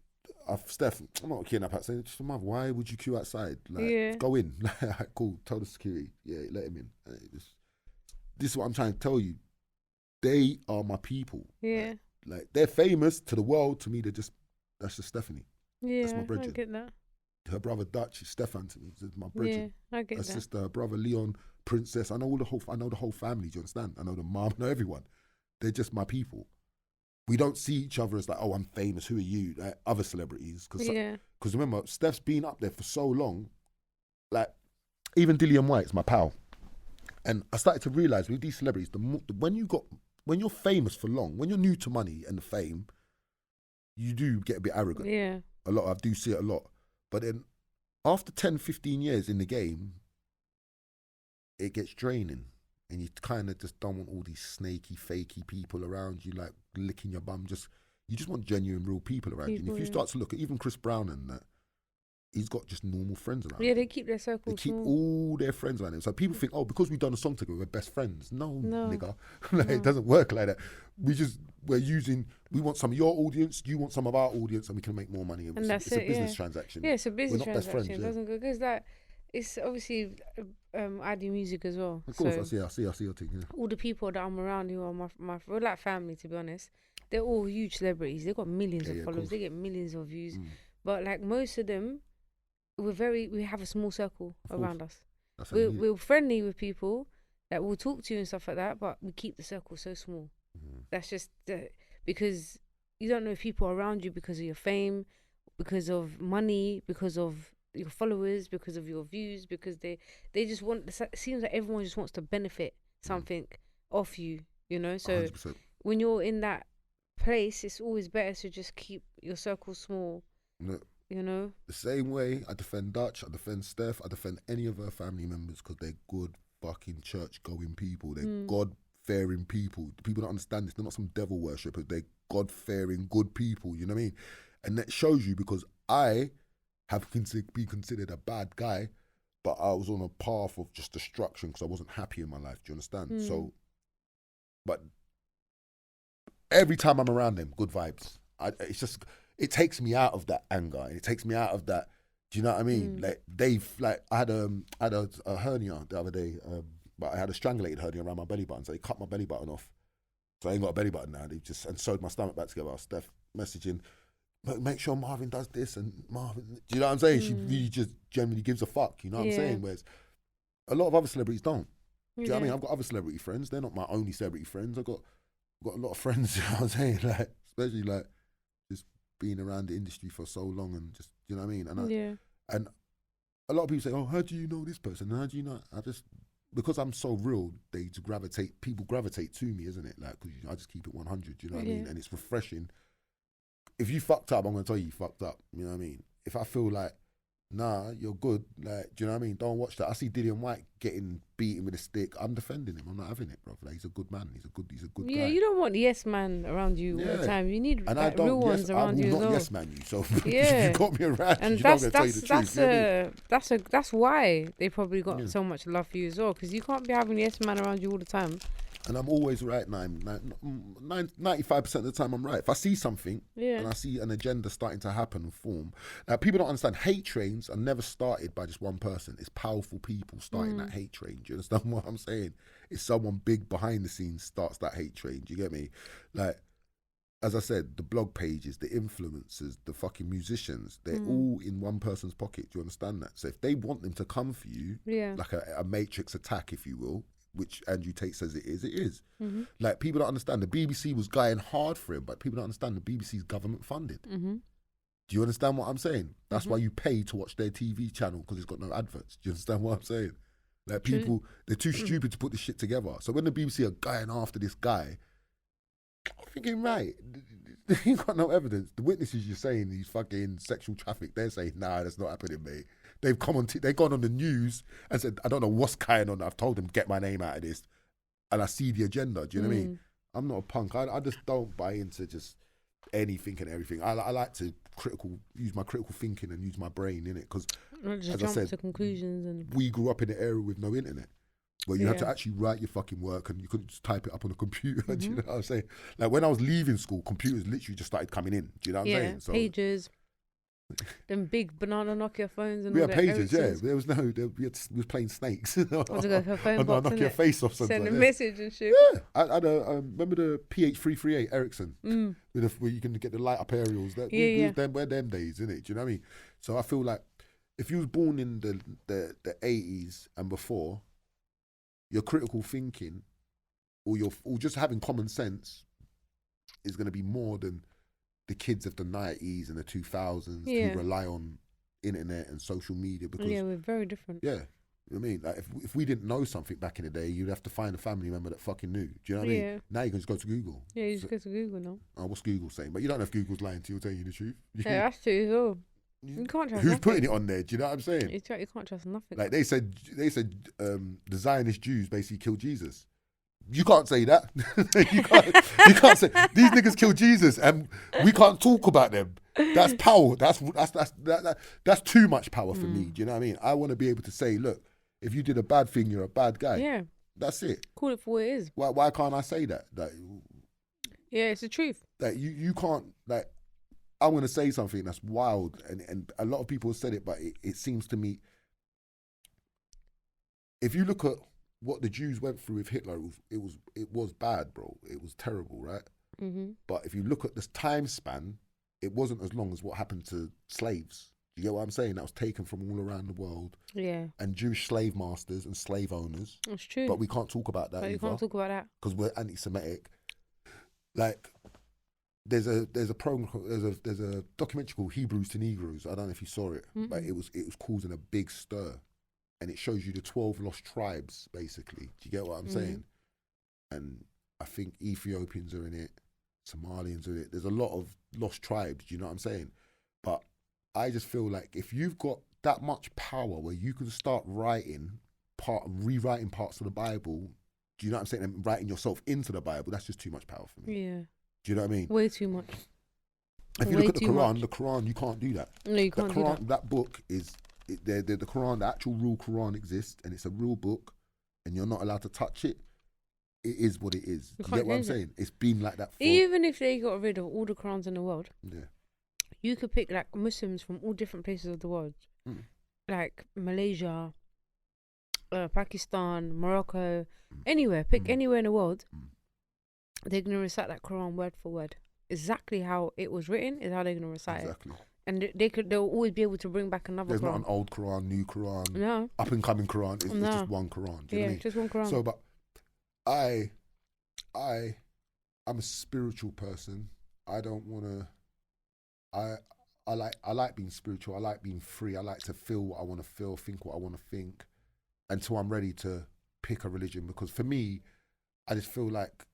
Steph, I'm not queuing up outside. Just, Marv, why would you queue outside? Like, go in. Like, cool, tell the security. Yeah, let him in. This is what I'm trying to tell you. They are my people. Yeah. Like they're famous to the world. To me, that's just Stephanie. Yeah, that's my brethren. I get that. Her brother Dutch is Stefan to me. It's my brethren. Yeah, I get her that. Sister, her brother Leon, Princess. I know the whole family. Do you understand? I know the mom. I know everyone. They're just my people. We don't see each other as like, oh, I'm famous. Who are you? Like other celebrities. Because remember, Steph's been up there for so long. Like even Dillian White's my pal, and I started to realize with these celebrities, when you're famous for long, when you're new to money and the fame, you do get a bit arrogant. Yeah. I do see it a lot. But then after 10, 15 years in the game, it gets draining. And you kind of just don't want all these snaky, fakey people around you, like licking your bum. You just want genuine, real people around you. And if you start to look at even Chris Brown and that, he's got just normal friends around him. They keep their circle. They keep all their friends around him. So people think, oh, because we've done a song together, we're best friends. No. Nigga. Like, it doesn't work like that. We want some of your audience, you want some of our audience, and we can make more money. And it's a business transaction. Yeah, it's a business transaction. Best friends, it doesn't go because it's obviously I do music as well. Of course, I see your thing. Yeah. All the people that I'm around who are my we're like family, to be honest. They're all huge celebrities. They've got millions of followers. They get millions of views. But like most of them, we have a small circle around us. We're friendly with people that will talk to you and stuff like that, but we keep the circle so small. That's just because you don't know if people are around you because of your fame, because of money, because of your followers, because of your views, because they just want. It seems like everyone just wants to benefit something off you, you know. So 100%. When you're in that place, it's always better to just keep your circle small. No. You know, the same way I defend Dutch, I defend Steph, I defend any of her family members because they're good fucking church-going people. They're God-fearing people. People don't understand this. They're not some devil worshippers. They're God-fearing good people. You know what I mean? And that shows you because I have been considered a bad guy, but I was on a path of just destruction because I wasn't happy in my life. Do you understand? So, but every time I'm around them, good vibes. It takes me out of that anger and it takes me out of that. Do you know what I mean? I had a hernia the other day, but I had a strangulated hernia around my belly button, so they cut my belly button off. So I ain't got a belly button now. They just and sewed my stomach back together. Steph messaging, make sure Marvin does this and Marvin. Do you know what I'm saying? She really just generally gives a fuck. You know what I'm saying? Whereas a lot of other celebrities don't. Do you know what I mean? I've got other celebrity friends. They're not my only celebrity friends. I've got a lot of friends. You know what I'm saying? Like especially like just being around the industry for so long and just, you know what I mean? And and a lot of people say, oh, how do you know this person? How do you know? Because I'm so real, people gravitate to me, isn't it? Like, cause I just keep it 100, you know what I mean? And it's refreshing. If you fucked up, I'm going to tell you fucked up, you know what I mean? If I feel like nah, you're good. Like, do you know what I mean? Don't watch that. I see Dillian White getting beaten with a stick. I'm defending him. I'm not having it, bro. Like, he's a good man. He's a good Yeah, guy. you don't want yes man around you all the time. You need And like real ones I around will you as not well. yes man you. So if Yeah, you got me around, and you know I'm gonna tell you the truth. that's why they probably got Yeah. so much love for you as well, because you can't be having yes man around you all the time. And I'm always right. 95% of the time, I'm right. If I see something and I see an agenda starting to happen and form, now people don't understand. Hate trains are never started by just one person. It's powerful people starting that hate train. Do you understand what I'm saying? It's someone big behind the scenes starts that hate train. Do you get me? Like, as I said, the blog pages, the influencers, the fucking musicians, they're all in one person's pocket. Do you understand that? So if they want them to come for you, like a matrix attack, if you will, which Andrew Tate says it is. Like, people don't understand. The BBC was going hard for him, but people don't understand the BBC's government funded. Do you understand what I'm saying? That's why you pay to watch their TV channel, because it's got no adverts. Do you understand what I'm saying? Like, people, they're too stupid to put this shit together. So when the BBC are going after this guy, I'm thinking, right, you got no evidence. The witnesses you're saying he's fucking sexual traffic, they're saying, nah, that's not happening, mate. They've come on, they've gone on the news and said, I don't know what's going on. I've told them, get my name out of this. And I see the agenda. Do you know what I mean? I'm not a punk. I just don't buy into just anything and everything. I like to use my critical thinking and use my brain in it. Because, as I said, to conclusions and we grew up in an era with no internet, where you had to actually write your fucking work and you couldn't just type it up on a computer. Do you know what I'm saying? Like, when I was leaving school, computers literally just started coming in. Do you know what I'm saying? So, pages. Them big banana Nokia phones and we all had that. pages, There was we was playing snakes. I was going to phone and box, knock your face off sometimes. send a message and shit. Yeah, I had remember the PH338 Ericsson where you can get the light up aerials. We're them days, isn't it? Do you know what I mean? So I feel like if you was born in the 80s and before, your critical thinking or just having common sense is going to be more than the kids of the 90s and the 2000s who rely on internet and social media, because we're very different. Yeah, I mean, like, if we didn't know something back in the day, you'd have to find a family member that fucking knew. Do you know what I mean? Now you can just go to Google. Yeah, you just go to Google now. Oh, what's Google saying? But you don't know if Google's lying to you or telling you the truth. Yeah, that's true as well. You can't trust Who's nothing. putting it on there? Do you know what I'm saying? You can't trust nothing. Like, they said the Zionist Jews basically killed Jesus. You can't say that. you can't say these niggas killed Jesus and we can't talk about them. That's power. That's too much power for me. Do you know what I mean? I want to be able to say, look, if you did a bad thing, you're a bad guy. Yeah. That's it. Call it for what it is. Why can't I say that? Like, yeah, it's the truth. Like, you can't, like, I'm going to say something that's wild, and a lot of people have said it, but it seems to me, if you look at what the Jews went through with Hitler, it was bad, bro. It was terrible, right? But if you look at this time span, it wasn't as long as what happened to slaves. Do you get what I'm saying? That was taken from all around the world. Yeah. And Jewish slave masters and slave owners. That's true. But we can't talk about that. But you can't talk about that because we're anti-Semitic. Like, there's a program, there's a documentary called Hebrews to Negroes. I don't know if you saw it, but it was causing a big stir. And it shows you the 12 lost tribes, basically. Do you get what I'm saying? And I think Ethiopians are in it, Somalians are in it. There's a lot of lost tribes, do you know what I'm saying? But I just feel like if you've got that much power where you can start rewriting parts of the Bible, do you know what I'm saying? And writing yourself into the Bible, that's just too much power for me. Yeah. Do you know what I mean? Way too much. If you look at the Quran, you can't do that. No, you can't do that. That book is... the Quran, the actual real Quran exists, and it's a real book, and you're not allowed to touch it. It is what it is. Do you get what I'm saying? It's been like that for... Even if they got rid of all the Qurans in the world, you could pick like Muslims from all different places of the world, like Malaysia, Pakistan, Morocco, anywhere. Pick anywhere in the world. They're going to recite that Quran word for word. Exactly how it was written is how they're going to recite it. And they'll always be able to bring back another Quran. There's not an old Quran, new Quran, no. up and coming Quran. It's just one Quran. Do you know what I mean? Just one Quran. So, but I'm a spiritual person. I don't want to. I like being spiritual. I like being free. I like to feel what I want to feel, think what I want to think, until I'm ready to pick a religion. Because for me, I just feel like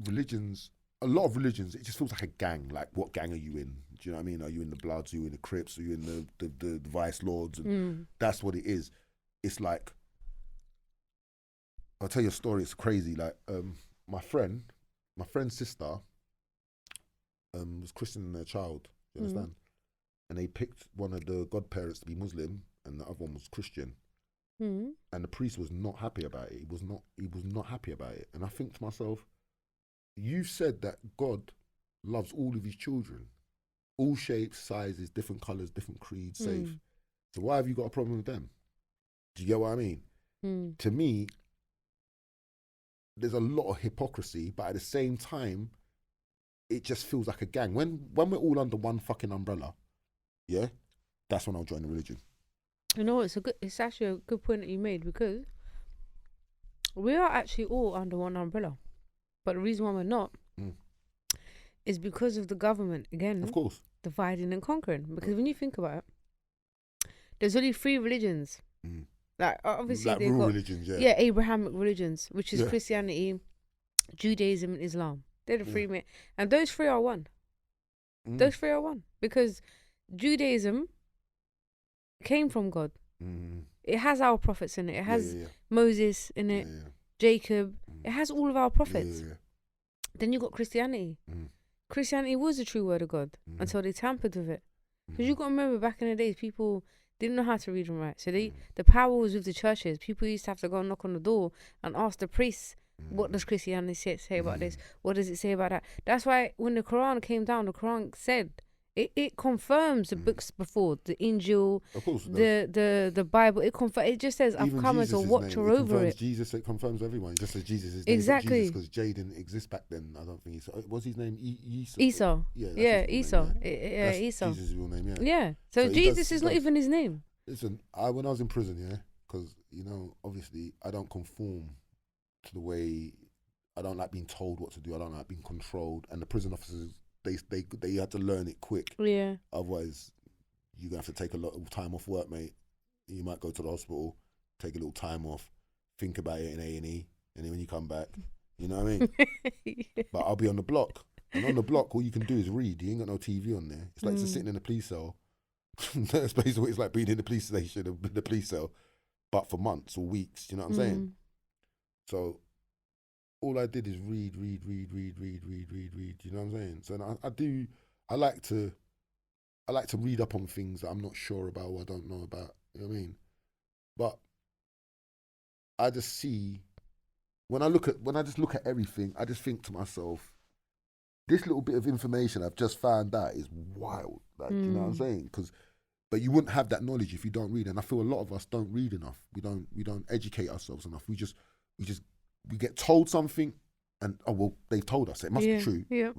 religions a lot of religions, it just feels like a gang. Like, what gang are you in? Do you know what I mean? Are you in the Bloods? Are you in the Crips? Are you in the Vice Lords? And that's what it is. It's like, I'll tell you a story. It's crazy. Like, my friend's sister was christening their child. You understand? And they picked one of the godparents to be Muslim, and the other one was Christian. And the priest was not happy about it. He was not happy about it. And I think to myself, you said that God loves all of his children, all shapes, sizes, different colours, different creeds, safe. So why have you got a problem with them? Do you get what I mean? To me, there's a lot of hypocrisy, but at the same time, it just feels like a gang. When we're all under one fucking umbrella, yeah, that's when I'll join the religion. You know, it's actually a good point that you made, because we are actually all under one umbrella. But the reason why we're not is because of the government, again, of course, dividing and conquering. Because when you think about it, there's only 3 religions. Like, obviously, like they've real got religions, yeah, Abrahamic religions, which is Christianity, Judaism, and Islam. They're the 3 main, and those 3 are one. Those 3 are one, because Judaism came from God. It has our prophets in it. It has Moses in it, Jacob. It has all of our prophets. Then you got Christianity. Christianity was the true word of God until they tampered with it. Because you got to remember, back in the days, people didn't know how to read and write. So the power was with the churches. People used to have to go and knock on the door and ask the priests, what does Christianity say about this? What does it say about that? That's why when the Quran came down, the Quran said, it confirms the books before, the Injil, of course, the Bible. It just says, I've come as a watcher over it. Jesus, it confirms everyone. It just says Jesus is exactly, because Jay didn't exist back then. I don't think he's. What's his name? Esau. Yeah, Esau. That's Esau. Jesus' real name. Yeah. So Jesus is not even his name. Listen, when I was in prison, because obviously I don't conform to the way. I don't like being told what to do. I don't like being controlled. And the prison officers, they had to learn it quick. Yeah. Otherwise, you're gonna have to take a lot of time off work, mate. You might go to the hospital, take a little time off, think about it in A&E, and then when you come back, you know what I mean? But I'll be on the block. And on the block, all you can do is read. You ain't got no TV on there. It's like just sitting in a police cell. That's basically what it's like, being in the police station, in the police cell, but for months or weeks. You know what I'm saying? So all I did is read. You know what I'm saying? So I like to read up on things that I'm not sure about or I don't know about. You know what I mean? But I just see, when I just look at everything, I just think to myself, this little bit of information I've just found out is wild. Like, you know what I'm saying? But you wouldn't have that knowledge if you don't read. And I feel a lot of us don't read enough. We don't educate ourselves enough. We get told something, and they've told us it must be true. Yeah.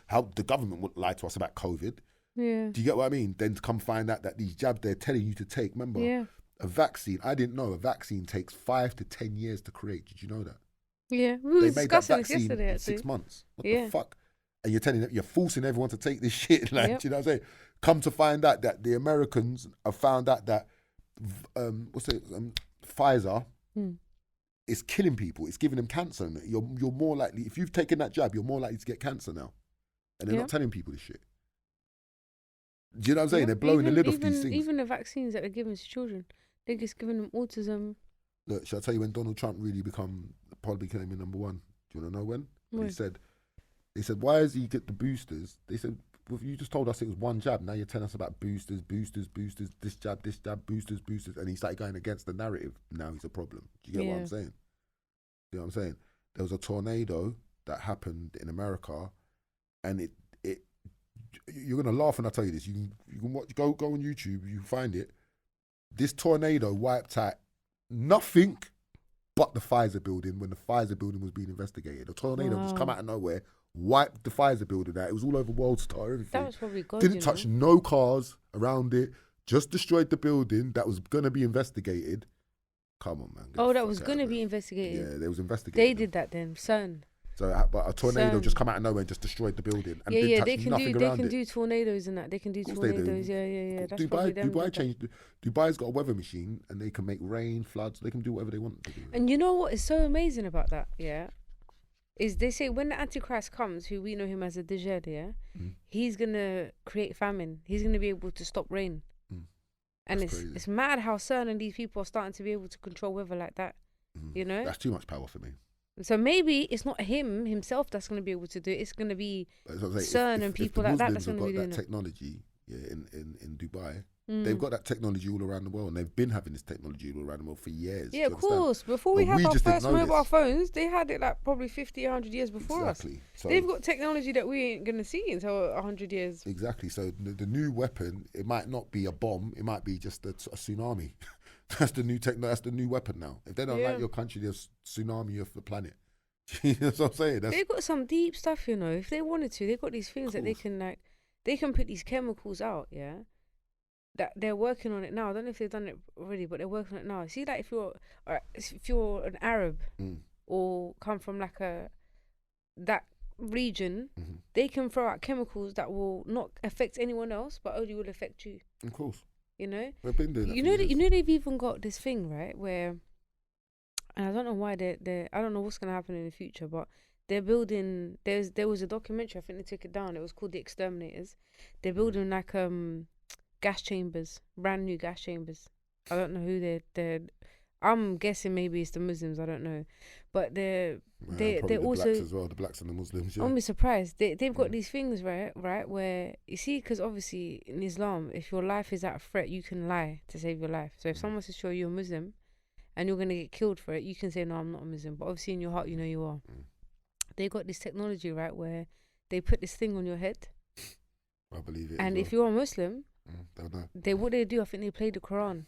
How the government would lie to us about COVID. Yeah. Do you get what I mean? Then to come find out that these jabs they're telling you to take. Remember, a vaccine. I didn't know a vaccine takes 5 to 10 years to create. Did you know that? Yeah, we were discussing this yesterday. In 6 months. What the fuck? And you're forcing everyone to take this shit. Like, do you know what I'm saying? Come to find out that the Americans have found out that Pfizer is killing people. It's giving them cancer. You're more likely, if you've taken that jab, you're more likely to get cancer now. And they're not telling people this shit. Do you know what I'm saying? They're blowing the lid off these things. Even the vaccines that they're giving to children, they're just giving them autism. Look, shall I tell you when Donald Trump really probably became number one? Do you want to know when? When they said, why does he get the boosters? They said, well, you just told us it was one jab. Now you're telling us about boosters, this jab, boosters. And he started going against the narrative. Now he's a problem. Do you get what I'm saying? You know what I'm saying? There was a tornado that happened in America, and you're going to laugh when I tell you this. You can watch, go on YouTube, you find it. This tornado wiped out nothing but the Pfizer building when the Pfizer building was being investigated. A tornado just come out of nowhere, wiped the Pfizer building out. It was all over World Star, everything. That was probably God. Didn't touch no cars around it, just destroyed the building that was going to be investigated. Come on, man. That was going to be investigated? Yeah, they was investigated. They did that then, son. So, but a tornado just come out of nowhere and just destroyed the building. And didn't touch nothing around it. They can do tornadoes and that. They can do tornadoes. Yeah. That's Dubai's got a weather machine and they can make rain, floods. They can do whatever they want to do. And you know what is so amazing about that? Yeah, is they say when the Antichrist comes, who we know him as a Dajjal, yeah, he's gonna create famine. He's gonna be able to stop rain. And it's mad how certain these people are starting to be able to control weather like that. You know? That's too much power for me. So maybe it's not himself that's going to be able to do it. It's going to be certain people like that that's going to be doing that technology, in Dubai, they've got that technology all around the world, and they've been having this technology all around the world for years. Yeah, of course. Before we had our first mobile phones, they had it like probably 50, 100 years before us. So they've got technology that we ain't going to see until 100 years. Exactly. So the new weapon, it might not be a bomb. It might be just a tsunami. That's the new that's the new weapon now. If they don't like your country, there's tsunami of the planet. You know what I'm saying? They've got some deep stuff, you know. If they wanted to, they've got these things that they can put these chemicals out, yeah. That they're working on it now. I don't know if they've done it already, but they're working on it now. See, like if you're an Arab or come from like that region, they can throw out chemicals that will not affect anyone else, but only will affect you. Of course. You know, we've been doing that. You know they've even got this thing, right, where, and I don't know why they're I don't know what's gonna happen in the future, but they're building. There was a documentary. I think they took it down. It was called The Exterminators. They're building like gas chambers, brand new gas chambers. I don't know who they're. I'm guessing maybe it's the Muslims. I don't know, but they're also blacks as well. The blacks and the Muslims. Yeah. I'm surprised they've got these things right where you see, because obviously in Islam, if your life is at threat, you can lie to save your life. So if someone says to you you're a Muslim and you're gonna get killed for it, you can say no, I'm not a Muslim. But obviously in your heart you know you are. They got this technology right where they put this thing on your head. I believe it. And if you're a Muslim, what they do, I think they play the Quran.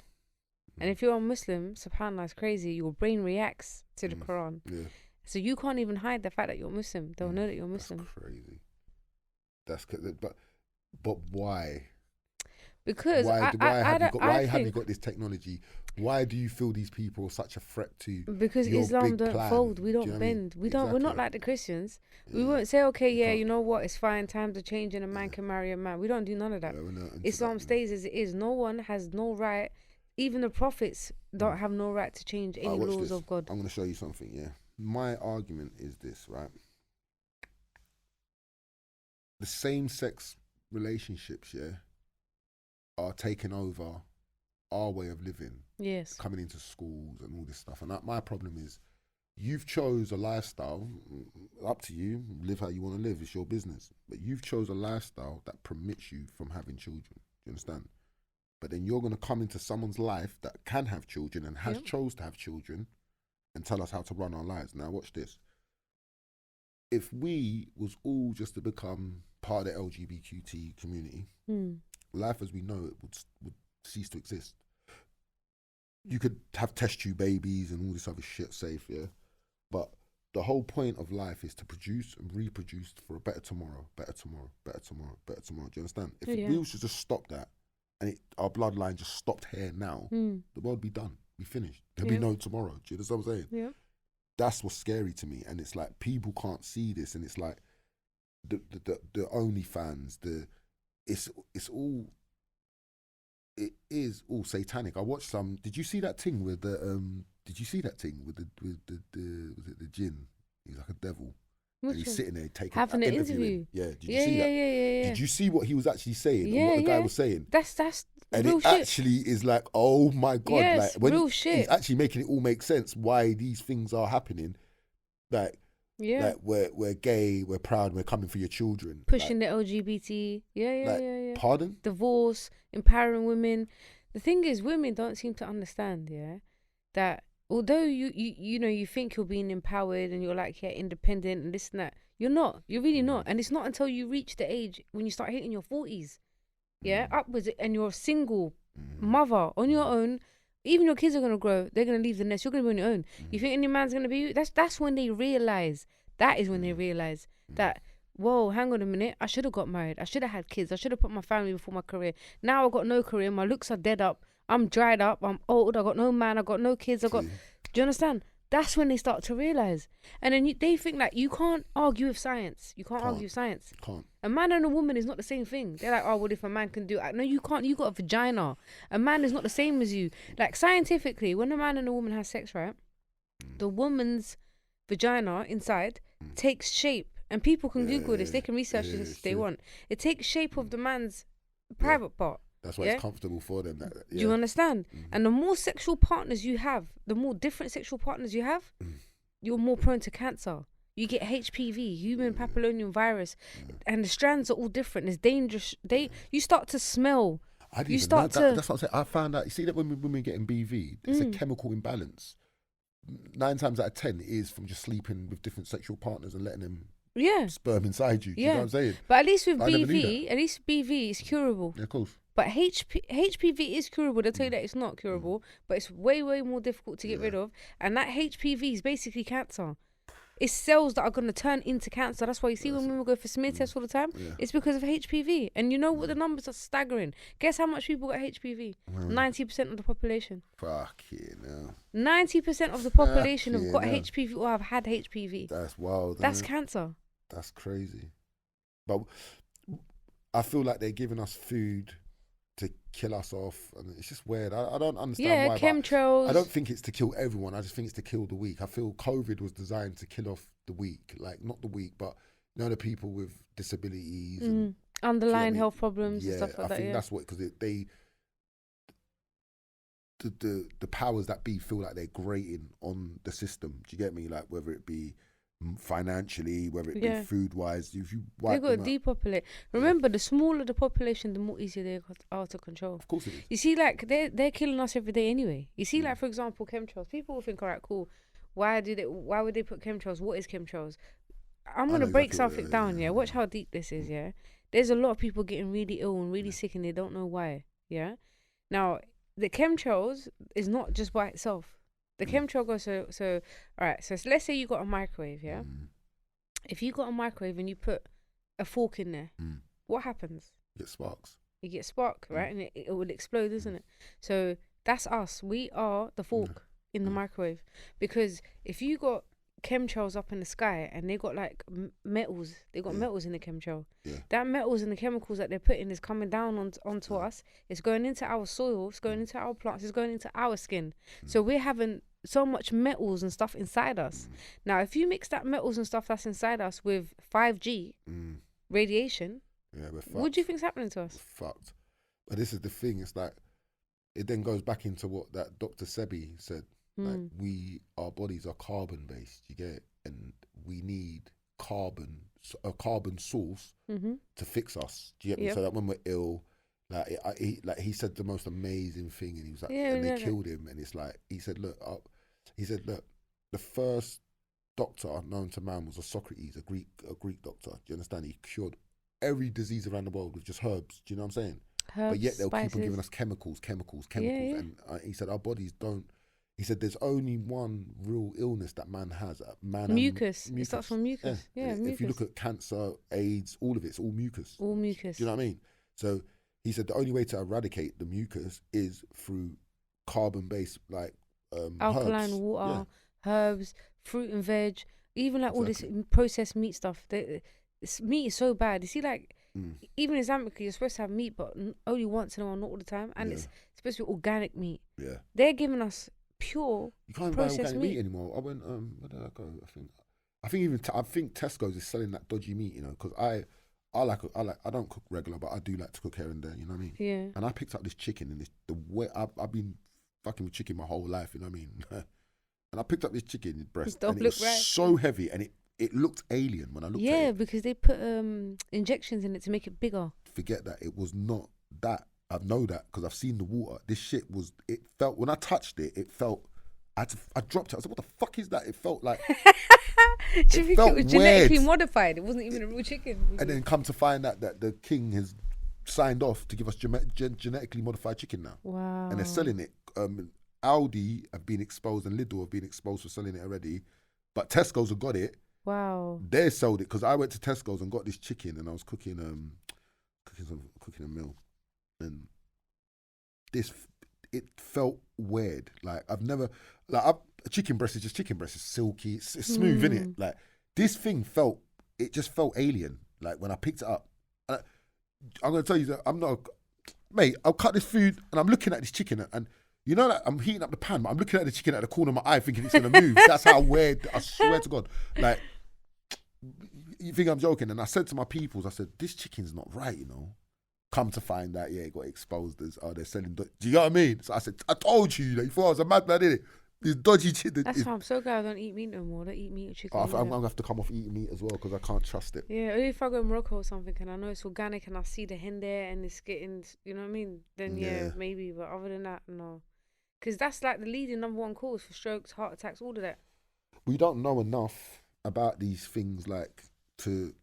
And if you're a Muslim, subhanAllah, it's crazy. Your brain reacts to the Quran. Yeah. So you can't even hide the fact that you're Muslim. They'll know that you're Muslim. That's crazy. But why? Because why have you got this technology? Why do you feel these people are such a threat to? Because Islam don't fold. We don't bend. We don't. We're not like the Christians. We won't say, okay, yeah, you know what? It's fine. Times are changing. A man can marry a man. We don't do none of that. Islam stays as it is. No one has no right. Even the prophets don't have no right to change any laws of God. I'm going to show you something, yeah. My argument is this, right? The same-sex relationships, yeah, are taking over our way of living. Yes. Coming into schools and all this stuff. And my problem is, you've chose a lifestyle, up to you, live how you want to live, it's your business. But you've chose a lifestyle that permits you from having children. Do you understand? But then you're going to come into someone's life that can have children and has chose to have children and tell us how to run our lives. Now, watch this. If we was all just to become part of the LGBTQ community, life as we know it would cease to exist. You could have test tube babies and all this other shit safe, yeah? But the whole point of life is to produce and reproduce for a better tomorrow, better tomorrow, better tomorrow, better tomorrow. Do you understand? If we was to just stop that, and our bloodline just stopped here now, the world would be done. Be finished. There'll be no tomorrow. Do you understand what I'm saying? Yeah. That's what's scary to me. And it's like people can't see this, and it's like the OnlyFans, it is all satanic. I watched some. Did you see that thing with the was it the jinn? He's like a devil. And he's sitting there taking having an interview. Yeah, did you see that? Yeah. Did you see what he was actually saying and what the guy was saying? That's and real it shit. Actually is like, oh my God. Yes, like when real shit. He's actually making it all make sense why these things are happening. Like we're gay, we're proud, we're coming for your children. Pushing the LGBT. Yeah. Pardon? Divorce, empowering women. The thing is, women don't seem to understand, that although you know you think you're being empowered and you're like independent and this and that, you're not. You're really not. And it's not until you reach the age when you start hitting your 40s, upwards, and you're a single mother on your own. Even your kids are gonna grow. They're gonna leave the nest. You're gonna be on your own. You think any man's gonna be you? That's when they realize. That is when they realize that. Whoa, hang on a minute. I should have got married. I should have had kids. I should have put my family before my career. Now I've got no career. My looks are dead up. I'm dried up. I'm old. I got no man. I got no kids. Do you understand? That's when they start to realize. And then they think that you can't argue with science. You can't argue with science. Can't. A man and a woman is not the same thing. They're like, oh, well, if a man can do it. No, you can't. You got a vagina. A man is not the same as you. Like, scientifically, when a man and a woman have sex, right, the woman's vagina inside takes shape, and people can Google this. They can research yeah, this it's if they true. want. It takes shape of the man's private part. That's why Yeah? it's comfortable for them. Do you understand? And the more sexual partners you have, the more different sexual partners you have, you're more prone to cancer. You get HPV, human papillonium virus, and the strands are all different. It's dangerous. You start to smell. I didn't You even know start that. to. That's what I'm saying. I found out. You see that when we're getting BV, it's a chemical imbalance. 9 times out of 10 it is from just sleeping with different sexual partners and letting them Yeah. sperm inside you. Do you know what I'm saying? But at least with I never knew BV is curable. Yeah, of course. But HPV is curable. They'll tell you that it's not curable, but it's way, way more difficult to get rid of. And that HPV is basically cancer. It's cells that are going to turn into cancer. That's why you see when women go for smear tests all the time, it's because of HPV. And you know what? The numbers are staggering. Guess how much people got HPV? 90% of the population. Fucking hell. 90% of the population have got HPV or have had HPV. That's wild. That's cancer. That's crazy. But I feel like they're giving us food to kill us off, and it's just weird. I don't understand why. Chemtrails. I don't think it's to kill everyone. I just think it's to kill the weak. I feel COVID was designed to kill off the weak, like not the weak, but the people with disabilities and underlying health problems and stuff like that. I think that's what, because the powers that be feel like they're grating on the system. Do you get me? Like whether it be financially, whether it be food wise, if you they got to depopulate. Remember, the smaller the population, the more easier they are to control. Of course it is. You see, like they're killing us every day anyway. You see, like for example, chemtrails. People will think, all right, cool. Why would they put chemtrails? What is chemtrails? I'm gonna break something down. Yeah, watch how deep this is. Yeah, there's a lot of people getting really ill and really sick, and they don't know why. Yeah, now the chemtrails is not just by itself. The chemtrail goes so all right. So let's say you got a microwave, yeah. If you got a microwave and you put a fork in there, what happens? You get sparks. You get spark, right, and it will explode, isn't it? So that's us. We are the fork in the microwave, because if you got chemtrails up in the sky and they got like metals, they got metals in the chemtrail. That metals and the chemicals that they're putting is coming down onto us. It's going into our soil. It's going into our plants. It's going into our skin. So we're having so much metals and stuff inside us. Now, if you mix that metals and stuff that's inside us with 5G radiation, what do you think's happening to us? We're fucked. But this is the thing. It's like it then goes back into what that Dr. Sebi said. Like our bodies are carbon based, you get it? And we need a carbon source to fix us. Do you get me? So that when we're ill, he said the most amazing thing, and he was like, and they killed him, and it's like he said, look, the first doctor known to man was a Socrates, a Greek doctor. Do you understand? He cured every disease around the world with just herbs. Do you know what I'm saying? Herbs, but yet they'll spices. keep on giving us chemicals, and he said our bodies don't. He said there's only one real illness that man has. Mucus. It starts from mucus. Yeah, mucus. If you look at cancer, AIDS, all of it's all mucus. All mucus. Do you know what I mean? So he said the only way to eradicate the mucus is through carbon-based, like alkaline herbs. water, herbs, fruit and veg, even like all this processed meat stuff. This meat is so bad. You see, like even Islamically, you're supposed to have meat, but only once in a while, not all the time, and it's supposed to be organic meat. Yeah, they're giving us pure. You can't buy organic meat anymore. I went. Where did I go? I think Tesco's is selling that dodgy meat. You know, because I don't cook regular, but I do like to cook here and there. You know what I mean? Yeah. And I picked up this chicken, and the way I've been fucking with chicken my whole life. You know what I mean? And I picked up this chicken breast, and it was so heavy, and it looked alien when I looked at it. Yeah, because they put injections in it to make it bigger. Forget that. It was not that. I know that because I've seen the water. This shit was, it felt, when I touched it, it felt, I dropped it. I said, what the fuck is that? It felt like, Do you think it was genetically modified? It wasn't even a real chicken. And then come to find out that the king has signed off to give us genetically modified chicken now. Wow. And they're selling it. Aldi have been exposed and Lidl have been exposed for selling it already. But Tesco's have got it. Wow. They sold it because I went to Tesco's and got this chicken, and I was cooking a meal, and it felt weird. Like I've never a chicken breast is just chicken breast. It's silky. It's smooth, innit? Like this thing just felt alien. Like when I picked it up, I'm gonna tell you that I'm not, mate. I'll cut this food and I'm looking at this chicken and. You know that I'm heating up the pan, but I'm looking at the chicken at the corner of my eye thinking it's going to move. That's how weird, I swear to God. Like, you think I'm joking? And I said to my peoples, I said, this chicken's not right, you know. Come to find out, yeah, it got exposed as, they're selling. Do you know what I mean? So I said, I told you, like, you thought I was a madman, innit? This dodgy chicken. That's why I'm so glad I don't eat meat no more. I don't eat meat or chicken. I'm going to have to come off eating meat as well because I can't trust it. Yeah, only if I go to Morocco or something and I know it's organic and I see the hen there and it's getting, you know what I mean? Then yeah, maybe. But other than that, no. Because that's like the leading number one cause for strokes, heart attacks, all of that. We don't know enough about these things, like, to...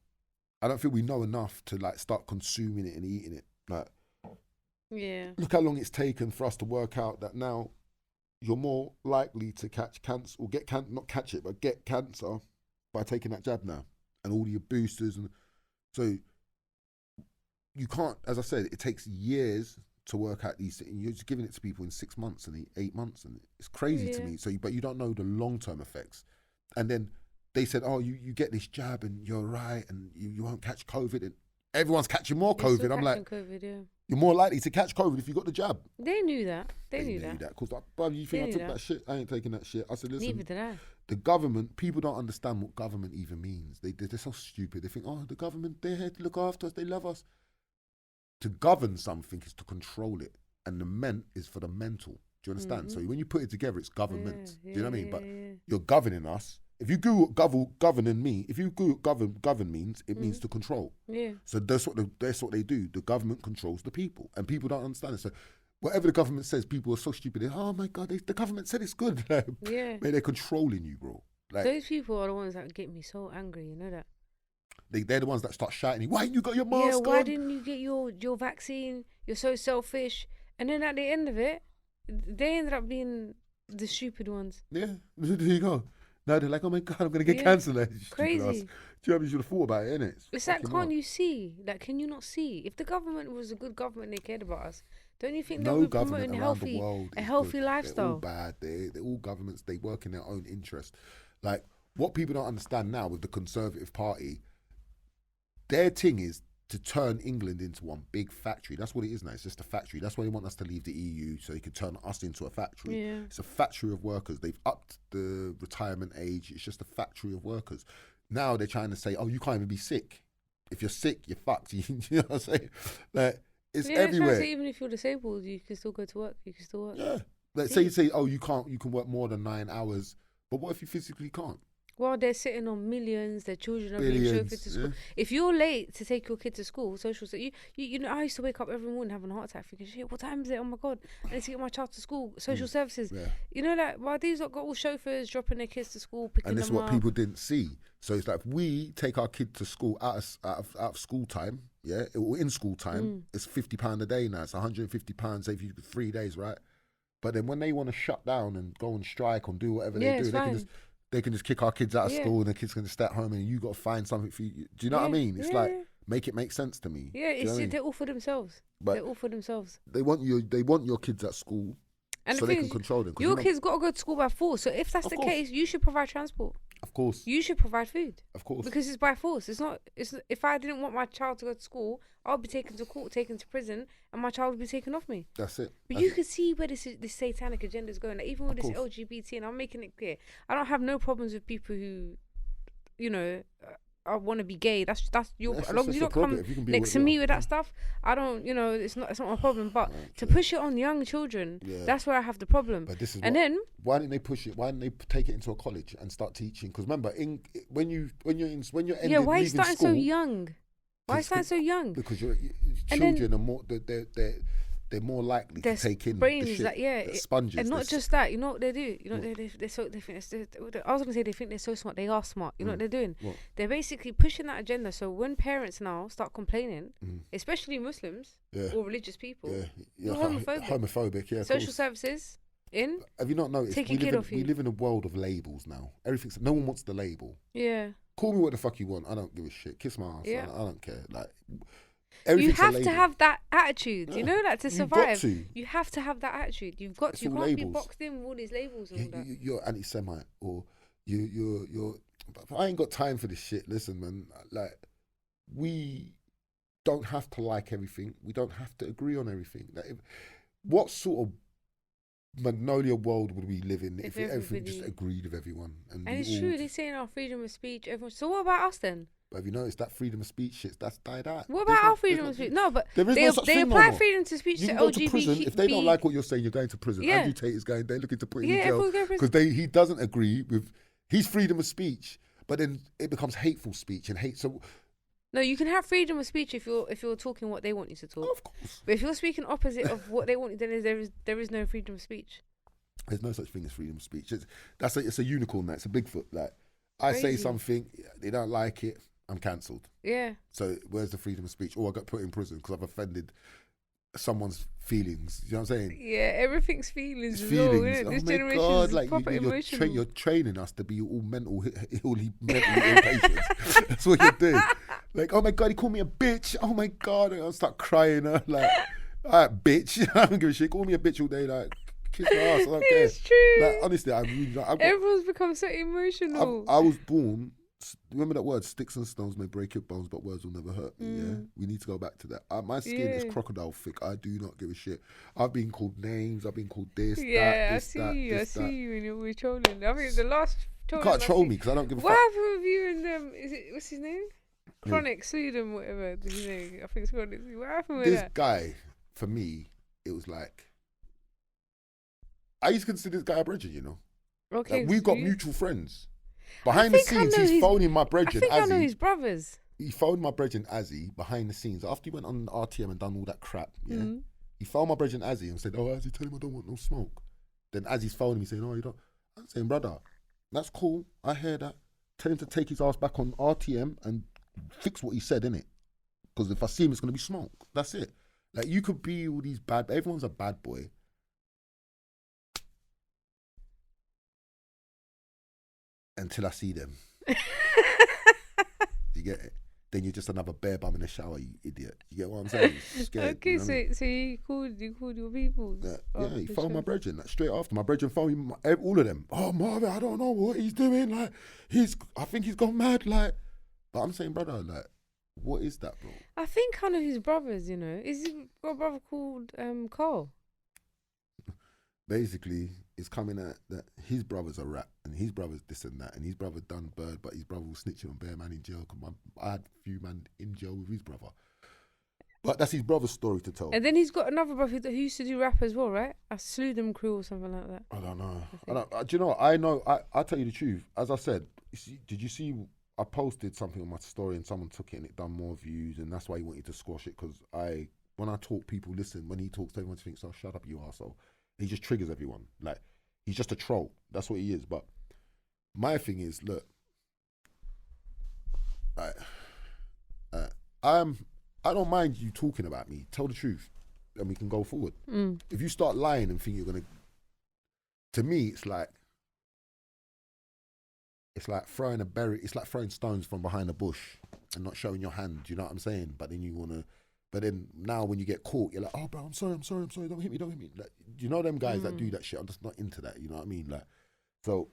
I don't think we know enough to, like, start consuming it and eating it. Like, yeah. Look how long it's taken for us to work out that now you're more likely to catch cancer, or not catch it, but get cancer by taking that jab now. And all your boosters. And so you can't, as I said, it takes years to work out these things. You're just giving it to people in 6 months and 8 months. And it's crazy to me. So, but you don't know the long-term effects. And then they said, oh, you get this jab and you're right and you won't catch COVID. And everyone's catching more COVID. I'm like, COVID, yeah. You're more likely to catch COVID if you got the jab. They knew that. They knew that. Because, bruv, you think I took that shit? I ain't taking that shit. I said, listen. Neither did I. The government, people don't understand what government even means. They're so stupid. They think, oh, the government, they're here to look after us. They love us. To govern something is to control it. And the ment is for the mental. Do you understand? So when you put it together, it's government. Do you know what I mean? But you're governing us. If you Google governing me, if you Google govern means, it means to control. Yeah. So that's what they do. The government controls the people, and people don't understand it. So whatever the government says, people are so stupid. Oh my God, the government said it's good. Yeah. Man, they're controlling you, bro. Like, those people are the ones that get me so angry. You know that. They're the ones that start shouting, why didn't you got your mask on? Yeah, why didn't you get your vaccine? You're so selfish. And then at the end of it, they ended up being the stupid ones. Yeah, there you go. Now they're like, oh my God, I'm going to get cancer. Like, crazy. Do you know you should have thought about it, innit? It's like, can't you see? Like, can you not see? If the government was a good government and they cared about us, don't you think they would be promoting a healthy lifestyle? They're all bad. They're all governments. They work in their own interest. Like, what people don't understand now with the Conservative Party, their thing is to turn England into one big factory. That's what it is now. It's just a factory. That's why they want us to leave the EU, so they can turn us into a factory. Yeah. It's a factory of workers. They've upped the retirement age. It's just a factory of workers. Now they're trying to say, oh, you can't even be sick. If you're sick, you're fucked. You know what I'm saying? Like, it's everywhere. Say even if you're disabled, you can still go to work. You can still work. Yeah. Like, say, oh, you can work more than 9 hours. But what if you physically can't? Well, they're sitting on millions. Their children are being chauffeured to school. Yeah. If you're late to take your kid to school, you know, I used to wake up every morning having a heart attack, thinking, shit, what time is it? Oh my God, I need to get my child to school. Social services, you know, like, well, these got all chauffeurs dropping their kids to school, picking them up. And this is what people didn't see. So it's like, if we take our kid to school out of school time, or in school time, it's £50 a day now. It's £150 if you 3 days, right? But then when they want to shut down and go on strike and do whatever they do, they can just kick our kids out of school and the kids can just stay at home and you got to find something for you. Do you know what I mean? It's like, make it make sense to me. Yeah, they're all for themselves. They're all for themselves. They want your kids at school and so they can control them. Your kids got to go to school by force. So if that's the case, you should provide transport. Of course. You should provide food. Of course. Because it's by force. If I didn't want my child to go to school, I'll be taken to court, taken to prison, and my child will be taken off me. That's it. But you can see where this satanic agenda is going. Like, even with this LGBT, and I'm making it clear, I don't have no problems with people who, you know, I want to be gay. That's your. As long as you don't come next to me with that stuff, I don't. You know, it's not my problem. But to push it on young children, that's where I have the problem. But this is then why didn't they push it? Why didn't they take it into a college and start teaching? Because remember, when you're why are you starting so young? Why are you starting so young? Because your children are more they're more likely to take in brains, the shit. Like, sponges. And not just that, you know what they do? You know, they think I was going to say they think they're so smart. They are smart. You know what they're doing? What? They're basically pushing that agenda. So when parents now start complaining, especially Muslims or religious people, you're homophobic. Social services Have you not noticed? We live in a world of labels now. No one wants the label. Yeah. Call me what the fuck you want. I don't give a shit. Kiss my ass. Yeah. I don't care. Like. You have to have that attitude, you know, like to survive. You have to have that attitude. You can't be boxed in with all these labels and all that. You're anti-Semite or you're. I ain't got time for this shit. Listen, man. Like, we don't have to like everything. We don't have to agree on everything. Like, what sort of magnolia world would we live in If if everything just everybody- agreed with everyone? And And we it's all, true, they say in our freedom of speech, everyone. So what about us then? But have you noticed that freedom of speech shit? That's died out. What There's about no- our freedom there's of no- speech? No, but There is they no such they thing no apply more. freedom to speech You to can go to prison LGBT. if they don't like what you're saying. You're going to prison. Yeah. Andrew Tate is going. They're looking to put him in Yeah, jail everyone go to prison. because he doesn't agree with his freedom of speech. But then it becomes hateful speech and hate. So No, you can have freedom of speech if you're talking what they want you to talk. of course, But if you're speaking opposite of what they want you, then there is no freedom of speech. there's no such thing as freedom of speech. It's a unicorn. That's a Bigfoot. Like I say Crazy. something, they don't like it, I'm cancelled. Yeah. So where's the freedom of speech? Or I got put in prison because I've offended someone's feelings. You know what I'm saying? Yeah, everyth's feelings. It's As well, feelings. innit? Oh This my generation God! is Like proper emotional. you're training us to be all mentally ill patients. That's what you're doing. Like, oh my God, he called me a bitch. Oh my God, I'll start crying. Like, all right, bitch. I don't give a shit. Call me a bitch all day. Like, kiss my ass. I don't care. It's true. Like, honestly, Everyone's become so emotional. I was born. Remember that word? Sticks and stones may break your bones, but words will never hurt me. Yeah, we need to go back to that. My skin is Yeah. crocodile thick. I do not give a shit. I've been called names. I've been called this. Yeah, that, I this, see that, you. I this, see that. you when you're trolling. I think the last You troll. can't troll me because I don't give a What fuck. happened with you and is it what's his name? Chronic Sweden, whatever his name. I think it's Chronic. What happened with This that? guy, for me, it was like I used to consider this guy a brethren. You know, Okay, like, we've got you- mutual friends. Behind the think I scenes, know he's his- phoning my I brethren think I know Azzy. his brothers. He phoned my brethren Azzy behind the scenes after he went on RTM and done all that crap. Yeah. Mm. He phoned my brethren Azzy and said, "Oh, Azzy, tell him I don't want no smoke." Then Azzy's phoning me saying, "Oh, you don't." I'm saying, "Brother, that's cool. I hear that. Tell him to take his ass back on RTM and fix what he said, innit? Because if I see him, it's gonna be smoke. That's it. Like you could be all these bad. Everyone's a bad boy. Until I see them. You get it? Then you're just another bare bum in the shower, you idiot. You get what I'm saying? You're scared, Okay, you know what I mean? so you called your people. Yeah, he phoned my brethren like, straight after. My brethren phoned me, all of them. Oh, Marv, I don't know what he's doing. Like, I think he's gone mad. Like, but I'm saying, brother, like, what is that, bro? I think I know his brothers. You know, is he got a brother called Cole? Basically, it's coming at that his brother's a rat and his brother's this and that and his brother done bird, but his brother was snitching on bare man in jail. I had a few man in jail with his brother. But that's his brother's story to tell. And then he's got another brother who used to do rap as well, right? I slew them crew or something like that. I don't know. think. Do you know what? I know. I'll tell you the truth. As I said, did you see? I posted something on my story and someone took it and it done more views, and that's why he wanted to squash it. Because when I talk, people listen. When he talks, everyone thinks, "Oh, shut up, you arsehole." He just triggers everyone. Like he's just a troll. That's what he is. But my thing is, look, I don't mind you talking about me. Tell the truth, and we can go forward. If you start lying and think you're gonna, to me, it's like throwing a berry. It's like throwing stones from behind a bush and not showing your hand. Do you know what I'm saying? But then you wanna. But then now when you get caught, you're like, "Oh, bro, I'm sorry. Don't hit me. Like, you know them guys that do that shit. I'm just not into that. You know what I mean? Like, so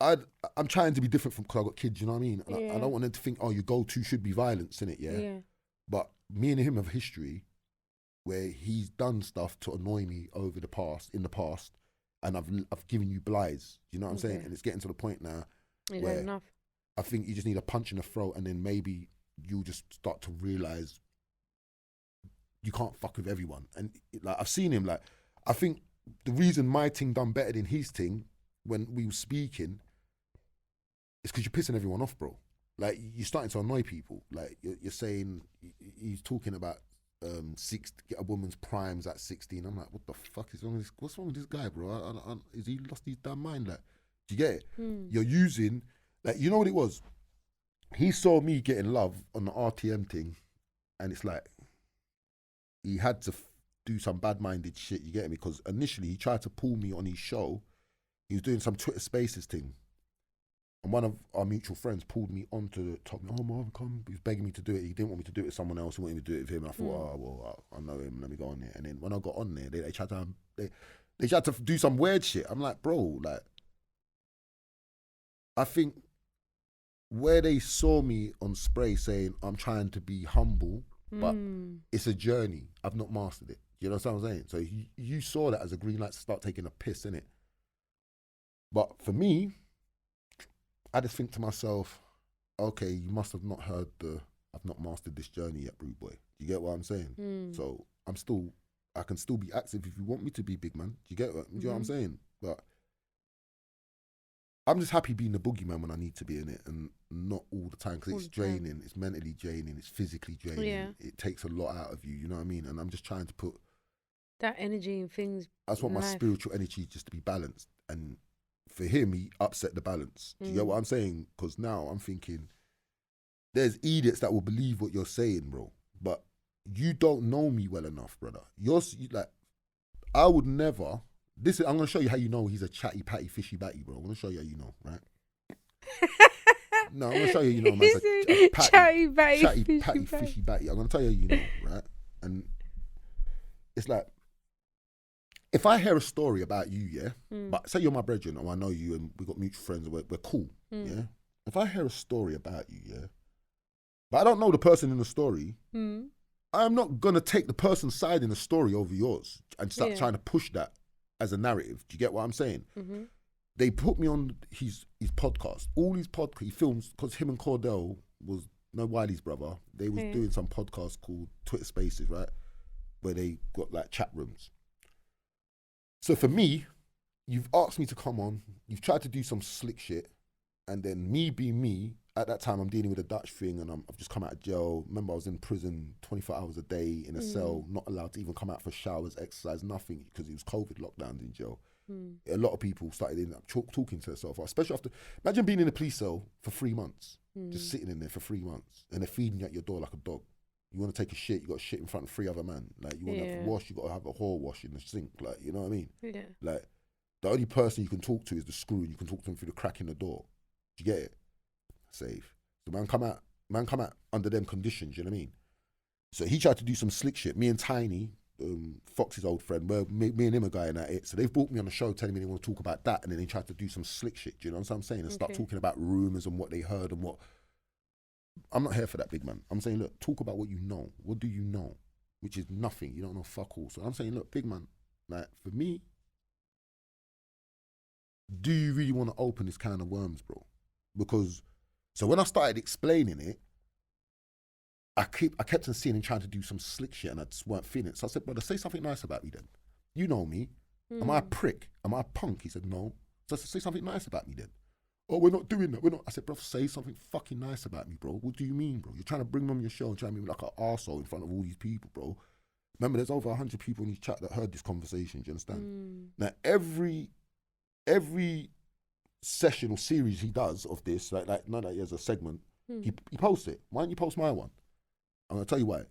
I'm trying to be different from because I got kids. You know what I mean? And I don't want them to think, "Oh, your go-to should be violence," innit? Yeah. But me and him have history where he's done stuff to annoy me in the past, and I've given you blighs. You know what I'm saying? And it's getting to the point now where Enough. I think you just need a punch in the throat, and then maybe you'll just start to realize you can't fuck with everyone. And like I've seen him, like I think the reason my thing done better than his thing when we were speaking is because you're pissing everyone off, bro. Like you're starting to annoy people. Like you're saying he's talking about a woman's primes at 16. I'm like, what the fuck is wrong with this? What's wrong with this guy, bro? Is he lost his damn mind? Like, do you get it? You're using, like, you know what it was? He saw me getting love on the RTM thing, and it's like he had to do some bad-minded shit. You get me? Because initially he tried to pull me on his show. He was doing some Twitter Spaces thing, and one of our mutual friends pulled me onto told me, "Oh, Marv, come." He was begging me to do it. He didn't want me to do it with someone else. He wanted me to do it with him. And I thought, "Oh, well, I know him. Let me go on there." And then when I got on there, they tried to do some weird shit. I'm like, bro, like, I think where they saw me on Spray saying I'm trying to be humble, but it's a journey. I've not mastered it. You know what I'm saying? So you saw that as a green light to start taking a piss, innit? But for me, I just think to myself, okay, you must have not heard I've not mastered this journey yet, Rude Boy. You get what I'm saying? So I can still be active if you want me to be, big man. Do you get what, do you know what I'm saying? But I'm just happy being the boogeyman when I need to be in it, and not all the time, because it's draining. It's mentally draining. It's physically draining. Yeah. It takes a lot out of you. You know what I mean? And I'm just trying to put that energy in things. I just want my spiritual energy just to be balanced. And for him, he upset the balance. Do you get what I'm saying? Because now I'm thinking, there's idiots that will believe what you're saying, bro. But you don't know me well enough, brother. I would never. I'm gonna show you how you know he's a chatty patty fishy batty, bro. I'm gonna show you how you know, right? No, I'm gonna show you, man's a patty, chatty patty fishy batty. I'm gonna tell you, right? And it's like, if I hear a story about you, yeah, but say you're my brethren, or I know you, and we got mutual friends, and we're cool, yeah. If I hear a story about you, yeah, but I don't know the person in the story, I'm not gonna take the person's side in the story over yours and start trying to push that as a narrative. Do you get what I'm saying? They put me on his podcast. All his podcast, he films, because him and Cordell was, Wiley's brother. They was doing some podcast called Twitter Spaces, right? Where they got like chat rooms. So for me, you've asked me to come on, you've tried to do some slick shit, and then me being me, at that time I'm dealing with a Dutch thing, and I've just come out of jail. Remember, I was in prison 24 hours a day in a cell, not allowed to even come out for showers, exercise, nothing, because it was COVID lockdowns in jail. A lot of people started talking to themselves, especially after, imagine being in a police cell for 3 months, just sitting in there for 3 months, and they're feeding you at your door like a dog. You want to take a shit, you got to shit in front of 3 other men. Like, you want to have a wash, you got to have a whore wash in the sink. Like, you know what I mean? Yeah. Like, the only person you can talk to is the screw, and you can talk to them through the crack in the door. Do you get it? Safe. So man come out under them conditions, you know what I mean? So he tried to do some slick shit. Me and Tiny, Fox's old friend, me and him are going at it. So they've brought me on the show telling me they want to talk about that, and then they tried to do some slick shit, do you know what I'm saying? And start talking about rumours and what they heard and what. I'm not here for that, big man. I'm saying, look, talk about what you know. What do you know? Which is nothing. You don't know fuck all. So I'm saying, look, big man, like, for me, do you really want to open this can of worms, bro? Because, so when I started explaining it, I kept on seeing him trying to do some slick shit, and I just weren't feeling it. So I said, brother, say something nice about me then. You know me. Am I a prick? Am I a punk? He said, no. So I said, say something nice about me then. Oh, we're not doing that. We're not. I said, bro, say something fucking nice about me, bro. What do you mean, bro? You're trying to bring me on your show and trying to be like an arsehole in front of all these people, bro. Remember, there's over 100 people in his chat that heard this conversation. Do you understand? Now, every session or series he does of this, like none that he has a segment, he posts it. Why don't you post my one? I'm gonna tell you why.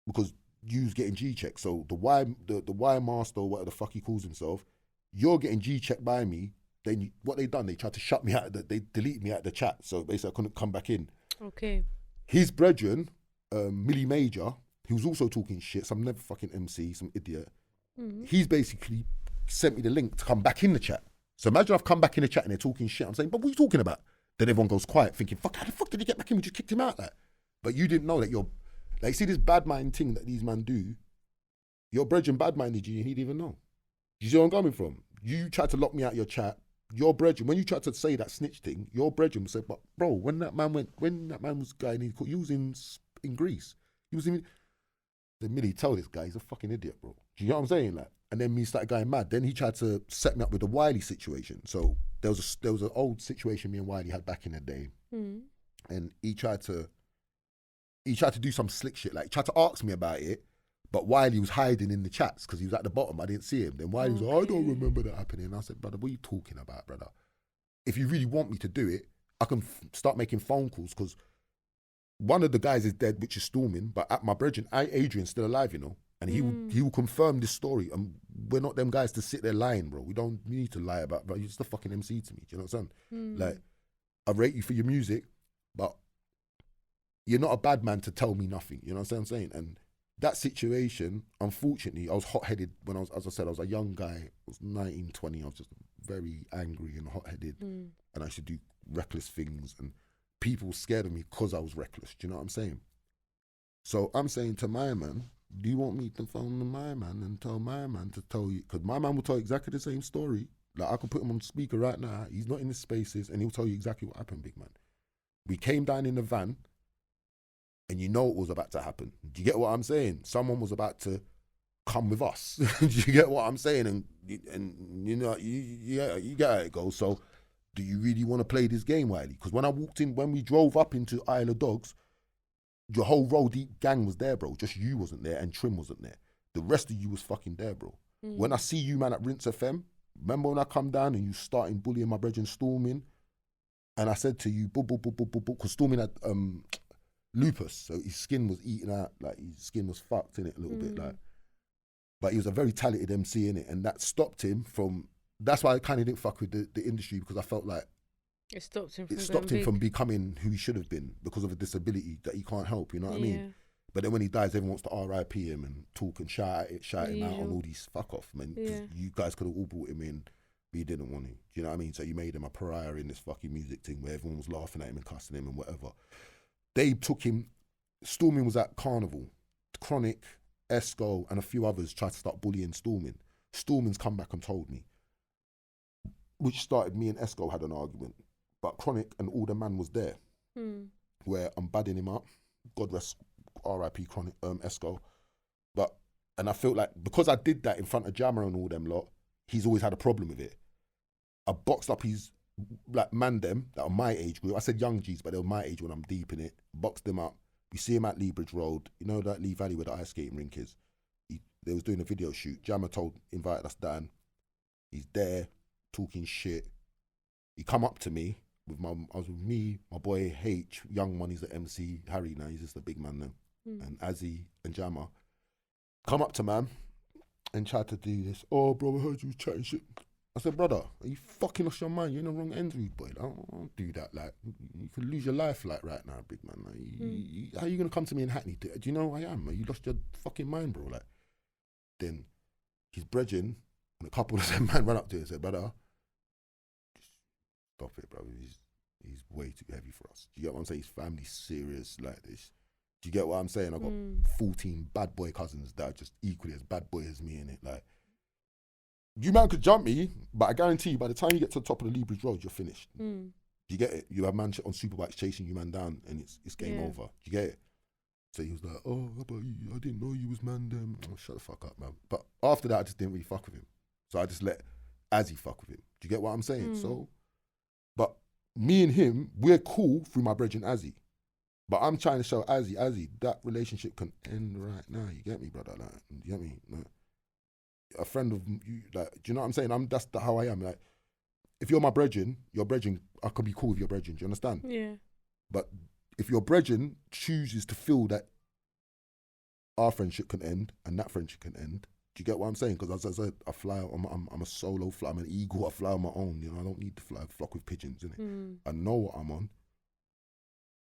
Because you's getting G-checked. So the Y master, or whatever the fuck he calls himself, you're getting G-checked by me. Then what they done, they tried to shut me out, they deleted me out of the chat. So basically I couldn't come back in. Okay. His brethren, Millie Major, he was also talking shit, some never fucking MC, some idiot. He's basically sent me the link to come back in the chat. So imagine I've come back in the chat and they're talking shit. I'm saying, but what are you talking about? Then everyone goes quiet, thinking, fuck, how the fuck did he get back in? We just kicked him out. Like. But you didn't know that you're, like, see this bad mind thing that these men do, your brethren bad minded you and he didn't even know. You see where I'm coming from? You tried to lock me out of your chat. Your brethren, when you tried to say that snitch thing, your brethren said, but bro, when that man was going in, he was in Greece. He was in, the Millie, tell this guy, he's a fucking idiot, bro. Do you know what I'm saying? Like, and then me started going mad. Then he tried to set me up with the Wiley situation. So there was an old situation me and Wiley had back in the day. And he tried to do some slick shit. Like, he tried to ask me about it, but Wiley was hiding in the chats because he was at the bottom. I didn't see him. Then Wiley was like, I don't remember that happening. And I said, brother, what are you talking about, brother? If you really want me to do it, I can start making phone calls, because one of the guys is dead, which is Storming, but at my brethren, Adrian's still alive, you know, and he will confirm this story. And we're not them guys to sit there lying, bro. We need to lie about, but you're just a fucking MC to me. Do you know what I'm saying? Like, I rate you for your music, but you're not a bad man to tell me nothing. You know what I'm saying? And that situation, unfortunately, I was hot-headed when as I said, I was a young guy. I was 19, 20. I was just very angry and hot-headed, and I used to do reckless things, and people were scared of me because I was reckless. Do you know what I'm saying? So I'm saying to my man, do you want me to phone my man and tell my man to tell you? Because my man will tell exactly the same story. Like, I can put him on speaker right now. He's not in the spaces, and he'll tell you exactly what happened, big man. We came down in the van, and you know it was about to happen. Do you get what I'm saying? Someone was about to come with us. Do you get what I'm saying? And you know, you get how it goes. So, do you really want to play this game, Wiley? Because when we drove up into Isle of Dogs, your whole Roll Deep gang was there, bro. Just you wasn't there, and Trim wasn't there. The rest of you was fucking there, bro. When I see you, man, at Rinse FM, remember when I come down and you starting bullying my brethren Storming, and I said to you, because Storming had lupus, so his skin was eaten out, like his skin was fucked in it a little bit, like. But he was a very talented MC in it, and that stopped him from. That's why I kind of didn't fuck with the industry, because I felt like It stopped him from becoming who he should have been because of a disability that he can't help. You know what I mean? But then when he dies, everyone wants to RIP him and talk and shout him out on all these fuck off, man. You guys could have all brought him in, but you didn't want to. Do you know what I mean? So you made him a pariah in this fucking music thing where everyone was laughing at him and cussing him and whatever. They took him. Storming was at Carnival. Chronic, Esco, and a few others tried to start bullying Storming. Storming's come back and told me, which started me and Esco had an argument. But Chronic and all the man was there, where I'm badding him up. God rest R.I.P. Chronic, Esco. And I felt like because I did that in front of Jammer and all them lot, he's always had a problem with it. I boxed up his like man them that are my age group. I said young G's, but they were my age when I'm deep in it. Boxed them up. We see him at Lee Bridge Road. You know that Lee Valley where the ice skating rink is. They was doing a video shoot. Jammer invited us down. He's there talking shit. He come up to me. I was with me, my boy H, young one, he's the MC, Harry now, he's just a big man now, and Azzy and Jammer come up to man and tried to do this. Oh, bro, I heard you was chatting shit. I said, brother, are you fucking off your mind? You're in the wrong end, rude boy. I don't do that. Like, you could lose your life like right now, big man. Like, how are you gonna come to me in Hackney? Do you know who I am? You lost your fucking mind, bro. Like, then his brethren and a couple of them man ran up to him and said, brother, stop it, bro. He's way too heavy for us. Do you get what I'm saying? His family's serious like this. Do you get what I'm saying? I got 14 bad boy cousins that are just equally as bad boy as me in it. Like, you man could jump me, but I guarantee you, by the time you get to the top of the Lee Bridge Road, you're finished. Do you get it? You have man on superbikes chasing you man down, and it's game over. Do you get it? So he was like, oh, but I didn't know you was man them. Oh, shut the fuck up, man. But after that, I just didn't really fuck with him. So I just let Azzy fuck with him. Do you get what I'm saying? So, but me and him, we're cool through my brethren Azzy. But I'm trying to show Azzy, that relationship can end right now. You get me, brother? Like, you get me? Like, a friend of you, like, do you know what I'm saying? That's how I am. Like, if you're my brethren, I could be cool with your brethren. Do you understand? Yeah. But if your brethren chooses to feel that our friendship can end and that friendship can end, do you get what I'm saying? Because as I said, I fly. I'm a solo fly. I'm an eagle. I fly on my own. You know, I don't need to flock with pigeons. Innit? I know what I'm on.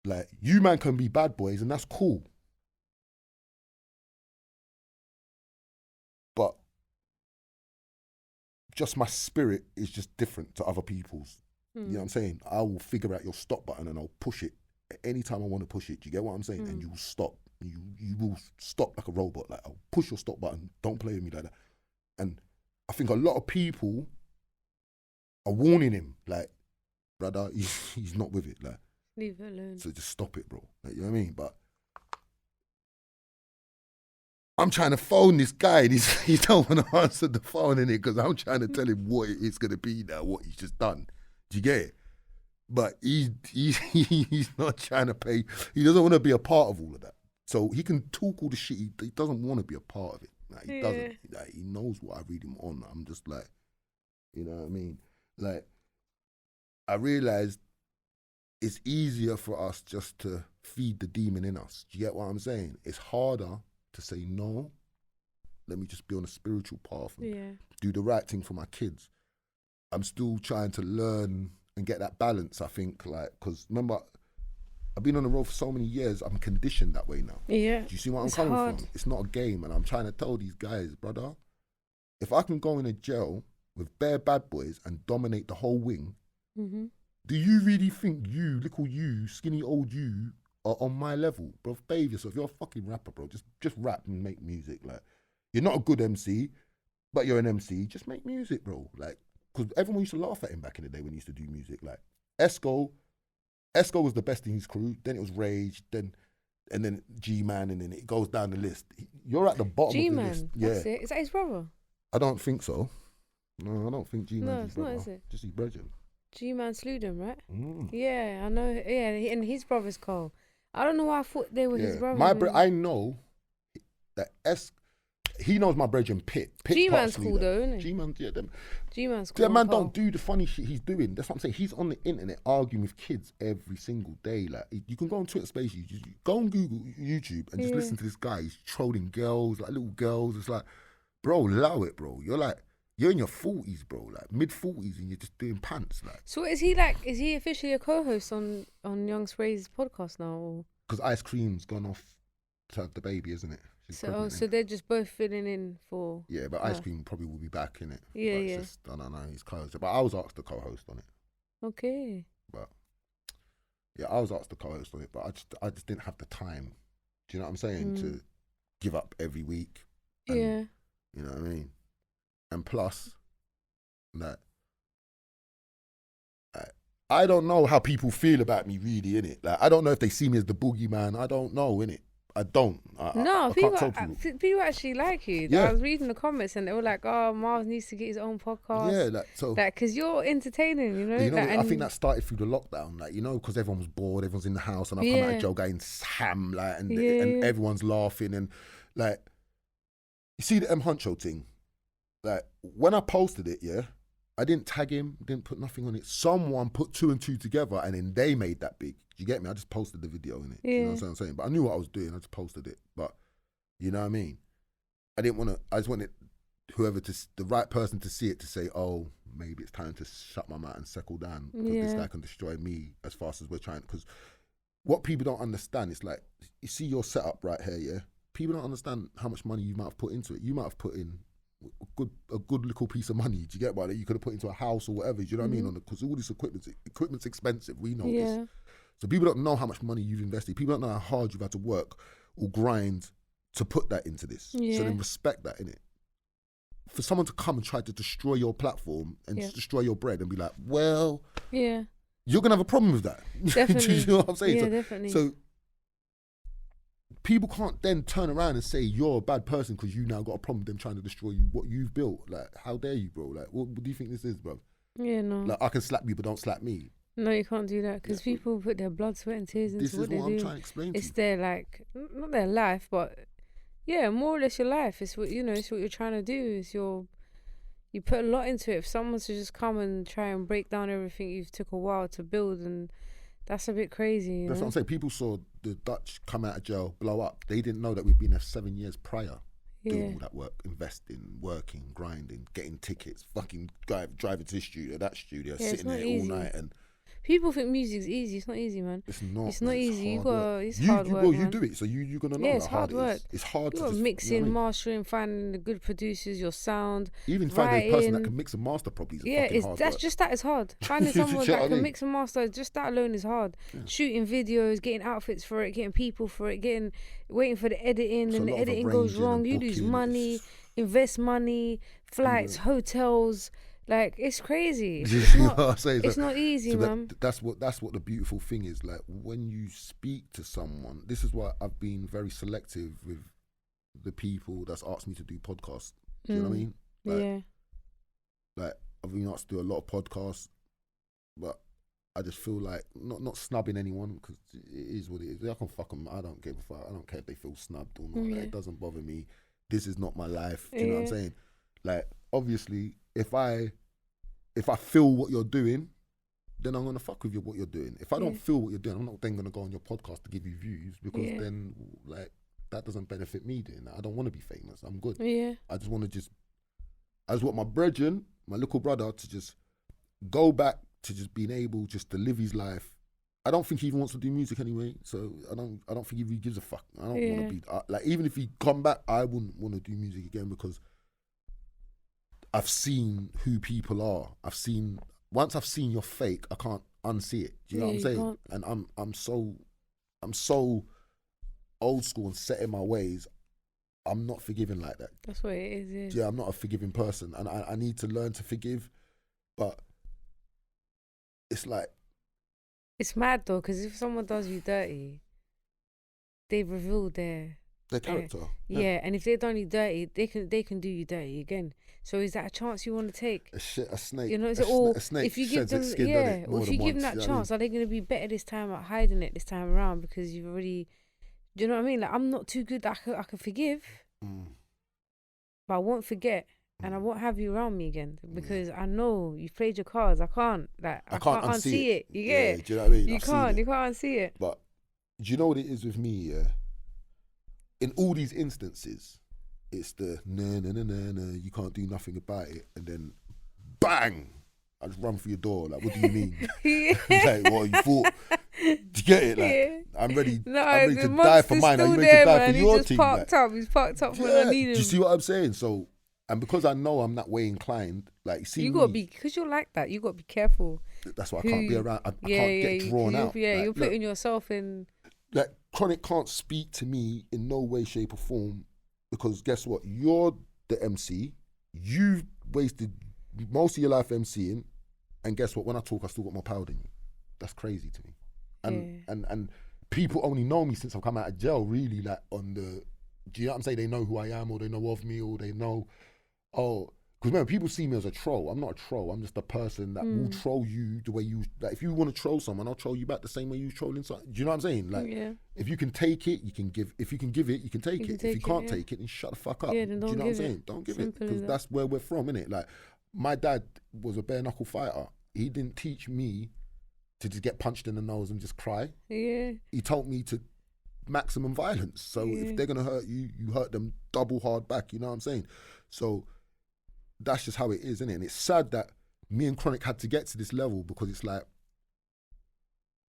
Like, you man can be bad boys, and that's cool. But just my spirit is just different to other people's. You know what I'm saying? I will figure out your stop button and I'll push it anytime I want to push it. Do you get what I'm saying? And you will stop. You will stop like a robot. Like, I'll push your stop button. Don't play with me like that. And I think a lot of people are warning him, like, brother, he's not with it. Like, leave it alone. So just stop it, bro. Like, you know what I mean? But I'm trying to phone this guy and he don't want to answer the phone in it because I'm trying to tell him what it's going to be now, what he's just done. Do you get it? But he's not trying to pay. He doesn't want to be a part of all of that. So he can talk all the shit. He doesn't want to be a part of it. Like, he doesn't. Like, he knows what I read him on. I'm just like, you know what I mean? Like, I realized it's easier for us just to feed the demon in us. Do you get what I'm saying? It's harder to say no. Let me just be on a spiritual path and do the right thing for my kids. I'm still trying to learn and get that balance, I think, like, because remember, I've been on the road for so many years, I'm conditioned that way now. Yeah. Do you see what I'm coming from? It's not a game, and I'm trying to tell these guys, brother, if I can go in a jail with bare bad boys and dominate the whole wing, do you really think you, little you, skinny old you, are on my level, bro. Bathe yourself. You're a fucking rapper, bro. Just rap and make music. Like, you're not a good MC, but you're an MC. Just make music, bro. Like, because everyone used to laugh at him back in the day when he used to do music. Like, Esco was the best in his crew. Then it was Rage. Then G-Man, and then it goes down the list. You're at the bottom G-Man, of the list. That's it. Is that his brother? I don't think so. No, I don't think G-Man's his brother. No, it's not, is it? Just his brethren. G-Man slew them, right? Mm. Yeah, I know. Yeah, and his brother's Cole. I don't know why I thought they were his brother. I know that he knows my brethren Pit. G-Man's cool though, isn't he? G-Man's, yeah, them. G-Man's cool. That man don't do the funny shit he's doing. That's what I'm saying. He's on the internet arguing with kids every single day. Like, you can go on Twitter Spaces, you go on Google, YouTube, and just listen to this guy. He's trolling girls, like little girls. It's like, bro, allow it, bro. You're in your 40s, bro, like mid-40s, and you're just doing pants, like. So is he like? Is he officially a co-host on Young Spray's podcast now? Because Ice Cream's gone off to have the baby, isn't it? So they're just both filling in for. Yeah, but Ice Cream probably will be back in it. Yeah, yeah. Just, I don't know, he's co-host. But I was asked to co-host on it. Okay. But yeah, I was asked to co-host on it, but I just didn't have the time. Do you know what I'm saying? To give up every week. And, yeah. You know what I mean? And plus, that I don't know how people feel about me really, innit? Like, I don't know if they see me as the boogeyman. I don't know, innit? I don't. I People actually like you. Yeah. I was reading the comments and they were like, "Oh, Marv needs to get his own podcast." Yeah, because you're entertaining, you know. I think that started through the lockdown, like, you know, because everyone was bored, everyone's in the house, and I come out of jail going ham, like, and everyone's laughing, and like, you see the M Huncho thing. Like, when I posted it, I didn't tag him, didn't put nothing on it. Someone put 2 and 2 together, and then they made that big. You get me? I just posted the video in it. Yeah. You know what I'm saying? But I knew what I was doing. I just posted it. But you know what I mean? I didn't want to. I just wanted the right person to see it, to say, oh, maybe it's time to shut my mouth and settle down, because this guy can destroy me as fast as we're trying. Because what people don't understand is, like, you see your setup right here, yeah? People don't understand how much money you might have put into it. You might have put in a good little piece of money. Do you get about it? You could have put into a house or whatever. Do you know what I mean? Because all this equipment's expensive. We know this. So people don't know how much money you've invested. People don't know how hard you've had to work or grind to put that into this. Yeah. So then respect that, innit? For someone to come and try to destroy your platform and destroy your bread and be like, well, you're gonna have a problem with that. Definitely. Do you know what I'm saying? Yeah, definitely. So people can't then turn around and say you're a bad person because you now got a problem with them trying to destroy what you've built. Like, how dare you, bro? Like, what do you think this is, bro? Yeah, no. Like, I can slap you, but don't slap me. No, you can't do that, because people put their blood, sweat and tears into what they do. This is what I'm trying to explain to you. It's their, like, not their life, but yeah, more or less your life. It's what, it's what you're trying to do. You put a lot into it. If someone to just come and try and break down everything you've took a while to build, and that's a bit crazy. That's what I'm saying. People saw the Dutch come out of jail, blow up. They didn't know that we'd been there 7 years prior. Doing all that work, investing, working, grinding, getting tickets, fucking driving to this studio, that studio, sitting there all night. And people think music's easy. It's not easy, man. It's not. It's not easy. It's hard work. Well, man. you do it, so you're gonna know. Yeah, it's hard work. It's hard you to got just, mixing, mastering, finding the good producers, your sound. Even finding a person that can mix and master properly is fucking hard work. Just that is hard. Finding someone that can mix and master, just that alone is hard. Yeah. Shooting videos, getting outfits for it, getting people for it, waiting for the editing, and the editing goes wrong. You lose money, invest money, flights, hotels. Like, it's crazy. It's not easy, man. That's what the beautiful thing is. Like, when you speak to someone, this is why I've been very selective with the people that's asked me to do podcasts. Do you know what I mean? Like, like, I've been asked to do a lot of podcasts, but I just feel like not snubbing anyone, because it is what it is. I can fuck them. I don't give a fuck. I don't care if they feel snubbed or not. Like, it doesn't bother me. This is not my life. Do you know what I'm saying? Like, obviously, if I feel what you're doing, then I'm gonna fuck with what you're doing. If I don't feel what you're doing, I'm not then gonna go on your podcast to give you views, because then, like, that doesn't benefit me doing that. I don't want to be famous. I'm good. Yeah. I just want my brethren, my little brother, to just go back to just being able just to live his life. I don't think he even wants to do music anyway, so I don't think he gives a fuck. I don't want to be like, even if he come back, I wouldn't want to do music again, because I've seen who people are. Once I've seen your fake, I can't unsee it. Do you know what I'm saying? And I'm so I'm so old school and set in my ways. I'm not forgiving like that. That's what it is. Yeah, I'm not a forgiving person, and I need to learn to forgive. But it's like, It's mad though, because if someone does you dirty, they reveal their character. Yeah, and if they done you dirty, they can do you dirty again. So is that a chance you want to take? A snake. You know, a snake if you give them, or if you give them that chance, are they going to be better this time at hiding it this time around because you've already? Do you know what I mean? Like, I'm not too good that I can forgive, but I won't forget, and I won't have you around me again because I know you've played your cards. I can't unsee it. You get it? Do you know what I mean? You can't unsee it. But do you know what it is with me? Yeah. In all these instances, it's the no, you can't do nothing about it, and then bang, I just run for your door. Like, what do you mean? Like, what you thought? Do you get it? Like, I'm ready. I'm ready to die for mine. Are you ready to die for your team? He's parked up when I need him. Do you see what I'm saying? So, and because I know I'm that way inclined, like, see, you gotta be, because you're like that. You gotta be careful. That's why I can't be around. I can't get drawn out. Yeah, you're putting yourself in. Like, Chronic can't speak to me in no way, shape, or form, because guess what? You're the MC. You've wasted most of your life MCing, and guess what? When I talk, I still got more power than you. That's crazy to me. And people only know me since I've come out of jail. Really, like, on the, do you know what I'm saying? They know who I am, or they know of me, or they know. Oh, because remember, people see me as a troll. I'm not a troll. I'm just a person that will troll you the way you. Like, if you want to troll someone, I'll troll you back the same way you trolling someone. Do you know what I'm saying? Like, if you can take it, you can give. If you can give it, you can take it. If you can't take it, then shut the fuck up. Yeah, then do you know give what I'm saying? Don't give it, because that's where we're from, innit? Like, my dad was a bare knuckle fighter. He didn't teach me to just get punched in the nose and just cry. Yeah. He taught me to maximum violence. So if they're gonna hurt you, you hurt them double hard back. You know what I'm saying? So that's just how it is, isn't it? And it's sad that me and Chronic had to get to this level, because it's like,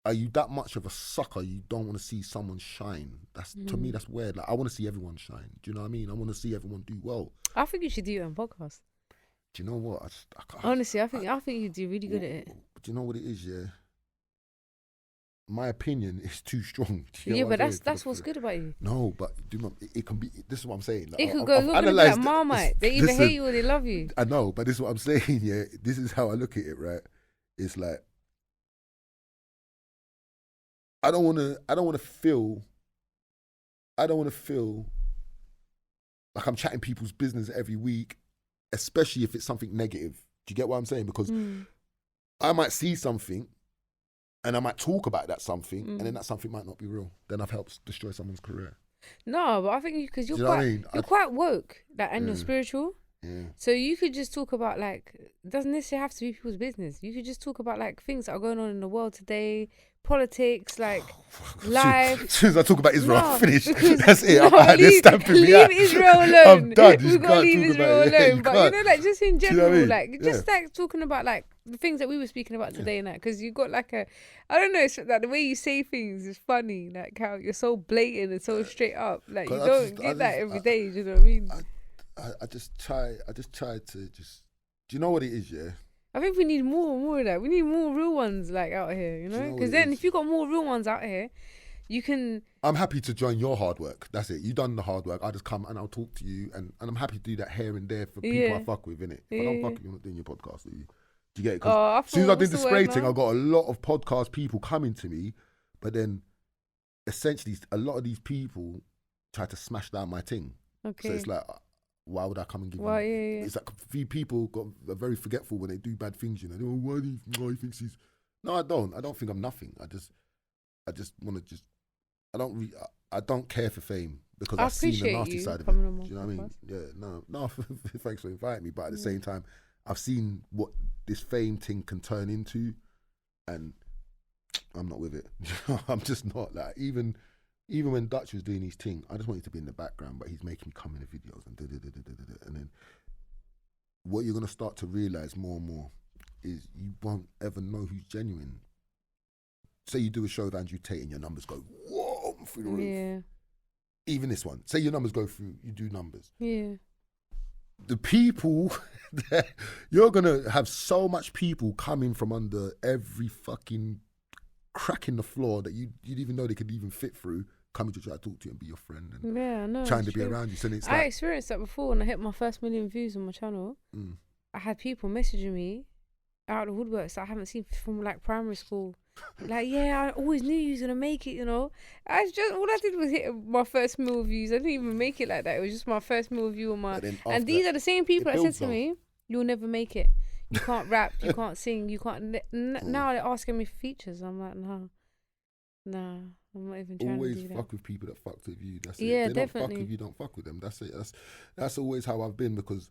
are you that much of a sucker you don't want to see someone shine? That's to me, that's weird. Like, I want to see everyone shine. Do you know what I mean? I want to see everyone do well. I think you should do it on podcast. Do you know what? Honestly, I think you do really good at it. Do you know what it is? Yeah. My opinion is too strong. But that's what's good about you. No, but it can be. This is what I'm saying. Like, it could go. You're gonna be like Marmite. They either hate you or they love you. I know, but this is what I'm saying. Yeah, this is how I look at it. Right? It's like, I don't want to feel like I'm chatting people's business every week, especially if it's something negative. Do you get what I'm saying? Because I might see something, and I might talk about that something, and then that something might not be real. Then I've helped destroy someone's career. No, but I think because you're quite woke, like, and you're spiritual. Yeah. So you could just talk about, like, it doesn't necessarily have to be people's business. You could just talk about, like, things that are going on in the world today, politics, like life. As soon as I talk about Israel, I'm finished. That's it. Leave Israel alone. I'm done. We've got to leave Israel alone. But you know, like, just in general, you know what I mean? Like, just like talking about, like, the things that we were speaking about today, and that, because you got like I don't know, it's like the way you say things is funny. Like, how you're so blatant and so straight up. Like, you don't get that every day. You know what I mean? I just try to just. Do you know what it is? Yeah. I think we need more of that. We need more real ones, like, out here, you know? Because then if you got more real ones out here, you can... I'm happy to join your hard work. That's it. You done the hard work. I just come and I'll talk to you, and I'm happy to do that here and there for people I fuck with, innit? If I don't fuck with you, I'm not doing your podcast, do you? Do you get it? Because as soon as I did the spray thing, I got a lot of podcast people coming to me, but then essentially a lot of these people try to smash down my thing. Okay. So it's like, why would I come and give you? It's like, a few people are very forgetful when they do bad things, you know. Oh, why he thinks he's... No, I don't. I don't think I'm nothing. I just want to just... I don't care for fame, because I've seen the nasty side of it. Do you know what I mean? Yeah, no. Thanks for inviting me, but at the same time, I've seen what this fame thing can turn into, and I'm not with it. I'm just not. Like, even when Dutch was doing his thing, I just wanted to be in the background, but he's making me come in the videos and then what you're gonna start to realize more and more is you won't ever know who's genuine. Say you do a show with Andrew Tate and your numbers go whoa through the roof. Yeah. Even this one. Say your numbers go through, you do numbers. Yeah. The people, you're gonna have so much people coming from under every fucking crack in the floor that you didn't even know they could even fit through, coming to try to talk to you and be your friend and no, trying to be around you. So it's I like, experienced that before when I hit my first 1 million views on my channel. I had people messaging me out of the woodworks that I haven't seen from like primary school. Like, yeah, I always knew you was gonna make it, you know. All I did was hit my first mil views. I didn't even make it like that. It was just my first mil view on my. And these are the same people that said to me, "You'll never make it. You can't rap. You can't sing. You can't." Now they're asking me for features. I'm like, no, I'm not even trying always to do that. fuck with people that fucked with you. That's it. Yeah, If they definitely. don't fuck with you, don't fuck with them. That's it. That's always how I've been, because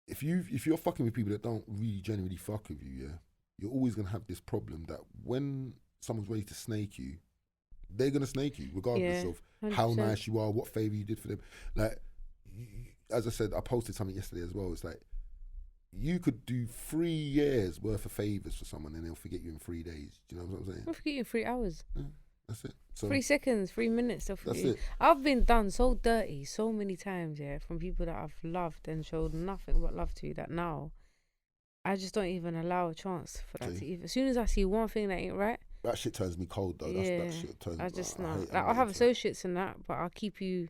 if you're fucking with people that don't really genuinely fuck with you, yeah, you're always gonna have this problem that when someone's ready to snake you, they're gonna snake you regardless of 100%. how nice you are, what favor you did for them. Like, as I said, I posted something yesterday as well. It's like, you could do 3 years worth of favors for someone and they'll forget you in 3 days. Do you know what I'm saying? I'll forget you in 3 hours. Yeah, that's it. So 3 seconds, 3 minutes. that's it. I've been done so dirty so many times, yeah, from people that I've loved and showed nothing but love to, that now I just don't even allow a chance for that to even. As soon as I see one thing that ain't right, that shit turns me cold though. yeah, That shit turns I me just I know. hate- Like, I'm I'll not have into it. associates and that, but I'll keep you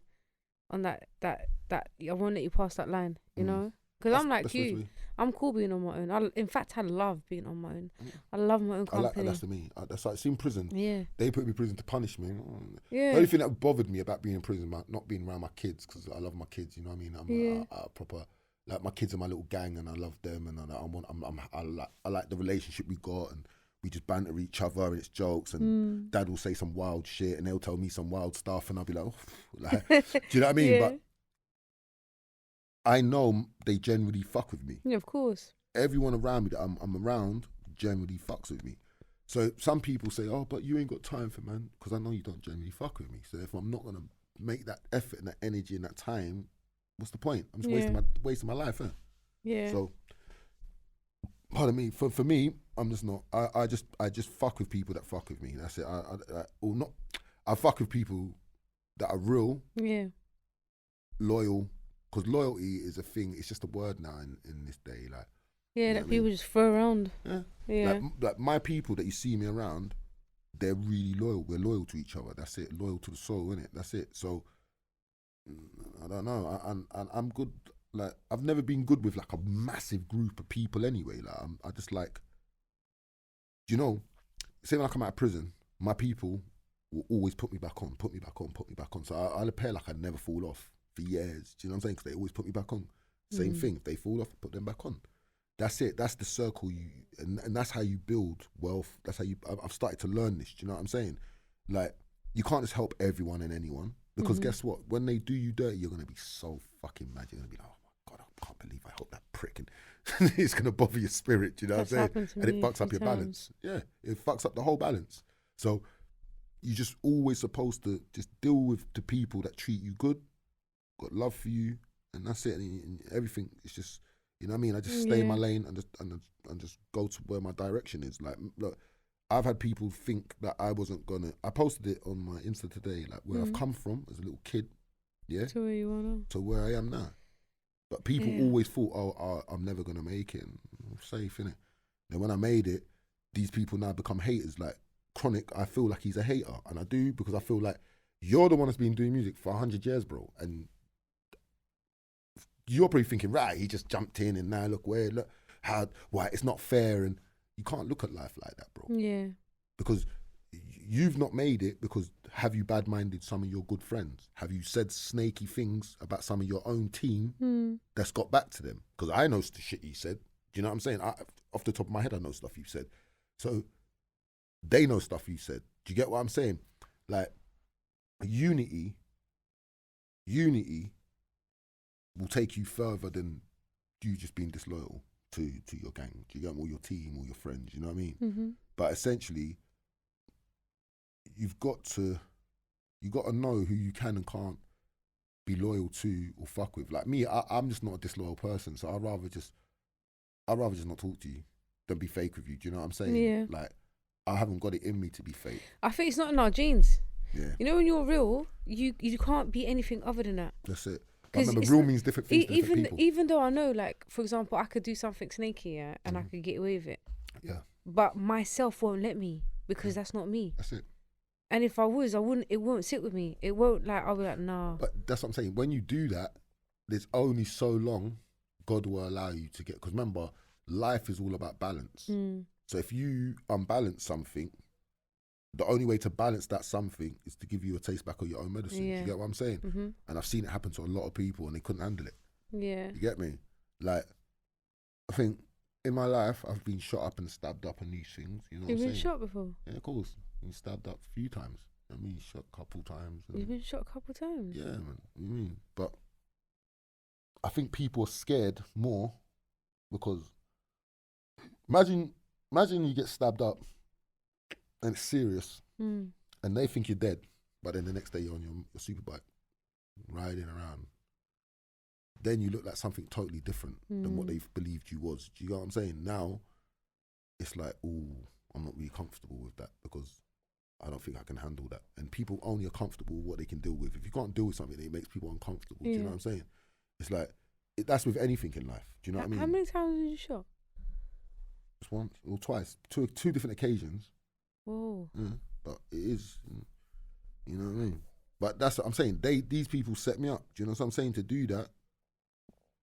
on that. I won't let you pass that line, you know. Because I'm like you. I'm cool being on my own. In fact, I love being on my own. I love my own company. That's to me. That's like, see, in prison, Yeah. they put me in prison to punish me. Yeah. The only thing that bothered me about being in prison, not being around my kids, because I love my kids. You know what I mean? I'm a proper, like, my kids are my little gang, and I love them, and I like the relationship we got, and we just banter each other, and it's jokes, and Dad will say some wild shit, and they'll tell me some wild stuff, and I'll be like, oh, like, do you know what I mean? Yeah. But I know they generally fuck with me. Yeah, of course. Everyone around me that I'm around generally fucks with me. So some people say, oh, but you ain't got time for man, because I know you don't generally fuck with me. So if I'm not gonna make that effort and that energy and that time, what's the point? I'm just wasting my life, Yeah. So, pardon me. For me, I'm just not. I just fuck with people that fuck with me. That's it. I fuck with people that are real, loyal. Because loyalty is a thing. It's just a word now in this day. Like, yeah, that people just throw around. Yeah. Like my people that you see me around, they're really loyal. We're loyal to each other. That's it. Loyal to the soul, innit? That's it. So I don't know. I'm good. Like, I've never been good with like a massive group of people anyway. Like, I just like, you know, say when I come out of prison, my people will always put me back on. So I'll appear like I never fall off for years. Do you know what I'm saying? Because they always put me back on. Same thing. If they fall off, put them back on. That's it. That's the circle and that's how you build wealth. That's how I've started to learn this. Do you know what I'm saying? Like, you can't just help everyone and anyone, because guess what? When they do you dirty, you're going to be so fucking mad. You're going to be like, oh my God, I can't believe I helped that prick. And it's going to bother your spirit. Do you know what I'm saying? And it fucks up your balance. Yeah, it fucks up the whole balance. So you're just always supposed to just deal with the people that treat you good, got love for you, and that's it. And everything is just, you know what I mean? I just stay in my lane and just go to where my direction is. Like, look, I've had people think that I wasn't gonna. I posted it on my Insta today, like where I've come from as a little kid, yeah, To where you wanna. to where I am now. But people always thought, oh, I'm never gonna make it. And I'm safe, innit? Then when I made it, these people now become haters. Like Chronic, I feel like he's a hater, and I do, because I feel like you're the one that's been doing music for 100 years, bro, and you're probably thinking, right, he just jumped in and now look how, why, it's not fair. And you can't look at life like that, bro. Yeah. Because you've not made it because have you bad-minded some of your good friends? Have you said snaky things about some of your own team that's got back to them? Because I know the shit you said. Do you know what I'm saying? Off the top of my head, I know stuff you said. So they know stuff you said. Do you get what I'm saying? Like, unity will take you further than you just being disloyal to your gang. Do you get, or your team or your friends? You know what I mean? Mm-hmm. But essentially, you've got to know who you can and can't be loyal to or fuck with. Like me, I'm just not a disloyal person, so I'd rather just not talk to you than be fake with you. Do you know what I'm saying? Yeah. Like, I haven't got it in me to be fake. I think it's not in our genes. Yeah. You know, when you're real, you can't be anything other than that. That's it. But remember, real means different things to different people. Even though I know, like, for example, I could do something snaky, and I could get away with it. Yeah. But myself won't let me, because that's not me. That's it. And if I was, I wouldn't. It won't sit with me. It won't I'll be like, nah. But that's what I'm saying. When you do that, there's only so long God will allow you to get. Because remember, life is all about balance. So if you unbalance something, the only way to balance that something is to give you a taste back of your own medicine. Yeah. Do you get what I'm saying? Mm-hmm. And I've seen it happen to a lot of people and they couldn't handle it. Yeah. You get me? Like, I think in my life, I've been shot up and stabbed up and these things. You know You've what I'm been saying? shot before? Yeah, of course. Been stabbed up a few times. I mean, shot a couple times. You've been shot a couple times? Yeah, man. You mean? But I think people are scared more because imagine you get stabbed up and it's serious and they think you're dead, but then the next day you're on your super bike riding around. Then you look like something totally different than what they've believed you was. Do you get what I'm saying? Now, it's like, oh, I'm not really comfortable with that because I don't think I can handle that. And people only are comfortable with what they can deal with. If you can't deal with something, it makes people uncomfortable. Do you know what I'm saying? It's like, that's with anything in life. Do you know what I mean? How many times were you shot? Just once or twice. Two different occasions. Whoa. Yeah, but it is, you know what I mean? But that's what I'm saying. These people set me up. Do you know what I'm saying? To do that.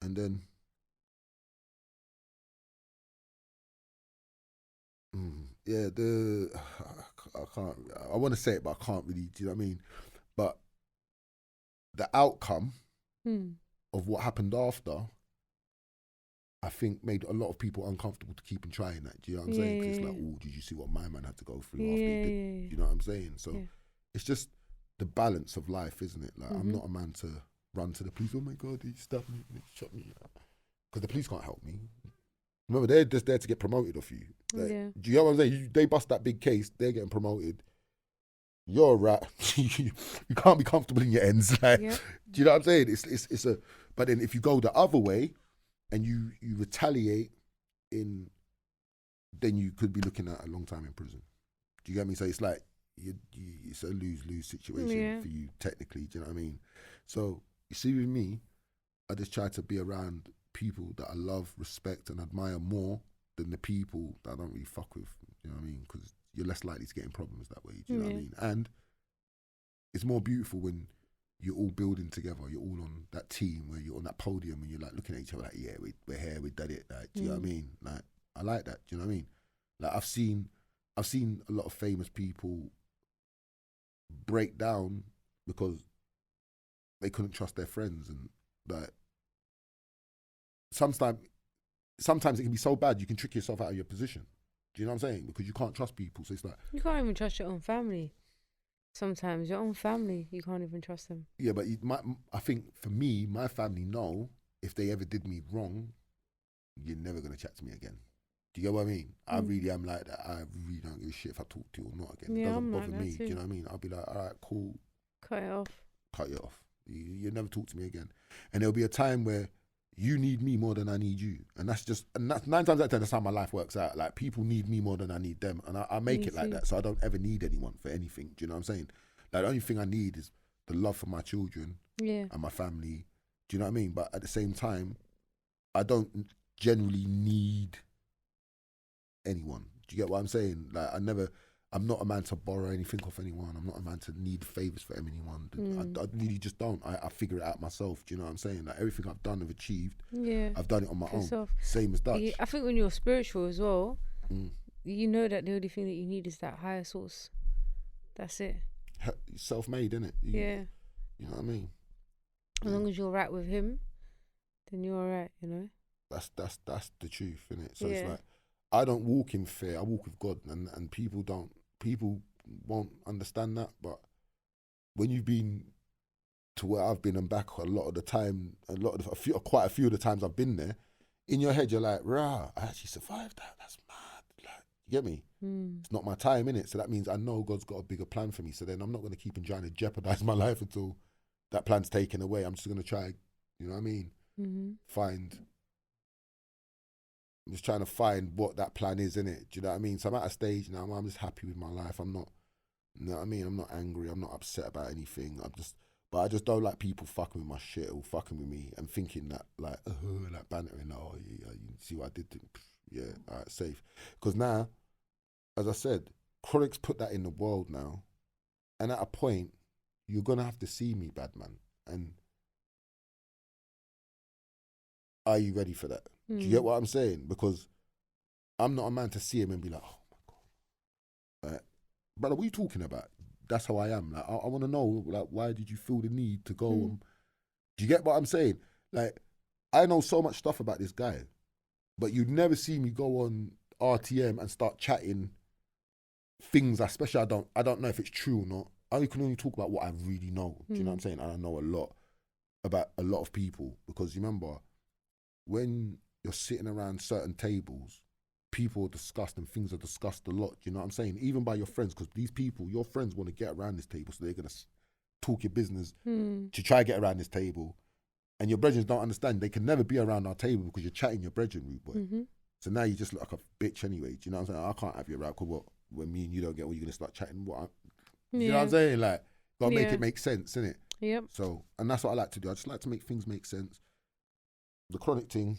And then, I can't, I want to say it, but I can't really, do you know what I mean? But the outcome of what happened after, I think made a lot of people uncomfortable to keep and trying that. Do you know what I'm saying? Because it's like, oh, did you see what my man had to go through after he did? You know what I'm saying? So it's just the balance of life, isn't it? Like, I'm not a man to run to the police. Oh my God, he stabbed me, he shot me. Because the police can't help me. Remember, they're just there to get promoted off you. Like, do you know what I'm saying? They bust that big case, they're getting promoted. You're a rat. You can't be comfortable in your ends. Like, do you know what I'm saying? It's a. But then if you go the other way, and you retaliate, then you could be looking at a long time in prison. Do you get me? So it's like it's a lose-lose situation for you technically. Do you know what I mean? So you see, with me, I just try to be around people that I love, respect, and admire more than the people that I don't really fuck with. You know what I mean? Because you're less likely to get in problems that way. Do you know what I mean? And it's more beautiful when you're all building together. You're all on that team where you're on that podium and you're like looking at each other like, yeah, we're here, we did it. Like, do you know what I mean? Like, I like that. Do you know what I mean? Like, I've seen a lot of famous people break down because they couldn't trust their friends, and like sometimes it can be so bad you can trick yourself out of your position. Do you know what I'm saying? Because you can't trust people. So it's like, you can't even trust your own family. Sometimes your own family, you can't even trust them. Yeah, but I think for me, my family know if they ever did me wrong, you're never gonna chat to me again. Do you get what I mean? I really am like that. I really don't give a shit if I talk to you or not again. It doesn't bother me. Do you know what I mean? I'll be like, all right, cool. Cut it off. Cut you off. You never talk to me again. And there'll be a time where you need me more than I need you. And that's 9 times out of 10, that's how my life works out. Like, people need me more than I need them. And I make it like that. So I don't ever need anyone for anything. Do you know what I'm saying? Like, the only thing I need is the love for my children and my family. Do you know what I mean? But at the same time, I don't generally need anyone. Do you get what I'm saying? Like, I'm not a man to borrow anything off anyone. I'm not a man to need favours for anyone. I really just don't. I figure it out myself. Do you know what I'm saying? Like, everything I've done, I've achieved. Yeah. I've done it on my own. Same as Dutch. I think when you're spiritual as well, you know that the only thing that you need is that higher source. That's it. Self-made, innit? Yeah. You know what I mean? As long as you're right with him, then you're alright, you know? That's the truth, innit? So it's like, I don't walk in fear, I walk with God, and people won't understand that. But when you've been to where I've been and back quite a few of the times I've been there, in your head you're like, rah, I actually survived that. That's mad. Like, you get me? It's not my time, innit? So that means I know God's got a bigger plan for me. So then I'm not going to keep on trying to jeopardize my life until that plan's taken away. I'm just going to try, you know what I mean? I'm just trying to find what that plan is, innit? Do you know what I mean? So I'm at a stage now, I'm just happy with my life. I'm not, you know what I mean? I'm not angry. I'm not upset about anything. But I just don't like people fucking with my shit or fucking with me and thinking that, like bantering, oh, yeah, you see what I did? Yeah, all right, safe. Because now, as I said, Chronic's put that in the world now, and at a point, you're gonna have to see me, bad man. And are you ready for that? Do you get what I'm saying? Because I'm not a man to see him and be like, oh my God. Brother, what are you talking about? That's how I am. Like, I want to know, like, why did you feel the need to go? Do you get what I'm saying? Like, I know so much stuff about this guy, but you'd never see me go on RTM and start chatting things, especially I don't know if it's true or not. I can only talk about what I really know. Do you know what I'm saying? And I know a lot about a lot of people, because you remember, when you're sitting around certain tables, people are discussed and things are discussed a lot. Do you know what I'm saying? Even by your friends, because these people, your friends, want to get around this table, so they're going to talk your business to try to get around this table. And your brethren don't understand. They can never be around our table because you're chatting your brethren, rude boy. So now you just look like a bitch anyway. Do you know what I'm saying? I can't have you around, because what, when me and you don't get what, you're going to start chatting? You know what I'm saying? Like, got to make it make sense, innit? Yep. So, and that's what I like to do. I just like to make things make sense. The Chronic thing,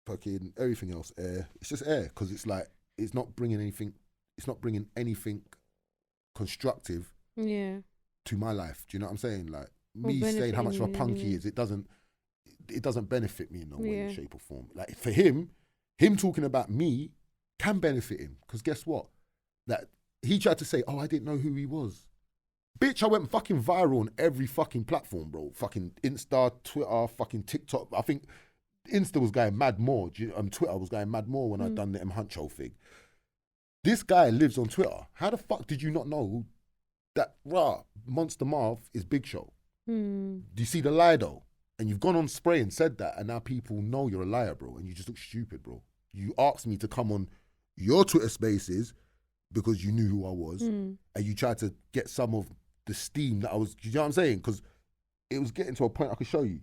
fucking everything else, it's just air, because it's like, it's not bringing anything constructive to my life. Do you know what I'm saying? Like, me saying how much of a punk he is, it doesn't benefit me in no way, shape or form. Like, for him talking about me can benefit him, because guess what? That he tried to say, oh, I didn't know who he was. Bitch, I went fucking viral on every fucking platform, bro. Fucking Insta, Twitter, fucking TikTok. I think Insta was going mad more. Twitter was going mad more when I done the M Huncho thing. This guy lives on Twitter. How the fuck did you not know that Monster Marv is Big Show? Do you see the lie though? And you've gone on spray and said that, and now people know you're a liar, bro, and you just look stupid, bro. You asked me to come on your Twitter spaces because you knew who I was, and you tried to get some of the steam that I was, you know what I'm saying? Because it was getting to a point I could show you.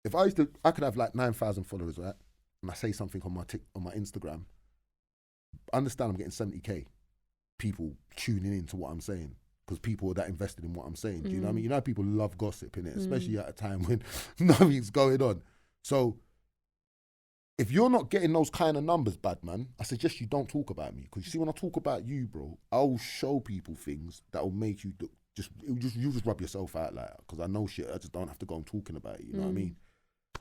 If I could have like 9,000 followers, right? And I say something on my Instagram, understand I'm getting 70k people tuning in to what I'm saying, because people are that invested in what I'm saying. Do you know what I mean? You know, people love gossip, innit? Especially at a time when nothing's going on. So if you're not getting those kind of numbers, bad man, I suggest you don't talk about me. Because you see, when I talk about you, bro, I'll show people things that will make you you'll just rub yourself out, like, because I know shit. I just don't have to go on talking about it. You know what I mean?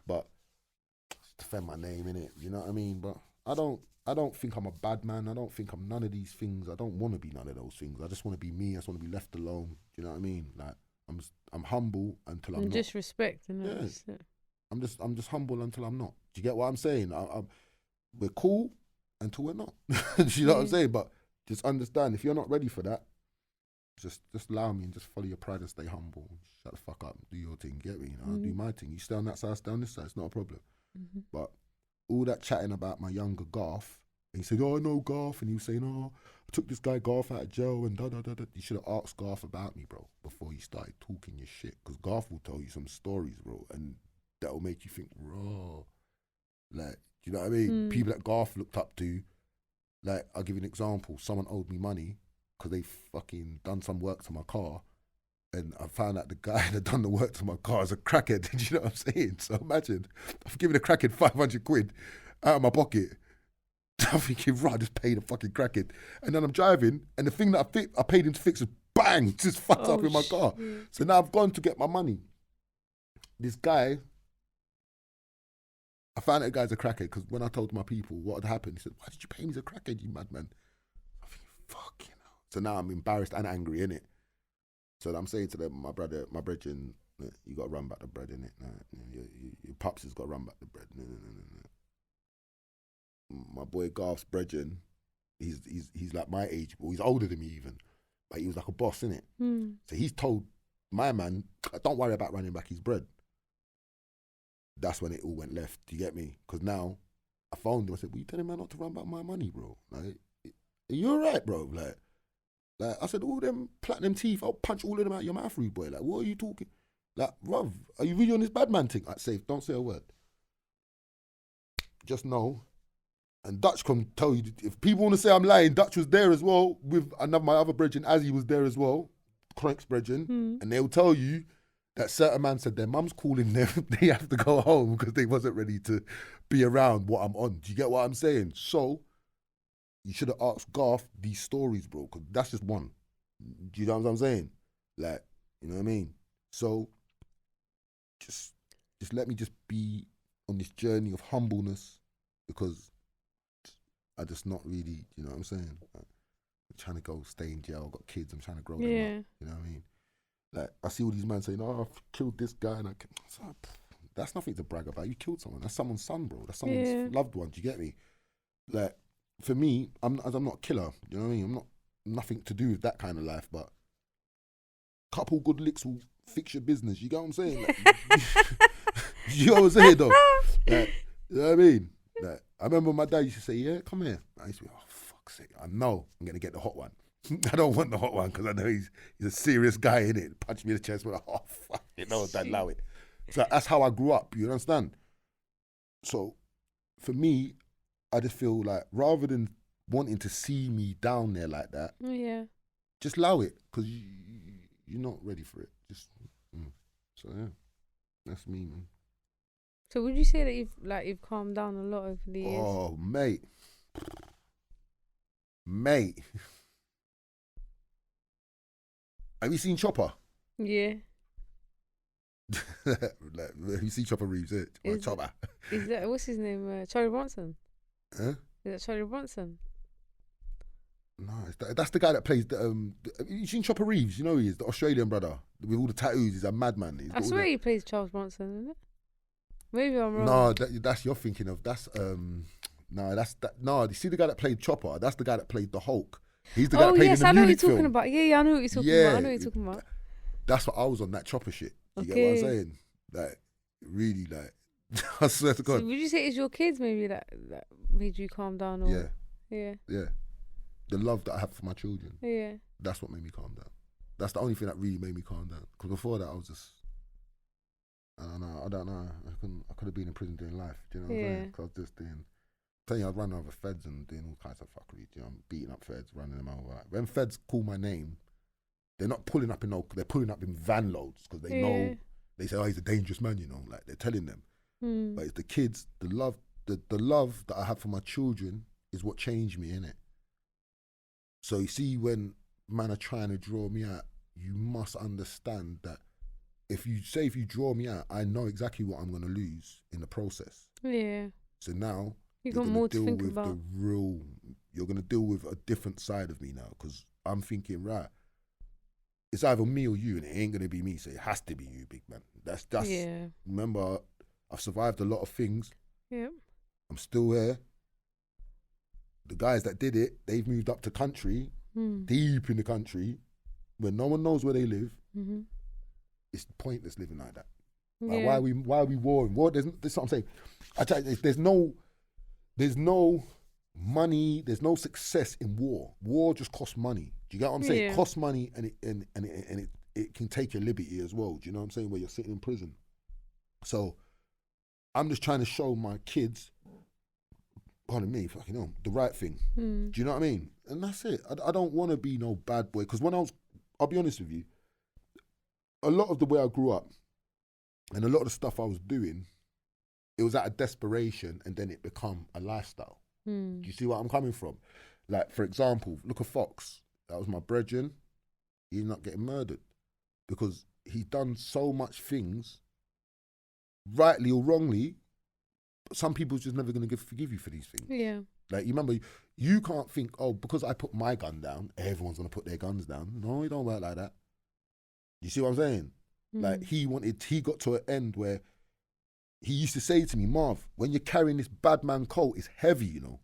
But defend my name, innit? You know what I mean? But I don't think I'm a bad man. I don't think I'm none of these things. I don't want to be none of those things. I just want to be me. I just want to be left alone. Do you know what I mean? Like, I'm humble until I'm not. Just respect, yeah. I'm just humble until I'm not. Do you get what I'm saying? We're cool until we're not. Do you know what I'm saying? But just understand, if you're not ready for that, just allow me and just follow your pride and stay humble. Shut the fuck up, do your thing, get me? You know, I'll do my thing. You stay on that side, I stay on this side. It's not a problem. But all that chatting about my younger Garth, and he said, oh, I know Garth, and he was saying, oh, I took this guy Garth out of jail and da-da-da-da. You should have asked Garth about me, bro, before you started talking your shit, because Garth will tell you some stories, bro, and that will make you think, raw. Like, do you know what I mean? People that Garth looked up to, like, I'll give you an example. Someone owed me money because they fucking done some work to my car, and I found out the guy that done the work to my car is a crackhead. Do you know what I'm saying? So imagine, I've given a crackhead 500 quid out of my pocket. I'm thinking, right, just pay the fucking crackhead. And then I'm driving, and the thing that I paid him to fix is bang, just fucked up in my car. So now I've gone to get my money. This guy, I found out the guy's a crackhead, because when I told my people what had happened, he said, why did you pay me as a crackhead, you madman? I'm thinking, fuck, you know. So now I'm embarrassed and angry, innit? So I'm saying to them, my brethren, you got to run back the bread, innit? Your pops has got to run back the bread. No. My boy Garth's brethren, he's like my age, but he's older than me even. But he was like a boss, innit? So he's told my man, don't worry about running back his bread. That's when it all went left. Do you get me? Because now I phoned him. I said, "Well, you telling man not to run back my money, bro? Like, are you all right, bro? Like I said, all them platinum teeth, I'll punch all of them out your mouth, rude boy. Like, what are you talking? Like, bruv, are you really on this bad man thing? Like, safe, don't say a word. Just know." And Dutch can tell you, if people want to say I'm lying, Dutch was there as well with my other brethren, Azzy was there as well, Crank's brethren, and they'll tell you that certain man said their mum's calling them, they have to go home because they wasn't ready to be around what I'm on. Do you get what I'm saying? So you should have asked Garth these stories, bro, because that's just one. Do you know what I'm saying? Like, you know what I mean? So, just let me just be on this journey of humbleness, because I just not really, you know what I'm saying? Like, I'm trying to go stay in jail. I've got kids. I'm trying to grow them up. You know what I mean? Like, I see all these men saying, "Oh, I've killed this guy," and that's nothing to brag about. You killed someone. That's someone's son, bro. That's someone's loved one. Do you get me? Like, for me, I'm not a killer. You know what I mean? I'm not nothing to do with that kind of life. But a couple good licks will fix your business. You get what I'm saying? Like, you know what I'm saying, though? Like, you know what I mean? Like, I remember my dad used to say, "Yeah, come here." I used to be, "Oh, fuck's sake! I know I'm gonna get the hot one." I don't want the hot one because I know he's a serious guy, in it. Punch me in the chest, but like, oh fuck, you know, don't allow it. So that's how I grew up. You understand? So for me, I just feel like rather than wanting to see me down there like that, just allow it, because you're not ready for it. Just so yeah, that's me, man. So would you say that you've calmed down a lot over the years? Oh, mate. Have you seen Chopper? Yeah. Like, have you seen Chopper Reeves? Chopper. Is that, what's his name? Charlie Bronson? Huh? Is that Charlie Bronson? No, that's the guy that plays you seen Chopper Reeves? You know he is, the Australian brother with all the tattoos. He's a madman. I swear he plays Charles Bronson, isn't it? Maybe I'm wrong. No, that's you're thinking of. That's No, you see the guy that played Chopper? That's the guy that played the Hulk. He's the guy that played in the I know what you're Munich talking film. about. Yeah, I know what you're talking about. I know what you're talking about. That's what I was on, that Chopper shit. You get what I'm saying? Like, really, like, I swear to God. So would you say it's your kids maybe that made you calm down? Or? Yeah. The love that I have for my children. Yeah. That's what made me calm down. That's the only thing that really made me calm down. Because before that, I was just, I don't know. I could have been in prison doing life. Do you know what I'm saying? Because I was just telling you, I'd run over feds and doing all kinds of fuckery. You know, I'm beating up feds, running them over. When feds call my name, they're not pulling up they're pulling up in van loads, because they know, they say, "Oh, he's a dangerous man," you know, like they're telling them. But it's the kids, the love that I have for my children is what changed me, innit? So you see, when man are trying to draw me out, you must understand that if you draw me out, I know exactly what I'm going to lose in the process. Yeah. So now you're got more to think with about. You're going to deal with a different side of me now, because I'm thinking, right, it's either me or you, and it ain't going to be me, so it has to be you, big man. That's remember, I've survived a lot of things. Yeah. I'm still here. The guys that did it, they've moved up to country, deep in the country, where no one knows where they live. Mm-hmm. It's pointless living like that. Like, why are we warring? This is what I'm saying. I tell you, there's no money, there's no success in war. War just costs money. Do you get what I'm saying? It costs money, and it can take your liberty as well. Do you know what I'm saying? Where you're sitting in prison. So I'm just trying to show my kids, pardon me, fucking hell, the right thing. Do you know what I mean? And that's it. I don't want to be no bad boy, because I'll be honest with you, a lot of the way I grew up and a lot of the stuff I was doing, it was out of desperation, and then it become a lifestyle. Do you see where I'm coming from? Like, for example, look at Fox. That was my brethren. He's not getting murdered because he's done so much things, rightly or wrongly, but some people's just never going to forgive you for these things. Yeah. Like, you remember, you can't think, oh, because I put my gun down, everyone's going to put their guns down. No, it don't work like that. You see what I'm saying? Like, he got to an end where he used to say to me, Marv, when you're carrying this bad man coat, it's heavy, you know,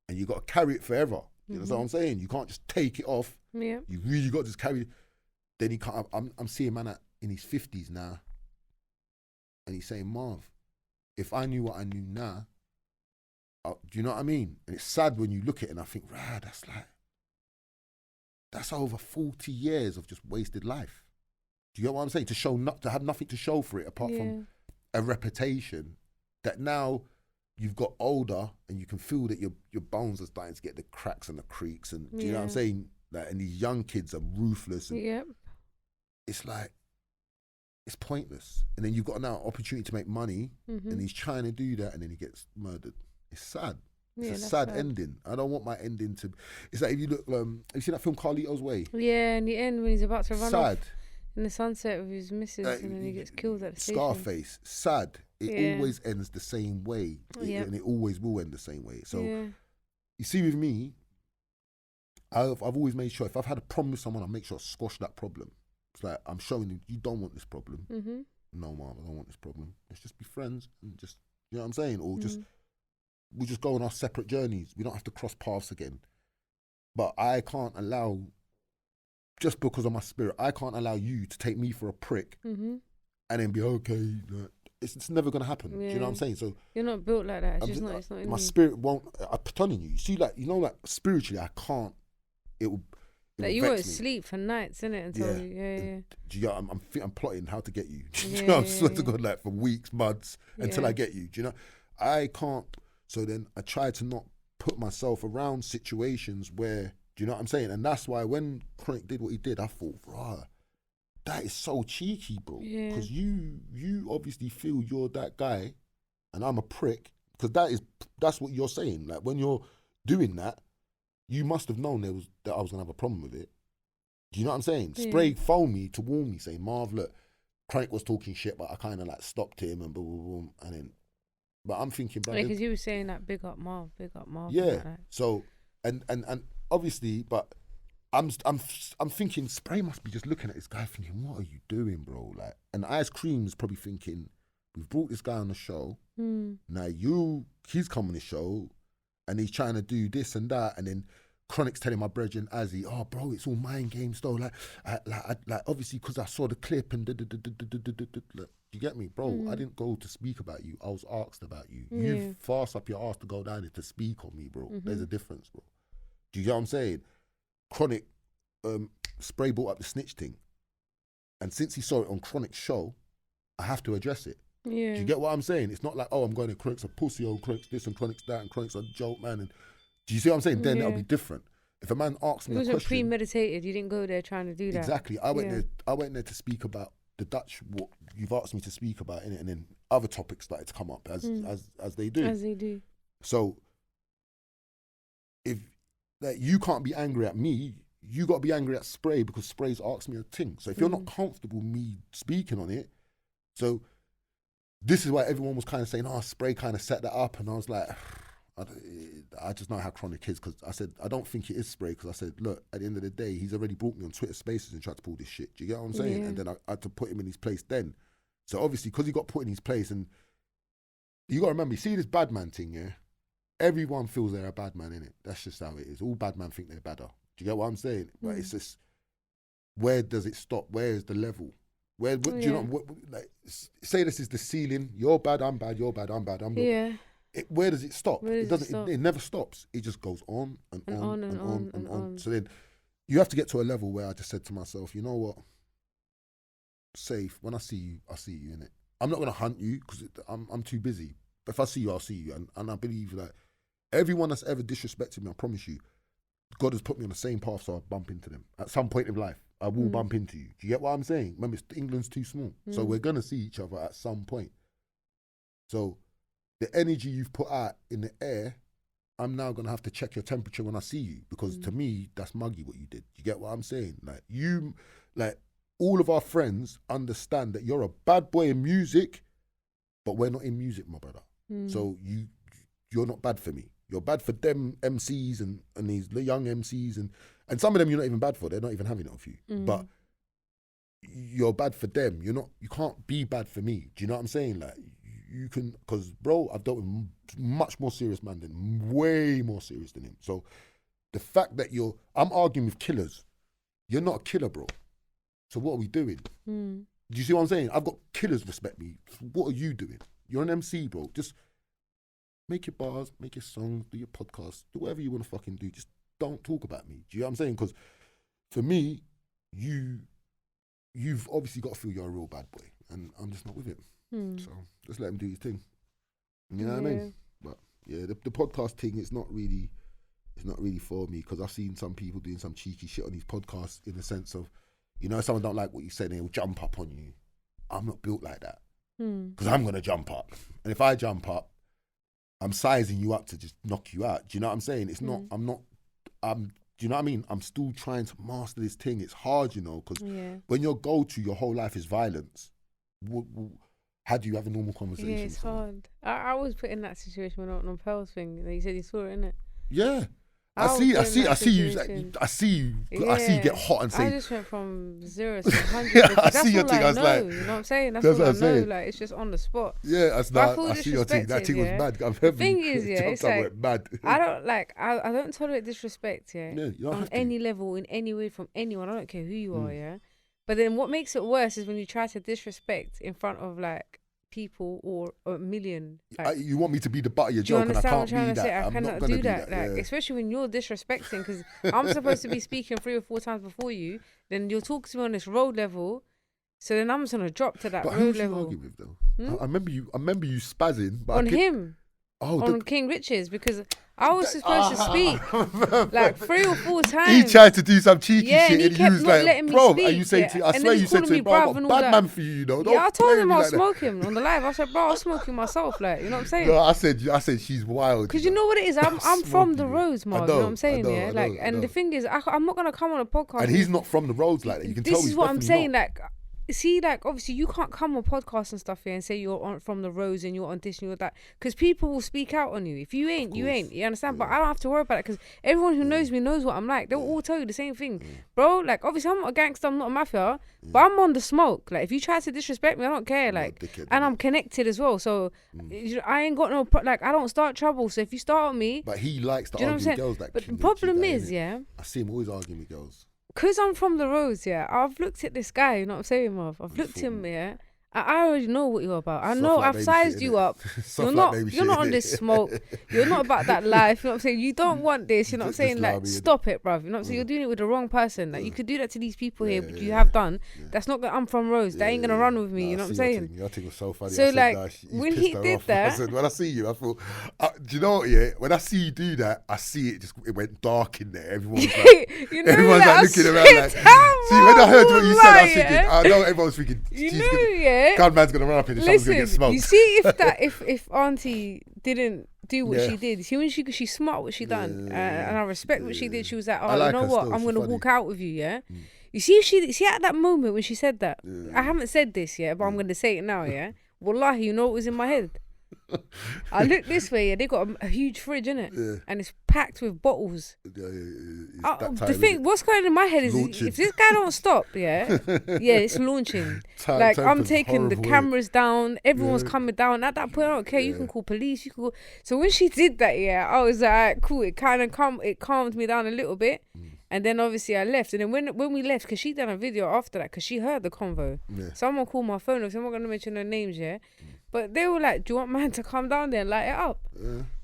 and you got to carry it forever. You know what I'm saying? You can't just take it off. Yeah. You really got to just carry it. Then he can't. I'm seeing man in his 50s now, and he's saying, Marv, if I knew what I knew now, do you know what I mean? And it's sad when you look at it and I think, rah, that's over 40 years of just wasted life. Do you get what I'm saying? To have nothing to show for it apart from a reputation that now you've got older and you can feel that your bones are starting to get the cracks and the creaks, and do you know what I'm saying? Like, and these young kids are ruthless, and it's like, it's pointless. And then you've got now an opportunity to make money, and he's trying to do that, and then he gets murdered. It's sad. It's Yeah, a that's sad sad. ending. I don't want my ending to. It's like if you look. Have you seen that film Carlito's Way? Yeah, in the end when he's about to run Sad. off in the sunset with his missus, and then he gets killed at the station. Scarface. Sad. It Yeah. always ends the same way, Yep. and it always will end the same way. So Yeah. you see, with me, I've always made sure if I've had a problem with someone, I make sure I squash that problem. It's like I'm showing you don't want this problem. Mhm. No, Marv, I don't want this problem. Let's just be friends and just, you know what I'm saying, or just Mhm. we just go on our separate journeys. We don't have to cross paths again. But I can't allow, just because of my spirit, I can't allow you to take me for a prick Mhm. and then be okay. It's never gonna happen. Do you know what I'm Yeah. saying? So You're not built like that. It's I'm just just- not. It's not in my you. spirit won't. I'm telling you. You see, like spiritually, I can't. It will. Like you won't sleep for nights, innit? Until yeah. Do you know, I'm plotting how to get you. Do you Yeah, know, I yeah, swear to yeah. God, like for weeks, months, until Yeah. I get you. Do you know? I can't. So then I try to not put myself around situations where, do you know what I'm saying? And that's why when Chronic did what he did, I thought, rah, that is so cheeky, bro. Yeah. Because you obviously feel you're that guy, and I'm a prick. Because that's what you're saying. Like when you're doing that, you must have known that I was gonna have a problem with it. Do you know what I'm saying? Yeah. Spray phoned me to warn me, saying, Marv, look, Crank was talking shit, but I kind of like stopped him and boom, boom, boom. And then, but I'm thinking, bro. Because you were saying that big up Marv. Yeah. Like that. So, and obviously, but I'm thinking, Spray must be just looking at this guy thinking, what are you doing, bro? Like, and Ice Cream's probably thinking, we've brought this guy on the show. Now he's come on the show and he's trying to do this and that. And then Chronic's telling my brethren, Azzy, oh, bro, it's all mind games though. Like obviously, because I saw the clip and you get me, bro? I didn't go to speak about you. I was asked about you. Yeah. You fast up your ass to go down there to speak on me, bro. There's a difference, bro. Do you get what I'm saying? Chronic, Spray brought up the snitch thing. And since he saw it on Chronic's show, I have to address it. Yeah. Do you get what I'm saying? It's not like, oh, I'm going to Chronic's a pussy, oh, Chronic's this and Chronic's that and Chronic's a joke, man. And do you see what I'm saying? Then that'll be different. If a man asks me It a wasn't question, premeditated. You didn't go there trying to do that. exactly. I went there to speak about the Dutch, what you've asked me to speak about in it, and then other topics started to come up as they do. As they do. So if you can't be angry at me, you got to be angry at Spray because Spray's asked me a thing. So if you're not comfortable me speaking on it, so this is why everyone was kind of saying, oh, Spray kind of set that up, and I was like, I just know how Chronic is, because I said, I don't think it is Spray, because I said, look, at the end of the day, he's already brought me on Twitter Spaces and tried to pull this shit. Do you get what I'm saying? Yeah. And then I had to put him in his place then. So obviously, because he got put in his place, and you got to remember, you see this bad man thing, yeah? Everyone feels they're a bad man, innit? That's just how it is. All bad men think they're badder. Do you get what I'm saying? But it's just, where does it stop? Where is the level? Where do you know? Like, say this is the ceiling. You're bad. I'm bad. You're bad. I'm bad. I'm good. Yeah. Where does it stop? It doesn't. Stop? It never stops. It just goes on and on and on. So then, you have to get to a level where I just said to myself, you know what? Safe. When I see you, I see you, innit? I'm not gonna hunt you because I'm too busy. But if I see you, I'll see you. And I believe that everyone that's ever disrespected me, I promise you, God has put me on the same path, so I'll bump into them at some point in life. I will bump into you. Do you get what I'm saying? Remember, England's too small, so we're gonna see each other at some point. So the energy you've put out in the air, I'm now gonna have to check your temperature when I see you, because to me, that's muggy what you did. You get what I'm saying? Like all of our friends understand that you're a bad boy in music, but we're not in music, my brother. So you're not bad for me. You're bad for them MCs and these young MCs and some of them you're not even bad for. They're not even having it off you. But you're bad for them. You can't be bad for me. Do you know what I'm saying? Like you can, because bro, I've dealt with much more serious man than way more serious than him. So the fact that I'm arguing with killers. You're not a killer, bro. So what are we doing? Do you see what I'm saying? I've got killers respect me. What are you doing? You're an MC, bro. Just make your bars, make your songs, do your podcast, do whatever you want to fucking do. Just don't talk about me. Do you know what I'm saying? Because for me, you've obviously got to feel you're a real bad boy, and I'm just not with it. So just let him do his thing. You know what I mean? But yeah, the podcast thing, it's not really for me, because I've seen some people doing some cheeky shit on these podcasts in the sense of, you know, if someone don't like what you said, they'll jump up on you. I'm not built like that, because I'm gonna jump up, and if I jump up, I'm sizing you up to just knock you out. Do you know what I'm saying? It's not. I'm not. Do you know what I mean? I'm still trying to master this thing. It's hard, you know, because when your go-to, your whole life is violence. How do you have a normal conversation? Yeah, it's hard. I was put in that situation when I went on Pearl's thing. You said you saw it, innit? Yeah. I see you. I see you get hot and say. I just went from 0 to 100. I see your thing. I was like, you know what I'm saying? That's all I know. Like, it's just on the spot. Yeah, I see your thing. That thing was mad. The thing is, it's like mad. I don't tolerate disrespect. Yeah, you don't on have to. any level, in any way, from anyone. I don't care who you are. Yeah, but then what makes it worse is when you try to disrespect in front of like people or a million. Like, you want me to be the butt of your do you joke, and I understand what I'm can't trying be to say? that. I I'm cannot not gonna do that. Like, yeah. especially when you're disrespecting, because I'm supposed to be speaking 3 or 4 times before you. Then you'll talk to me on this road level. So then I'm just gonna drop to that but road who level. you argue with though? I remember you spazzing, but on him. Oh, on King Rich's, because I was supposed to speak like 3 or 4 times. He tried to do some cheeky shit, and he he was like, letting me bro, speak, and you say to, I swear you said to him, bro, I'm a bad man for you, know. Yeah, I told him I was smoking on the live. I said, bro, I was smoking myself, like, you know what I'm saying? No, I said she's wild. Because you know what it is? I'm from the roads, Marv, you know what I'm saying? I know. And the thing is, I'm not going to come on a podcast. And he's not from the roads like that. You can tell. This is what I'm saying, like, see, like, obviously you can't come on podcasts and stuff here and say you're from the roads and you're on this and you're that, because people will speak out on you. If you ain't, you ain't. You understand? Yeah. But I don't have to worry about it, because everyone who knows me knows what I'm like. They'll all tell you the same thing, bro. Like, obviously I'm not a gangster, I'm not a mafia, but I'm on the smoke. Like, if you try to disrespect me, I don't care. Like, and I'm connected as well, so I ain't got no like, I don't start trouble. So if you start on me, but he likes to argue with girls. Like, but the problem is, I see him always arguing with girls. Because I'm from the roads, I've looked at this guy, you know what I'm saying, Marv? I've looked at him, I already know what you're about. I know I've sized you up. You're not on this smoke. You're not about that life, you know what I'm saying? You don't want this, you know what I'm saying? Like, stop it, bruv. You know what I'm saying? You're doing it with the wrong person. Like, you could do that to these people here, but you have done. That's not I'm from roads. That ain't gonna run with me, you know what I'm saying? Your thing was so funny. So, like, when he did that, I said, when I see you, I thought, do you know what, yeah? When I see you do that, I see it went dark in there. Everyone's like, everyone's like looking around like, see, when I heard what you said, I was thinking, I know everyone's thinking, gunman's gonna run up in and someone's gonna get smoked. You see, if Auntie didn't do what she did, see, when she's smart what she done, and I respect what she did. She was like, oh, you know what, I'm gonna walk out with you, You see, if at that moment when she said that, I haven't said this yet, but I'm gonna say it now, Wallahi, you know what was in my head? I look this way, they got a huge fridge, innit? And it's packed with bottles. The thing, what's going on in my head is, if this guy don't stop, it's launching. Like, I'm taking the cameras down, everyone's coming down. At that point, I don't care. You can call police. You can call. So when she did that, I was like, alright, cool. It kind of calmed me down a little bit. And then obviously I left. And then when we left, because she done a video after that, because she heard the convo. Someone called my phone. So I'm not going to mention their names, But they were like, do you want man to come down there and light it up?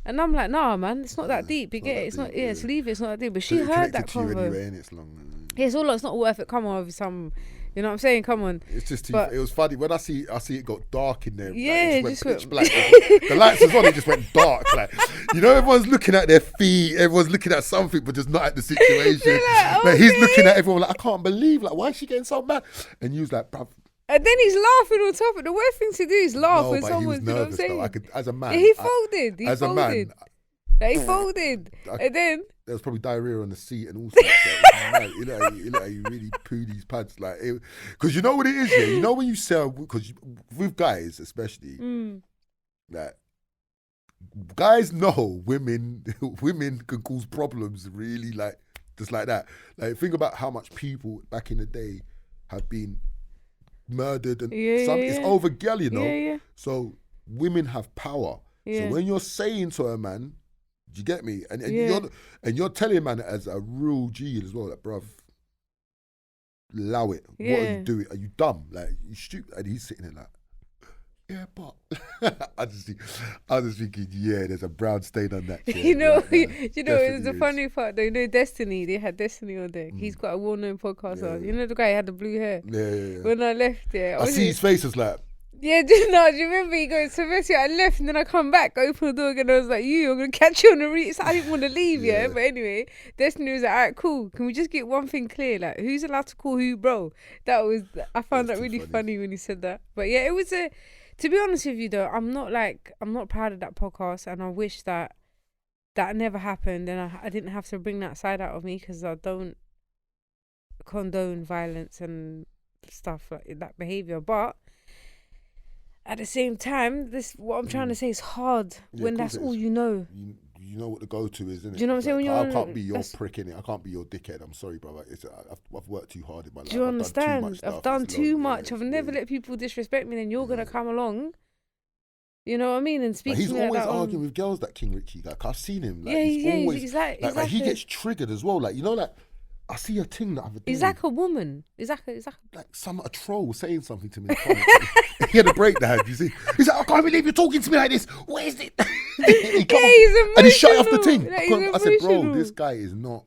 And I'm like, nah, man, it's not that deep. You get it? It's not, it's leave it, it's not that deep. But she heard that convo. Anyway, and it's long. It's not worth it. Come on, over some, you know what I'm saying? Come on. It's just too, it was funny. When I see it got dark in there. Yeah, like, it just went pitch black. The lights was on, it just went dark. Like, you know, everyone's looking at their feet, everyone's looking at something, but just not at the situation. Like, he's looking at everyone like, I can't believe, like, why is she getting so mad? And you was like, bruv. And then he's laughing on top of it. The worst thing to do is laugh when someone's, you know what I'm saying? I could, as a man. He folded. He folded. And then there was probably diarrhea on the seat and all sorts. Like, you know, you really poo these pads, like, because you know what it is. You know when you sell, because with guys especially, that guys know women can cause problems. Really, like, just like that. Like, think about how much people back in the day have been murdered and it's over girl, you know. So women have power. So when you're saying to a man, do you get me? And you're telling a man as a real G as well, like, bruv, allow it. What are you doing? Are you dumb? Like, you stupid? And he's sitting there like, yeah, but I was just thinking, there's a brown stain on that chair. You know, it's the funny part though. You know, Destiny, they had Destiny on there. He's got a well-known podcast on. You know the guy who had the blue hair. When I left, I see his face was like. Do you remember he goes, Sylvester, I left and then I come back, open the door again, I was like, I'm going to catch you on the reach. I didn't want to leave, But anyway, Destiny was like, alright, cool. Can we just get one thing clear? Like, who's allowed to call who bro? I found that really funny when he said that. But yeah, to To be honest with you, though, I'm not proud of that podcast, and I wish that never happened, and I didn't have to bring that side out of me, because I don't condone violence and stuff like that behavior. But at the same time, what I'm trying to say is hard when that's all you know. You know what the go-to is, isn't it? Do you know what I'm saying? I can't be your prick, innit? I can't be your dickhead. I'm sorry, brother. I've worked too hard in my life. Do you understand? I've done too much. I've never let let people disrespect me. Then you're gonna come along. You know what I mean? And speak he's to me always like that. arguing with girls, that King Richie guy. I've seen him. Like, he's like, exactly. he gets triggered as well. Like, you know, like, I see a thing that I've He's like a woman. He's like a troll saying something to me in the comments. He had a breakdown, you see. He's like, I can't believe you're talking to me like this. What is it? he's emotional. And he shut off the thing. Like, I said, bro, this guy is not.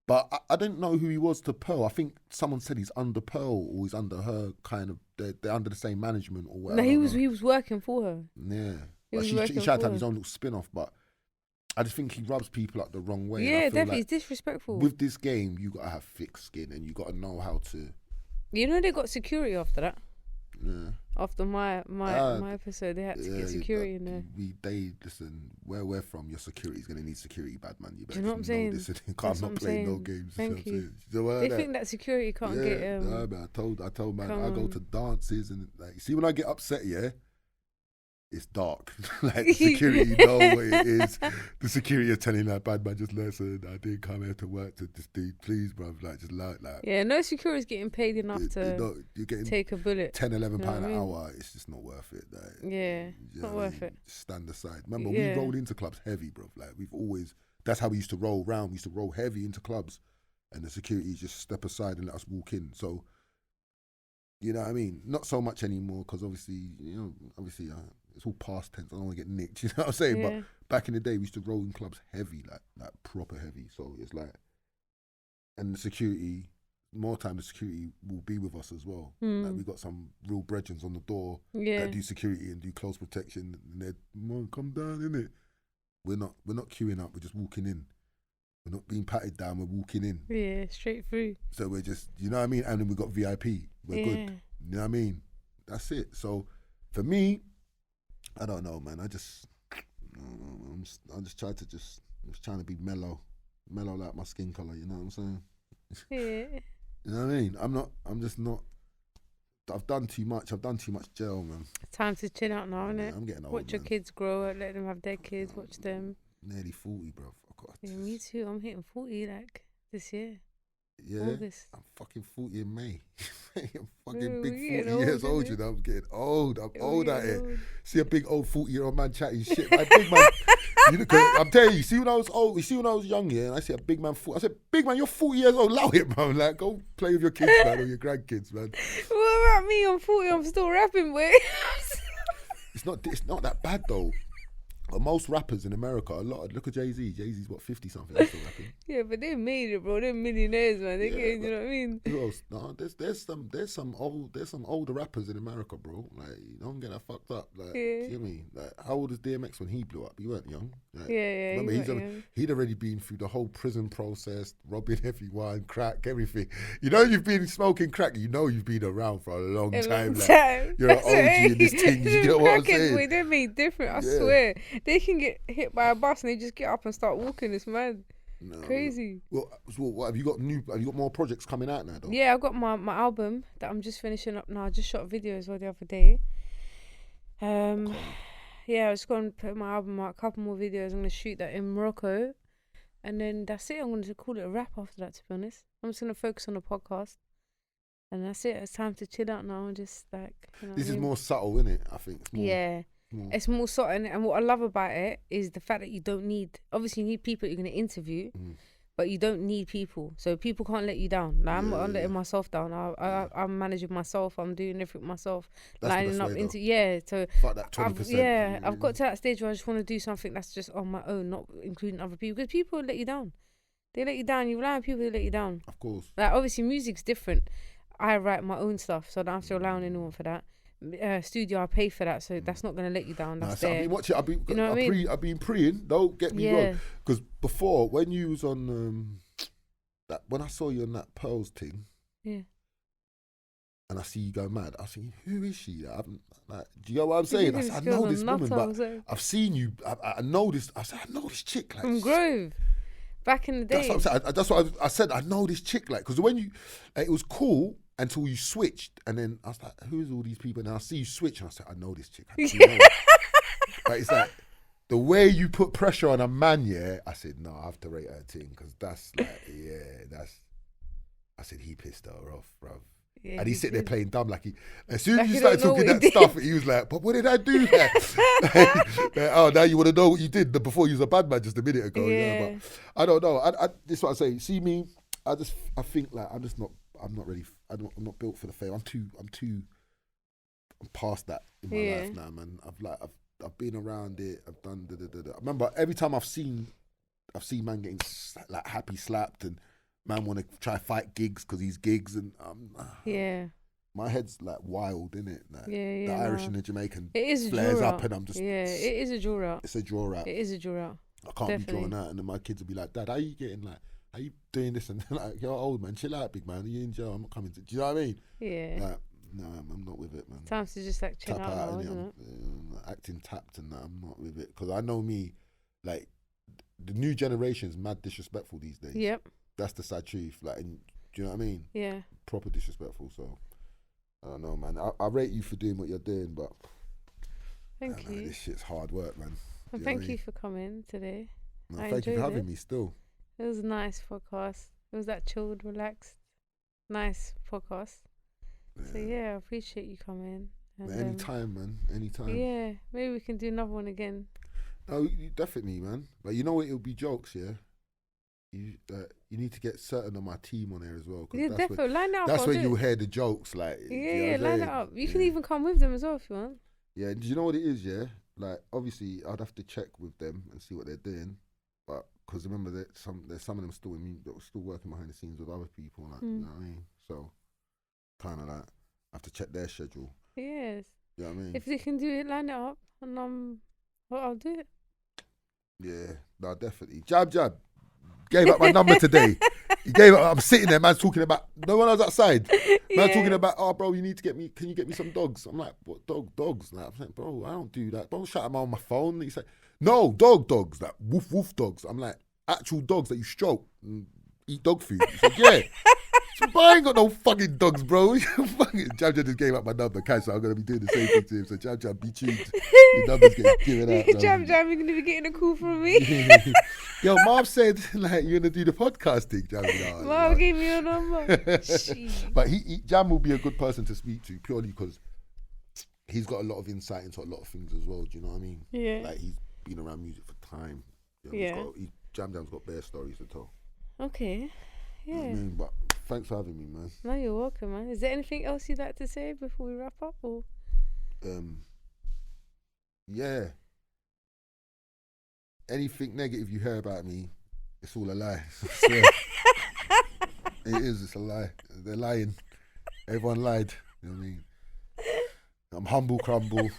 But I didn't know who he was to Pearl. I think someone said he's under Pearl, or he's under her, kind of. They're under the same management or whatever. No, he was working for her. Yeah. He tried to have his own little spin-off, but I just think he rubs people up the wrong way. Yeah, definitely. It's disrespectful. With this game, you got to have thick skin, and you got to know how to... You know, they got security after that. Yeah. After my episode, they had to get security in there. Listen, where we're from, your security's going to need security, bad man. You better. Do you know what I'm saying? I'm not playing no games. Thank you. They think that security can't get... Nah, man, I told man, I go to dances and, like, see, when I get upset, it's dark. Like, the security know what it is. The security are telling that bad man, just listen, I didn't come here to work to just do, please, bruv, like, just like. Yeah, no security's getting paid enough to take a bullet. 10, 11 pound an hour, it's just not worth it. Like, it's not worth it. Just stand aside. Remember, we rolled into clubs heavy, bruv. Like, that's how we used to roll round. We used to roll heavy into clubs, and the security just step aside and let us walk in. So, you know what I mean? Not so much anymore, because obviously, it's all past tense. I don't want to get nicked, you know what I'm saying? But back in the day, we used to roll in clubs heavy, like proper heavy. So it's like, and the security, more time the security will be with us as well. Like, we got some real brethrens on the door that do security and do close protection, and they're, come down, innit? We're not queuing up. We're just walking in. We're not being patted down. We're walking in. Yeah, straight through. So we're just, you know what I mean? And then we got VIP. We're good. You know what I mean? That's it. So for me, I don't know, man. I'm just trying to be mellow like my skin color. You know what I'm saying? Yeah. You know what I mean? I'm just not. I've done too much. I've done too much jail, man. Time to chill out now, innit? I'm getting old. Watch your kids grow up. Let them have their kids. Watch them. Nearly 40, bro. Yeah, me too. I'm hitting 40 like this year. Yeah, August. I'm fucking 40 in May. I'm fucking big 40 old, years old, you know. I'm getting old. I'm old at it. Old. See a big old 40-year-old man chatting shit. Like, big man, I'm telling you, see when I was old, you see when I was young, and I see a big man, I said, big man, you're 40 years old, allow it, bro. Like, go play with your kids, man, or your grandkids, man. What about me? I'm 40, I'm still rapping, boy. It's not that bad, though. Most rappers in America, look at Jay-Z. Jay-Z's what, 50 something? He's still rapping. Yeah, but they made it, bro. They're millionaires, man. You know what I mean? Who else? No, there's some older rappers in America, bro. Like, don't get that fucked up. Like, you know what I mean? Like, how old is DMX when he blew up? He weren't young. Like, remember, he'd already been through the whole prison process, robbing everyone, crack, everything. You know, you've been smoking crack. You know, you've been around for a long time. Like, you're an OG in this thing. You know what I'm saying? Boy, they're made different. I swear. They can get hit by a bus and they just get up and start walking. It's mad. No, crazy. Well, what have you got more projects coming out now, though? Yeah, I've got my album that I'm just finishing up now. I just shot a video as well the other day. Yeah, I was going to put my album out, a couple more videos. I'm going to shoot that in Morocco. And then that's it. I'm going to call it a wrap after that, to be honest. I'm just going to focus on the podcast. And that's it. It's time to chill out now and just like... You know this is more subtle, isn't it? I think. It's more sort of, and what I love about it is the fact that you don't need, obviously you need people you're going to interview, but you don't need people. So people can't let you down. Like, I'm not letting myself down. I'm managing myself. I'm doing everything myself. That's lining up way, into, so fuck that 20%. I've got to that stage where I just want to do something that's just on my own, not including other people. Because people let you down. They let you down. You rely on people who let you down. Of course. Like, obviously music's different. I write my own stuff, so I don't have to rely on anyone for that. Studio, I pay for that, so that's not going to let you down. That's there. I've been watching. I've been preying. Don't get me wrong, because before, when you was on when I saw you on that Pearls thing, and I see you go mad, I was thinking, who is she? Like, do you know what I'm saying? I said, I know this woman, but I've seen you. I know this. I said, I know this chick. Like, from Grove, back in the day. That's what I'm saying. That's what I said. I know this chick. Like, because when you, like, it was cool until you switched, and then I was like, who's all these people? And I see you switch, and I said, I know this chick. I know her. But it's like the way you put pressure on a man. Yeah, I said, no, I have to rate her thing, because that's like, I said, he pissed her off, bro. Yeah, and he's sitting there playing dumb, like as soon as you started talking that stuff, he was like, but what did I do there? Oh, now you want to know what you did before you was a bad man just a minute ago. Yeah, but I don't know. This is what I say. See me, I think like I'm not ready. I'm not built for the fame. I'm past that in my life now, man. I've been around it. I've done I remember every time I've seen man getting like happy slapped, and man want to try fight gigs because he's gigs, and my head's like wild, innit? Like, the Irish and the Jamaican flares up, and I'm just it is a draw out. It's a draw out. It is a draw out. I can't be drawn out, and then my kids will be like, Dad, how you getting like? How you doing this? And like, you're old, man. Chill out, big man. You in jail? I'm not coming to. Do you know what I mean? Yeah. Like, no, I'm not with it, man. Time to just like chill out, now, isn't it? I'm acting tapped and that. I'm not with it, because I know me. Like, the new generation is mad disrespectful these days. Yep. That's the sad truth. Like, and, do you know what I mean? Yeah. Proper disrespectful. So I don't know, man. I rate you for doing what you're doing, but thank you. This shit's hard work, man. And thank you for coming today. No, thank you for having me. Still. It was a nice podcast. It was that chilled, relaxed, nice podcast. Yeah. So I appreciate you coming. And, anytime, man. Anytime. Yeah, maybe we can do another one again. No, definitely, man. But you know what? It'll be jokes, yeah. You need to get certain of my team on there as well. Yeah, definitely. Line it up. That's when you'll hear the jokes. Like, yeah, line it up. You can even come with them as well if you want. Yeah, do you know what it is? Yeah, like obviously I'd have to check with them and see what they're doing, but because remember that there's some of them still still working behind the scenes with other people. Like, you know what I mean? So kind of like I have to check their schedule. Yes. You know what I mean? If they can do it, line it up, and I'll do it. Yeah, no, definitely. Jab. Gave up my number today. He gave up. I'm sitting there, man's talking about. No one was outside. Man talking about, oh, bro, you need to get me. Can you get me some dogs? I'm like, what dogs? Like, I'm like, bro, I don't do that. Don't shout them out on my phone. He said, no, dogs, like woof dogs. I'm like, actual dogs that you stroke and eat dog food. He said, yeah. But I ain't got no fucking dogs, bro. Jab just gave up my number, cash, so I'm going to be doing the same thing to him. So Jab, be tuned. Your number's getting given out. Jab, you're going to be getting a call from me. Yo, Marv said, like, you're going to do the podcast thing, Jab. Marv gave me your number. But Jam will be a good person to speak to, purely because he's got a lot of insight into a lot of things as well, do you know what I mean? Yeah. Like, he's been around music for time. You know, Jam's got bare stories to tell. Okay. Yeah. You know what I mean? But thanks for having me, man. No, you're welcome, man. Is there anything else you'd like to say before we wrap up? Or yeah. Anything negative you hear about me, it's all a lie. It is, it's a lie. They're lying. Everyone lied. You know what I mean? I'm humble crumble.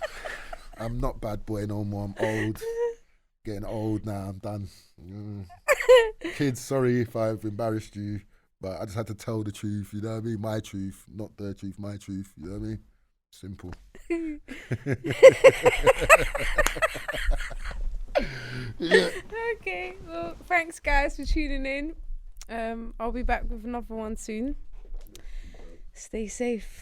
I'm not bad boy no more. I'm old. Getting old now. I'm done. Kids, sorry if I've embarrassed you, but I just had to tell the truth. You know what I mean? My truth, not their truth. My truth. You know what I mean? Simple. Yeah. Okay. Well, thanks guys for tuning in. I'll be back with another one soon. Stay safe.